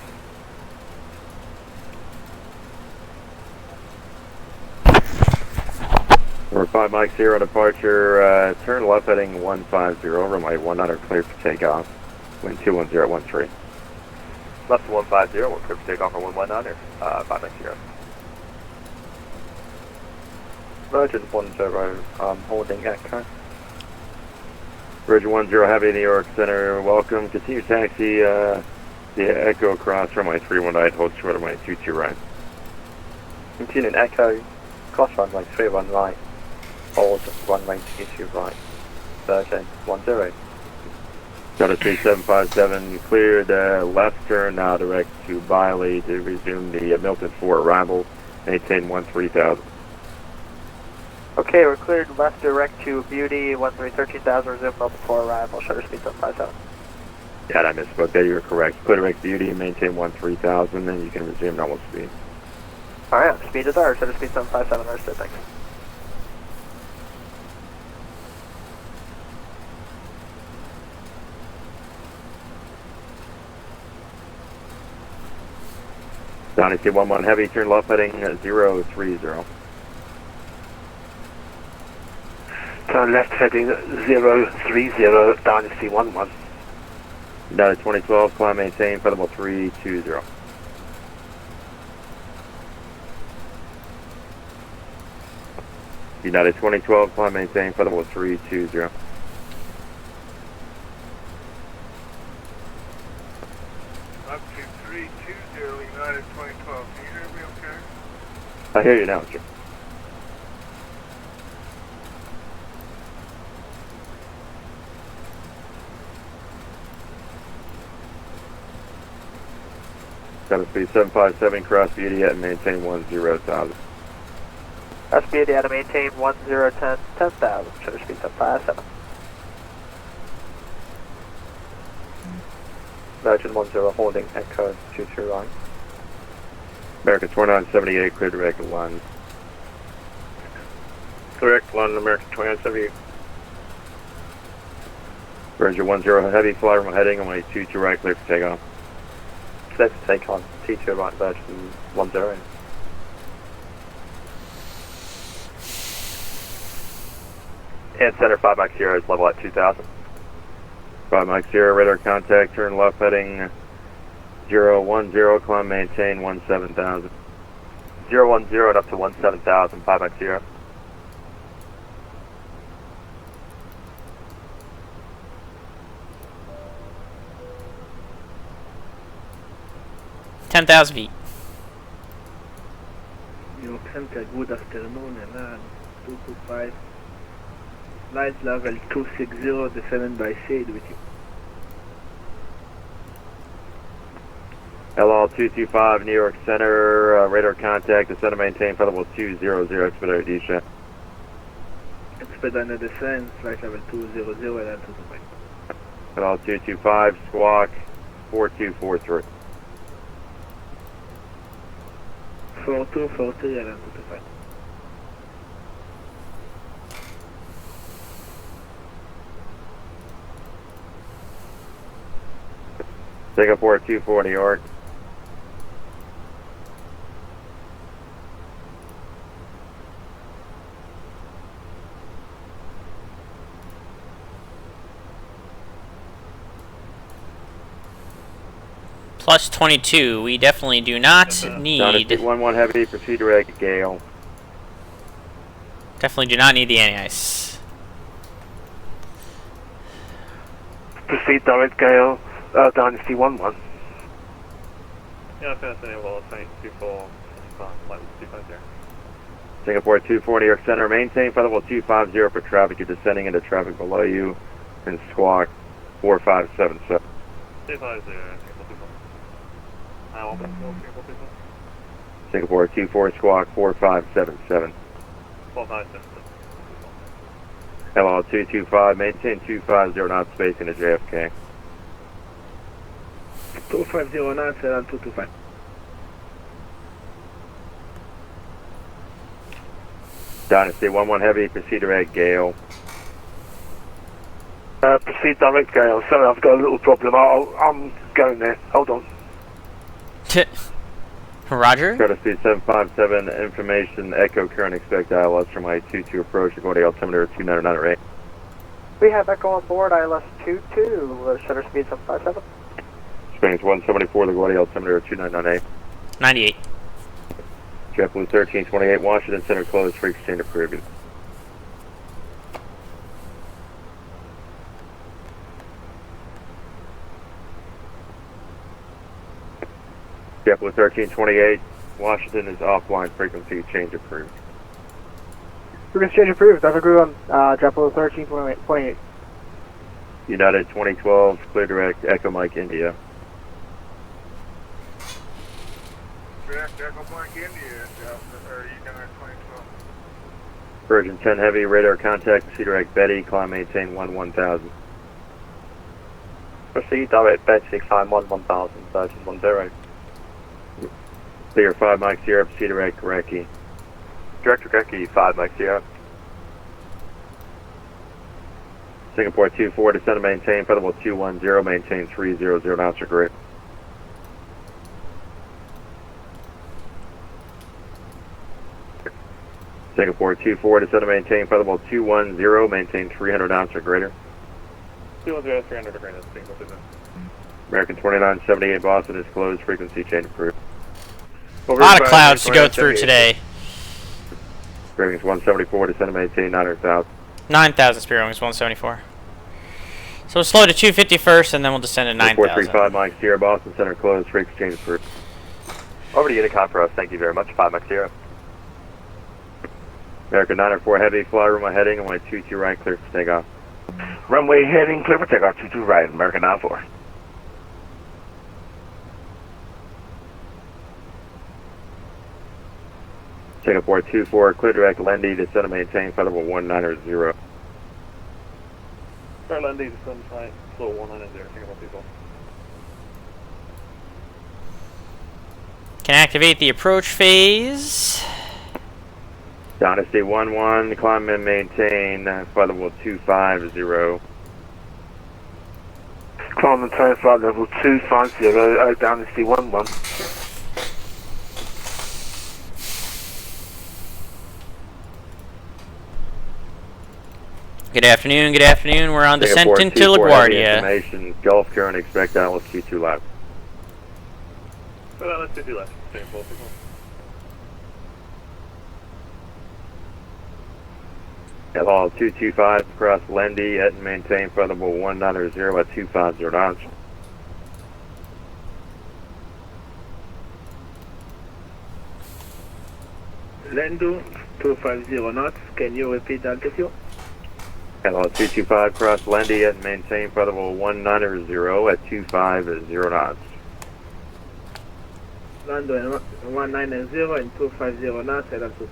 Number 5 Mike 0 departure, turn left heading 150, runway 100 clear for takeoff, wind 21013. Left 150, we're clear for takeoff on 119, 590. Virgin 10, holding Echo. Virgin 10 Heavy, New York Center, welcome. Continue taxi via Echo across runway 318, hold short runway 22 right. Continuing Echo, cross runway 31 right, hold runway 22 right, Virgin 10. Shutter speed 757, cleared left turn now direct to Biley to resume the Milton 4 arrival, maintain 13,000. Okay, we're cleared left direct to Beauty, 1313,000, resume Milton 4 arrival, shutter speed 757. Yeah, I misspoke there, you were correct. Clear direct Beauty, maintain 13,000, then you can resume normal speed. Alright, speed is ours, shutter speed 757, understood, thanks. Dynasty 11 Heavy, turn left heading 030. Turn left heading 030, Dynasty 11. United 2012, climb maintain, featherable 320. United 2012, climb maintain, featherable 320. Up to 320, United 2012. Can you hear me okay? I hear you now, sir. Got a speed 757, cross beauty at and maintain 10,000. That's Beauty at a maintain 1010, 10,000, shutter speed 757. Virgin 10 holding Echo 22 line. American 2978, clear direct line. Correct, London American 2978. Virgin 10 heavy, fly remote heading, only 22 right, clear for takeoff. Clear for takeoff, T2 right, Virgin 10. And center 5 Mike 0 is level at 2000. 5 Mike 0, radar contact, turn left heading 010, climb maintain 17,000. 010 and up to 17,000, 5 Mike 0. feet. New Center, good afternoon, and 225. Light level 260, descending by shade with you. LL 225, New York Center, radar contact, descend and maintain, featherable 200, expedite descent. Expedite descent, flight level 200, and 225. LL 225, squawk 4243. 4243, and 225. Singapore 24, New York. Plus 22. We definitely do not need. Dynasty 11 heavy, proceed direct, Gale. Definitely do not need the anti-ice. Proceed direct, Gale, Dynasty 11. Yeah, fast enable, 24, flight 250. Singapore 24, New York Center, maintain featherable 250 for traffic. You're descending into traffic below you, and squawk 4577. 250, Singapore 24, squawk 4577. 4577. LL 225, maintain 250 knots spacing to JFK. 250 knots and 225. Dynasty 11 heavy, proceed direct, Gale. Proceed direct, Gale. Sorry, I've got a little problem. I'm going there. Hold on. Roger. Credit speed 757, information, echo, current expect ILS from I-22 approach, according to altimeter 299 at We have Echo on board, ILS 22, shutter speed 757. Springs 174, the LaGuardia altimeter 299A. 98. JetBlue 1328, Washington Center closed, frequency and approved. JetBlue 1328, Washington is offline, frequency change approved. Frequency change approved, Dr. Crew on JetBlue 1328. United 2012, clear direct, Echo Mike India. Direct Echo Mike India, or United 2012. Virgin 10 heavy, radar contact, proceed direct Betty, climb maintain 1000. Proceed direct Betty, climb 1000, Virgin 10. Clear 5 Mike Sierra, proceed direct Gorecki. Direct Gorecki, 5 Mike Sierra. Singapore 24, descend and maintain, featherable 210, maintain 300 knots or greater. Singapore 24, descend to maintain flight level 210, maintain 300 knots or greater. 210, 300 or greater, Singapore 2. American 2978 Boston is closed, frequency change approved. A lot of clouds to go through today. Spirit Wings 174, descend to maintain 900,000. 9,000 Spirit Wings 174. So we'll slow to 250 first, and then we'll descend to 9,000. 435 Mike Sierra, Boston Center closed, frequency change approved. Over to Unicom for us, thank you very much. 5 Mike Sierra. American 904 heavy, fly runway heading, runway 22 right, clear for takeoff. Runway heading, clear for takeoff, 22 right, American 94. Singapore 24, clear direct Lendy, descend to maintain flight level 190. Sorry, Lendy, descend flight, slow 190, Singapore 24. Can activate the approach phase. Dynasty 11, climb and maintain flight level 250. Climb and maintain flight level 250, Dynasty 11. Good afternoon, good afternoon. We're on descent Singapore into 24, heavy LaGuardia. information, Gulf current, expect Atlas Q2 left. Well, let's do left, Singapore 24. Level 225, cross Lendy, at and maintain flight level 190 at 250 knots. Lendo 250 knots, can you repeat altitude? Level 225, cross Lendy, at and maintain flight level 190 at 250 knots. Lando 190 and 250 knots at altitude.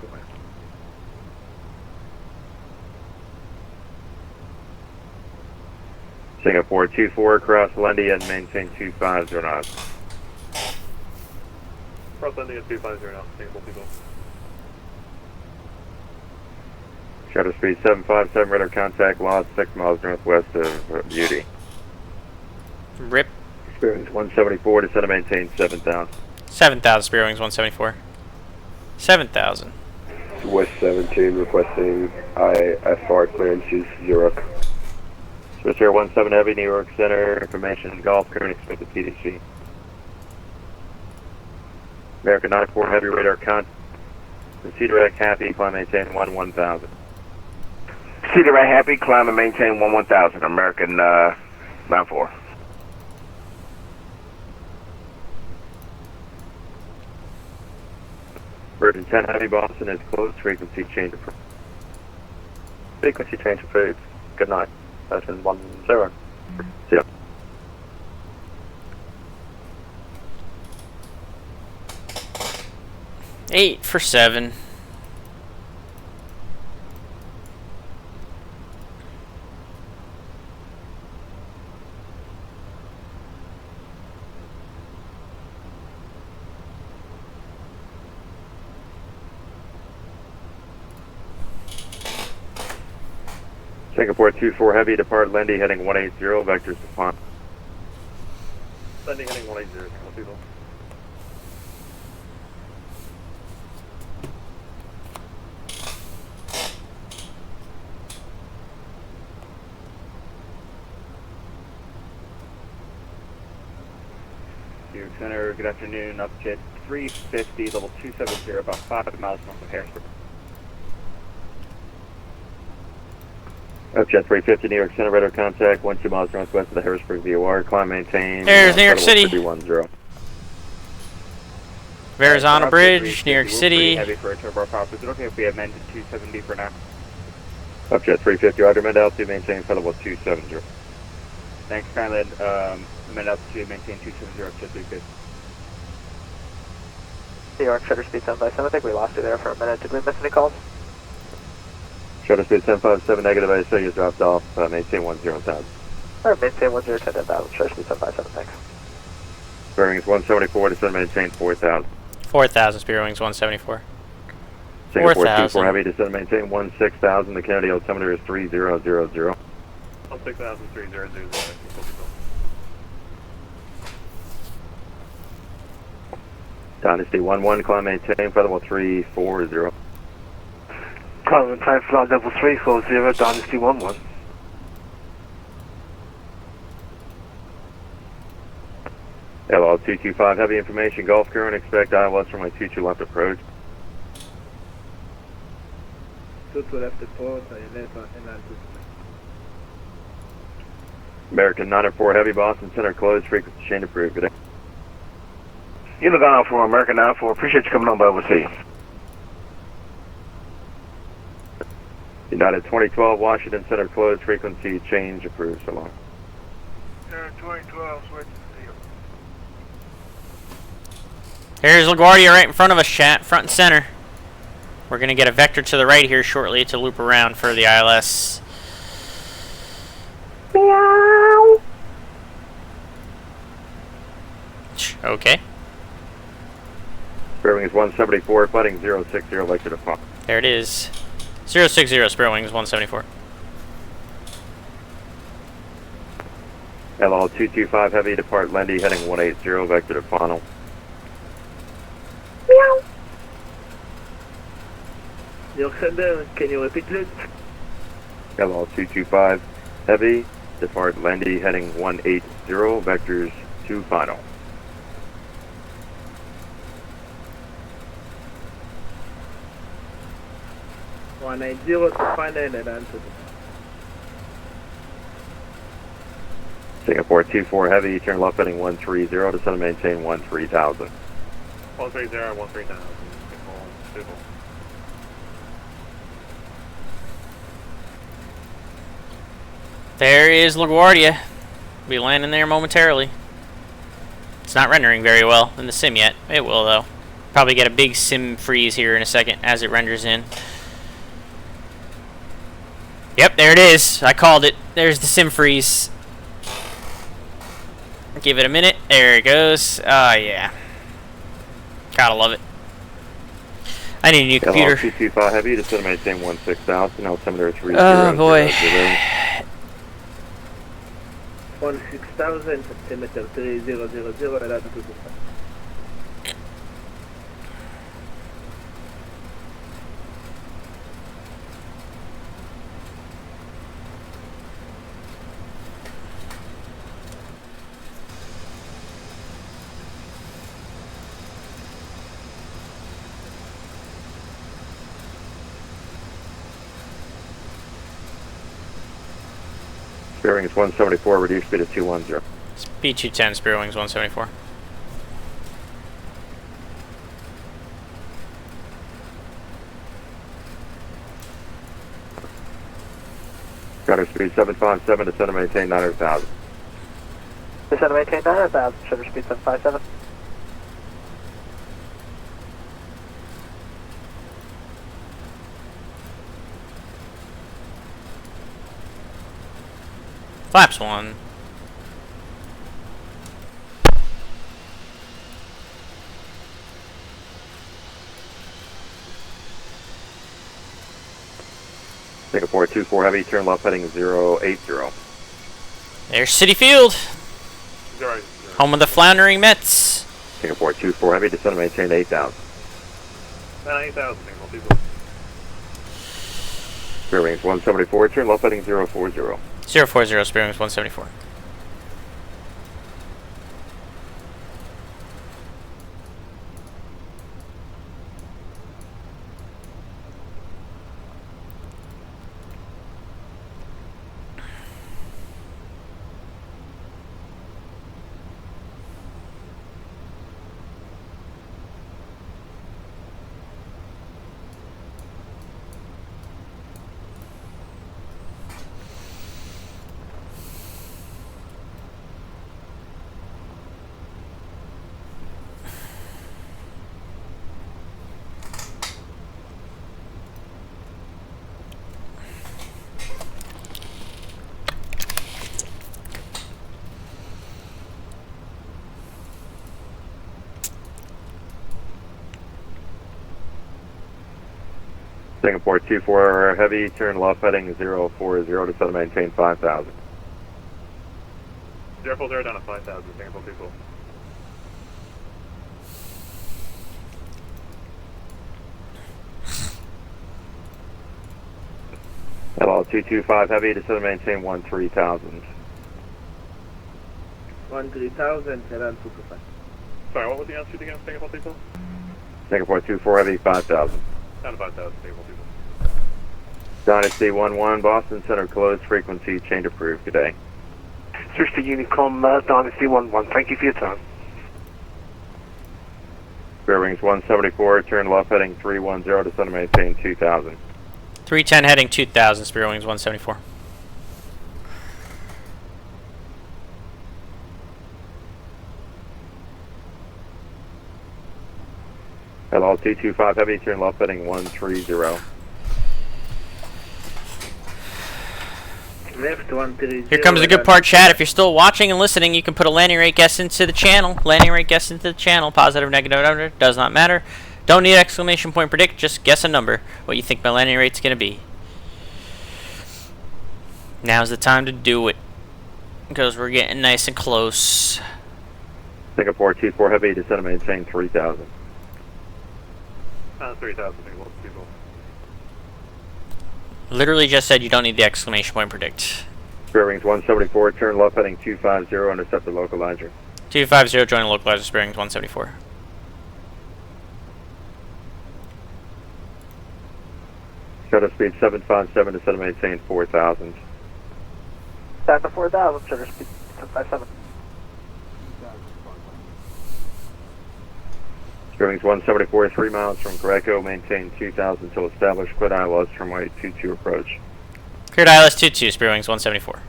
Singapore 24, cross Lendy, and maintain 250 knots. Cross Lendy at 250 now, Singapore 24. Shutter speed 757, radar contact lost 6 miles northwest of Beauty. RIP. Spirit 174, descend to maintain 7,000. 7,000 Spirit Wings 174. 7,000. West 17 requesting IFR clearances, Zurich. Swiss Air 17 Heavy, New York Center, information, Gulf current, expected PDC. American 94 Heavy, radar contact. Cedar Rack Happy, climb maintain 1000. Cedar Rack Happy, climb and maintain 1000, American 94. Virgin 10 Heavy, Boston is closed, frequency change approved. Frequency change approved. Good night. Version 10. Yeah. Eight for 7. Singapore 24 Heavy, depart Lendy, heading 180, vectors to Pont. Lendy heading 180, Singapore 24. New York Center, good afternoon, up jet 350, level 270, about 5 miles north of Harrisburg. Upjet 350, New York Center, radar contact, 12 miles northwest of the Harrisburg VOR, climb maintain. There's New York City. 310. Verrazano Bridge, New York City. Heavy for a turbo prop. Is it okay if we amend to 270 for now? Upjet 350, Roger, amend altitude, maintain flight level 270. Thanks, kindly amend altitude, maintain 270, upjet 350. New York, shutter speed 757. I think we lost you there for a minute. Did we miss any calls? Shutter speed 757, negative ISO, you dropped off, maintain 10,000. Alright, maintain 10,000, shutter speed 757, thanks. Bearings 174, descend maintain 4,000. 4,000 Spirit Wings 174. Singapore 4,000. 24 Heavy, descend maintain 16,000, the Kennedy altimeter is 3000. 16,300. Dynasty 11, climb maintain, flight level 340. Climb and maintain flight level 340, Dynasty 11. LL 225, heavy information, Gulf current, expect ILS from my 22 left approach. 22 left approach, ILS and altitude. American 904, heavy, Boston Center, closed, frequency change approved. Good day. Unit gone out for American 94. Appreciate you coming on by overseas. United 2012, Washington Center, closed, frequency change approved. So long. 2012, switch to deal. Here's LaGuardia right in front of us, chat, front and center. We're going to get a vector to the right here shortly to loop around for the ILS. Meow. Okay. Sparrow Wings 174, flooding 060, vector to funk. There it is. 060, Sparrow Wings 174. LL 225, heavy, depart Lendy, heading 180, vector to funnel. Meow. Your sender, can you repeat it? LL 225, heavy, depart Lendy, heading 180, vectors to final. One 180 to final and altitude. Singapore 24, heavy, turn left heading 130, descend and maintain 13,000. 130, 13,000. There is LaGuardia. Be landing there momentarily. It's not rendering very well in the sim yet. It will though. Probably get a big sim freeze here in a second as it renders in. Yep, there it is. I called it. There's the sim freeze. Give it a minute. There it goes. Yeah. Gotta love it. I need a new computer. 225 heavy, descend and maintain 16,000, altimeter 30. Oh boy. 16,000, altimeter 3000, and altitude. Sparrow Wings 174, reduce speed to 210. Speed 210, Spirit Wings 174. Shutter speed 757, descend and maintain 900,000. Descend and maintain 900,000, shutter speed 757. Flaps 1. Singapore 24 heavy, turn left heading 080. There's City Field. 080. Home of the floundering Mets. Singapore 24 heavy, descend and maintain 8,000. 8,000, Singapore people. Sparrow Wings 174, turn left heading 040. 040, Spirit Wings 174. Singapore 24 heavy, turn left heading 040, descend and maintain 5,000. 040 down to 5,000, Singapore people. 225 Heavy, descend and maintain 13,000. 13,000, Sedan 225. Sorry, what was the altitude again, Singapore people? Singapore 24 Heavy, 5,000. Down to 5,000, Singapore people. Dynasty 11, Boston Center closed, frequency change approved. Good day. Switch to Unicom Dynasty 11. Thank you for your time. Spirit Wings 174, turn left heading 310, descend and maintain 2,000. 310 heading 2000, Spirit Wings 174. Hello, 225 Heavy, turn left heading 130. Left 130. Here comes the good part, chat. If you're still watching and listening, you can put a landing rate guess into the channel. Landing rate guess into the channel. Positive, negative, does not matter. Don't need exclamation point predict. Just guess a number. What you think my landing rate's going to be. Now's the time to do it. Because we're getting nice and close. Singapore 24 Heavy, descend and maintain 3,000. 3,000 Singapore people. Literally just said you don't need the exclamation point predict. Spirit Wings 174, turn left heading 250, intercept the localizer. 250, join the localizer, Spirit Wings 174. Shutter speed 757, descend and maintain 4,000. Back to 4,000, shutter speed 757. Spirit Wings 174, 3 miles from Greco, maintain 2,000 till established, cleared ILS from runway 22 approach. Cleared ILS 22, Spirit Wings 174.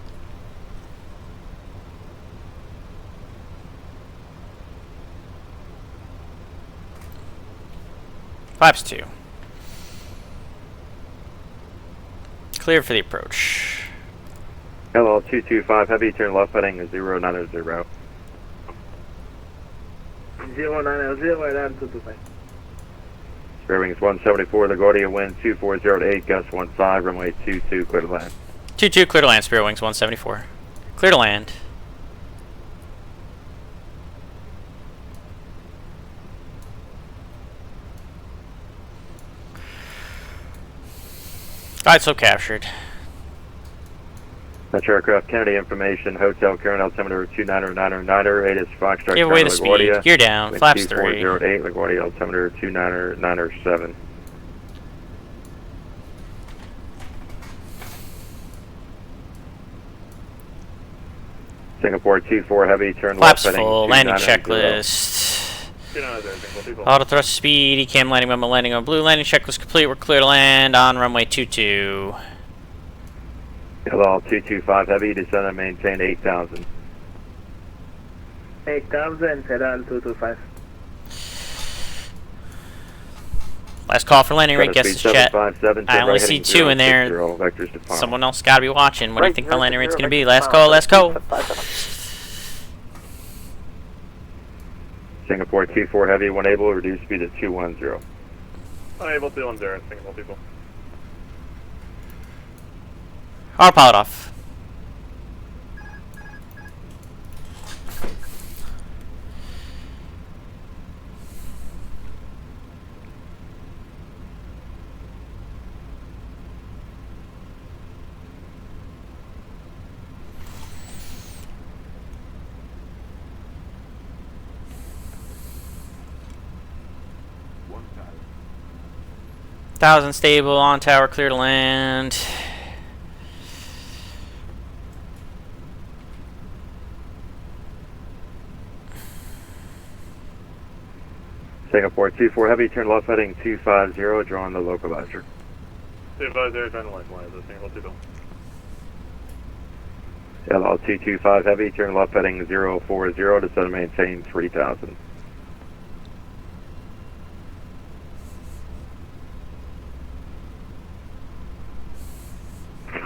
Flaps 2. Clear for the approach. Hello, 225 Heavy, turn left heading 090. 090, Elan 225. Spirit Wings 174, LaGuardia wind 240 to 8, gust 15, runway 22, clear to land. 22, clear to land, Spirit Wings 174. Clear to land. ISO captured. Metro aircraft Kennedy information, hotel current altimeter 299er, 8 is Foxtrot. Give away the speed. Gear down. Flaps 3. 2408, LaGuardia altimeter 299er7. Singapore 24 Heavy, turn Flaps left heading full. Landing 290. checklist. Auto thrust speed. ECAM landing memo landing on blue. Landing checklist complete. We're clear to land on runway 22. Hello, 225 Heavy, descend and maintain 8,000. 8,000, Sedan 225. Last call for landing rate guesses, chat. 757, I only see 2 in there. Vectors to farm. Someone else gotta be watching. What do you think my landing rate's gonna be? Last call, let's go. Singapore 24 Heavy, when able, reduce speed to 210. Unable to 10, Singapore people. Autopilot off. Thousand stable, on tower, clear to land. Singapore 24 Heavy, turn left heading 250, drawing the localizer. 250, turn left line, Singapore people. LL 225 Heavy, turn left heading 040, descend and maintain 3,000.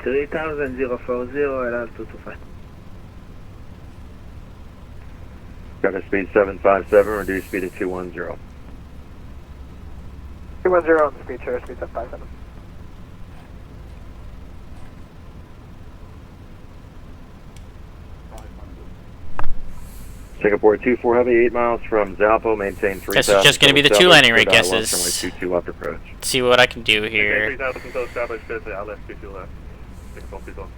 Three 040, Elan 225. Got speed 757, reduce speed to 210. 210 on the speed, sure, speed 757. Singapore 24 Heavy, 8 miles from Zalpo, maintain 3,000. This is just going to be the 2 landing rate guesses. 22 left approach. See what I can do here. 3,000 until established, good to LS 22 left. Signal, please on.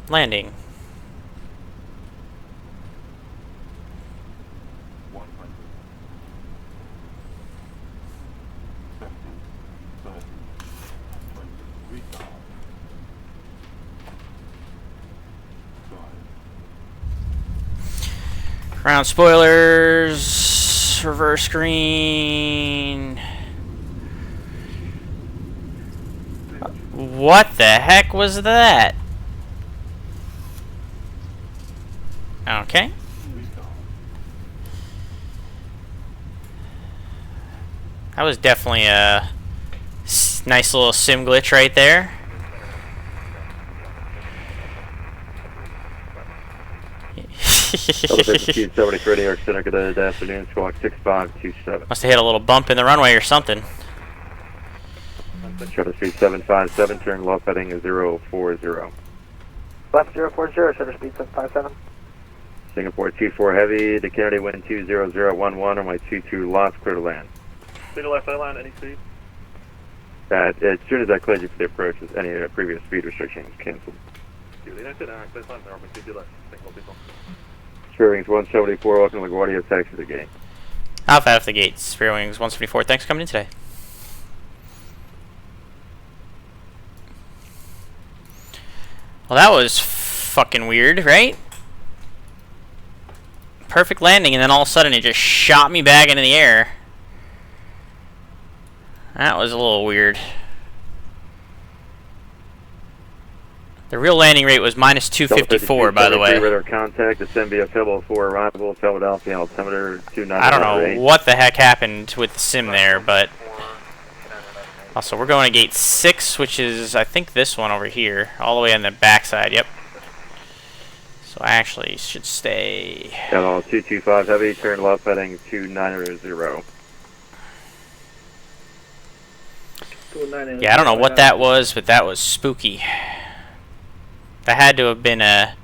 Landing. Ground spoilers, reverse screen. What the heck was that? Okay. That was definitely a nice little sim glitch right there. Speed 73 New York Center, good afternoon, squawk 6527. Must have hit a little bump in the runway or something. Shutter speed 757, turn left heading 040. Left 040, shutter speed 757. Singapore 24 heavy, to Kennedy wind 20011, runway 22 lost, clear to land. Speed to left line, any speed? As soon as I cleared you for the approach, any previous speed restriction was cancelled. Clear line, runway 22 left, signal, please on. Spirit Wings 174, welcome to LaGuardia, taxi to the gate. Alpha out of the gate, Spirit Wings 174, thanks for coming in today. Well, that was fucking weird, right? Perfect landing, and then all of a sudden it just shot me back into the air. That was a little weird. The real landing rate was minus 254, by the way. Radar contact, descend via Pebble 4 arrival, Philadelphia, altimeter 290. I don't know what the heck happened with the sim there, but... Also, we're going to gate 6, which is, I think, this one over here. All the way on the backside, yep. So I actually should stay... Got all 225 heavy, turn left heading 290. Yeah, I don't know what that was, but that was spooky. That had to have been a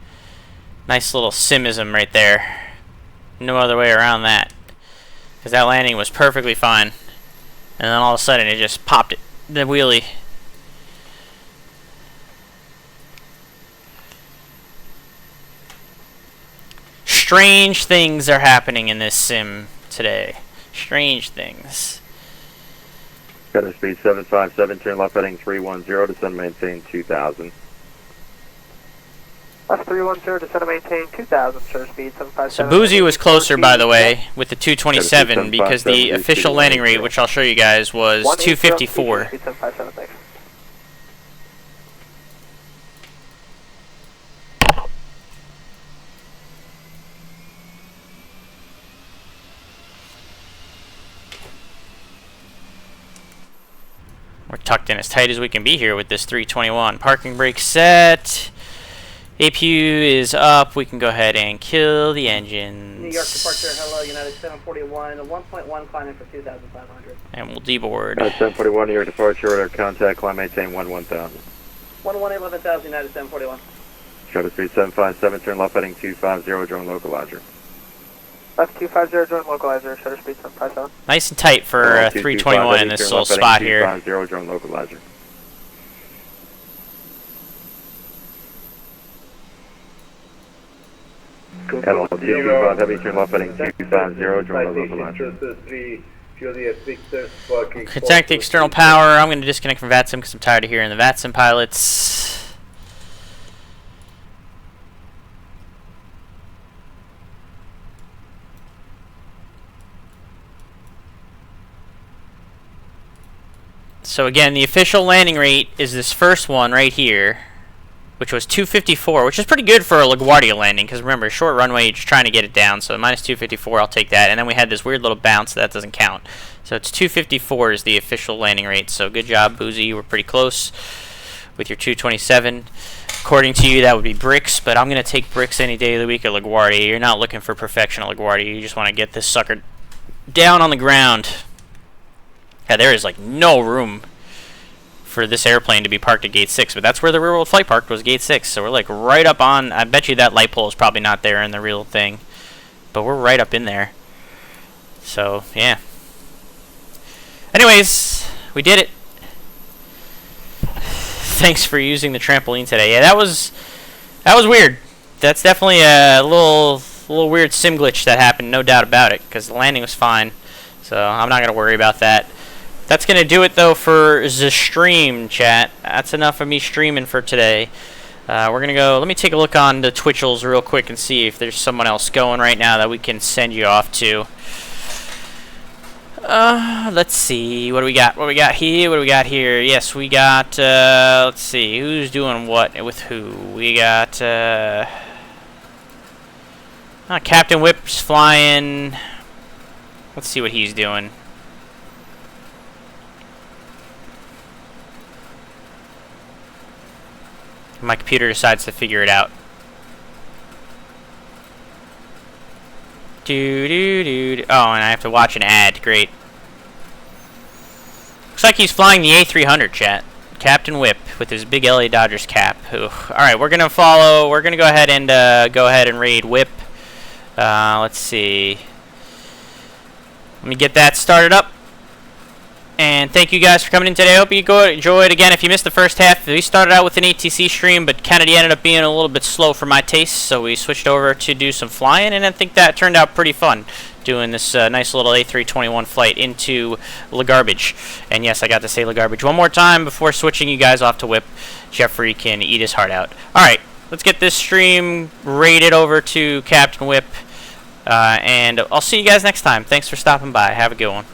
nice little simism right there. No other way around that. Because that landing was perfectly fine. And then all of a sudden it just popped it, the wheelie. Strange things are happening in this sim today. Strange things. Shutter speed 757, turn left heading 310, descend maintain 2000. Left 310, descend and maintain 2000, shutter speed 757. So Boozy was closer, by the way, with the 227, because the official landing rate, which I'll show you guys, was 254. We're tucked in as tight as we can be here with this 321. Parking brake set. APU is up. We can go ahead and kill the engines. New York departure, hello, United 741, 1.1 climbing for 2,500. And we'll deboard. 741, New York departure, radar contact, climb maintain 11,000. 11,000, United 741. Shutter speed 757, turn left heading 250, drone localizer. Left 250, drone localizer, shutter speed 757. Nice and tight for 321 in this little spot here. 250, drone localizer. Catalog 225, heavy, turn left heading 250, drone localizer. Contact the external power. I'm going to disconnect from VATSIM because I'm tired of hearing the VATSIM pilots. So again, the official landing rate is this first one right here, which was 254, which is pretty good for a LaGuardia landing, because remember, short runway, you're just trying to get it down, so minus 254, I'll take that. And then we had this weird little bounce, so that doesn't count. So it's 254 is the official landing rate, so good job, Boozy, you were pretty close with your 227. According to you, that would be bricks, but I'm going to take bricks any day of the week at LaGuardia. You're not looking for perfection at LaGuardia, you just want to get this sucker down on the ground. Yeah, there is like no room for this airplane to be parked at gate 6, but that's where the real world flight parked, was gate 6. So we're like right up on, I bet you that light pole is probably not there in the real thing, but we're right up in there. So, yeah. Anyways, we did it. Thanks for using the trampoline today. Yeah, that was weird. That's definitely a little weird sim glitch that happened, no doubt about it, because the landing was fine. So I'm not going to worry about that. That's going to do it, though, for the stream, chat. That's enough of me streaming for today. We're going to go... Let me take a look on the Twitchels real quick and see if there's someone else going right now that we can send you off to. Let's see. What do we got? What do we got here? What do we got here? Yes, we got... let's see. Who's doing what with who? We got... Captain Whip's flying... Let's see what he's doing. My computer decides to figure it out. Oh, and I have to watch an ad. Great. Looks like he's flying the A300, chat. Captain Whip with his big LA Dodgers cap. Alright, we're gonna follow. We're gonna go ahead and raid Whip. Let's see. Let me get that started up. And thank you guys for coming in today. I hope you enjoyed. Again, if you missed the first half, we started out with an ATC stream, but Kennedy ended up being a little bit slow for my taste, so we switched over to do some flying, and I think that turned out pretty fun, doing this nice little A321 flight into La Garbage. And yes, I got to say La Garbage one more time before switching you guys off to Whip. Jeffrey can eat his heart out. Alright, let's get this stream rated over to Captain Whip. And I'll see you guys next time. Thanks for stopping by. Have a good one.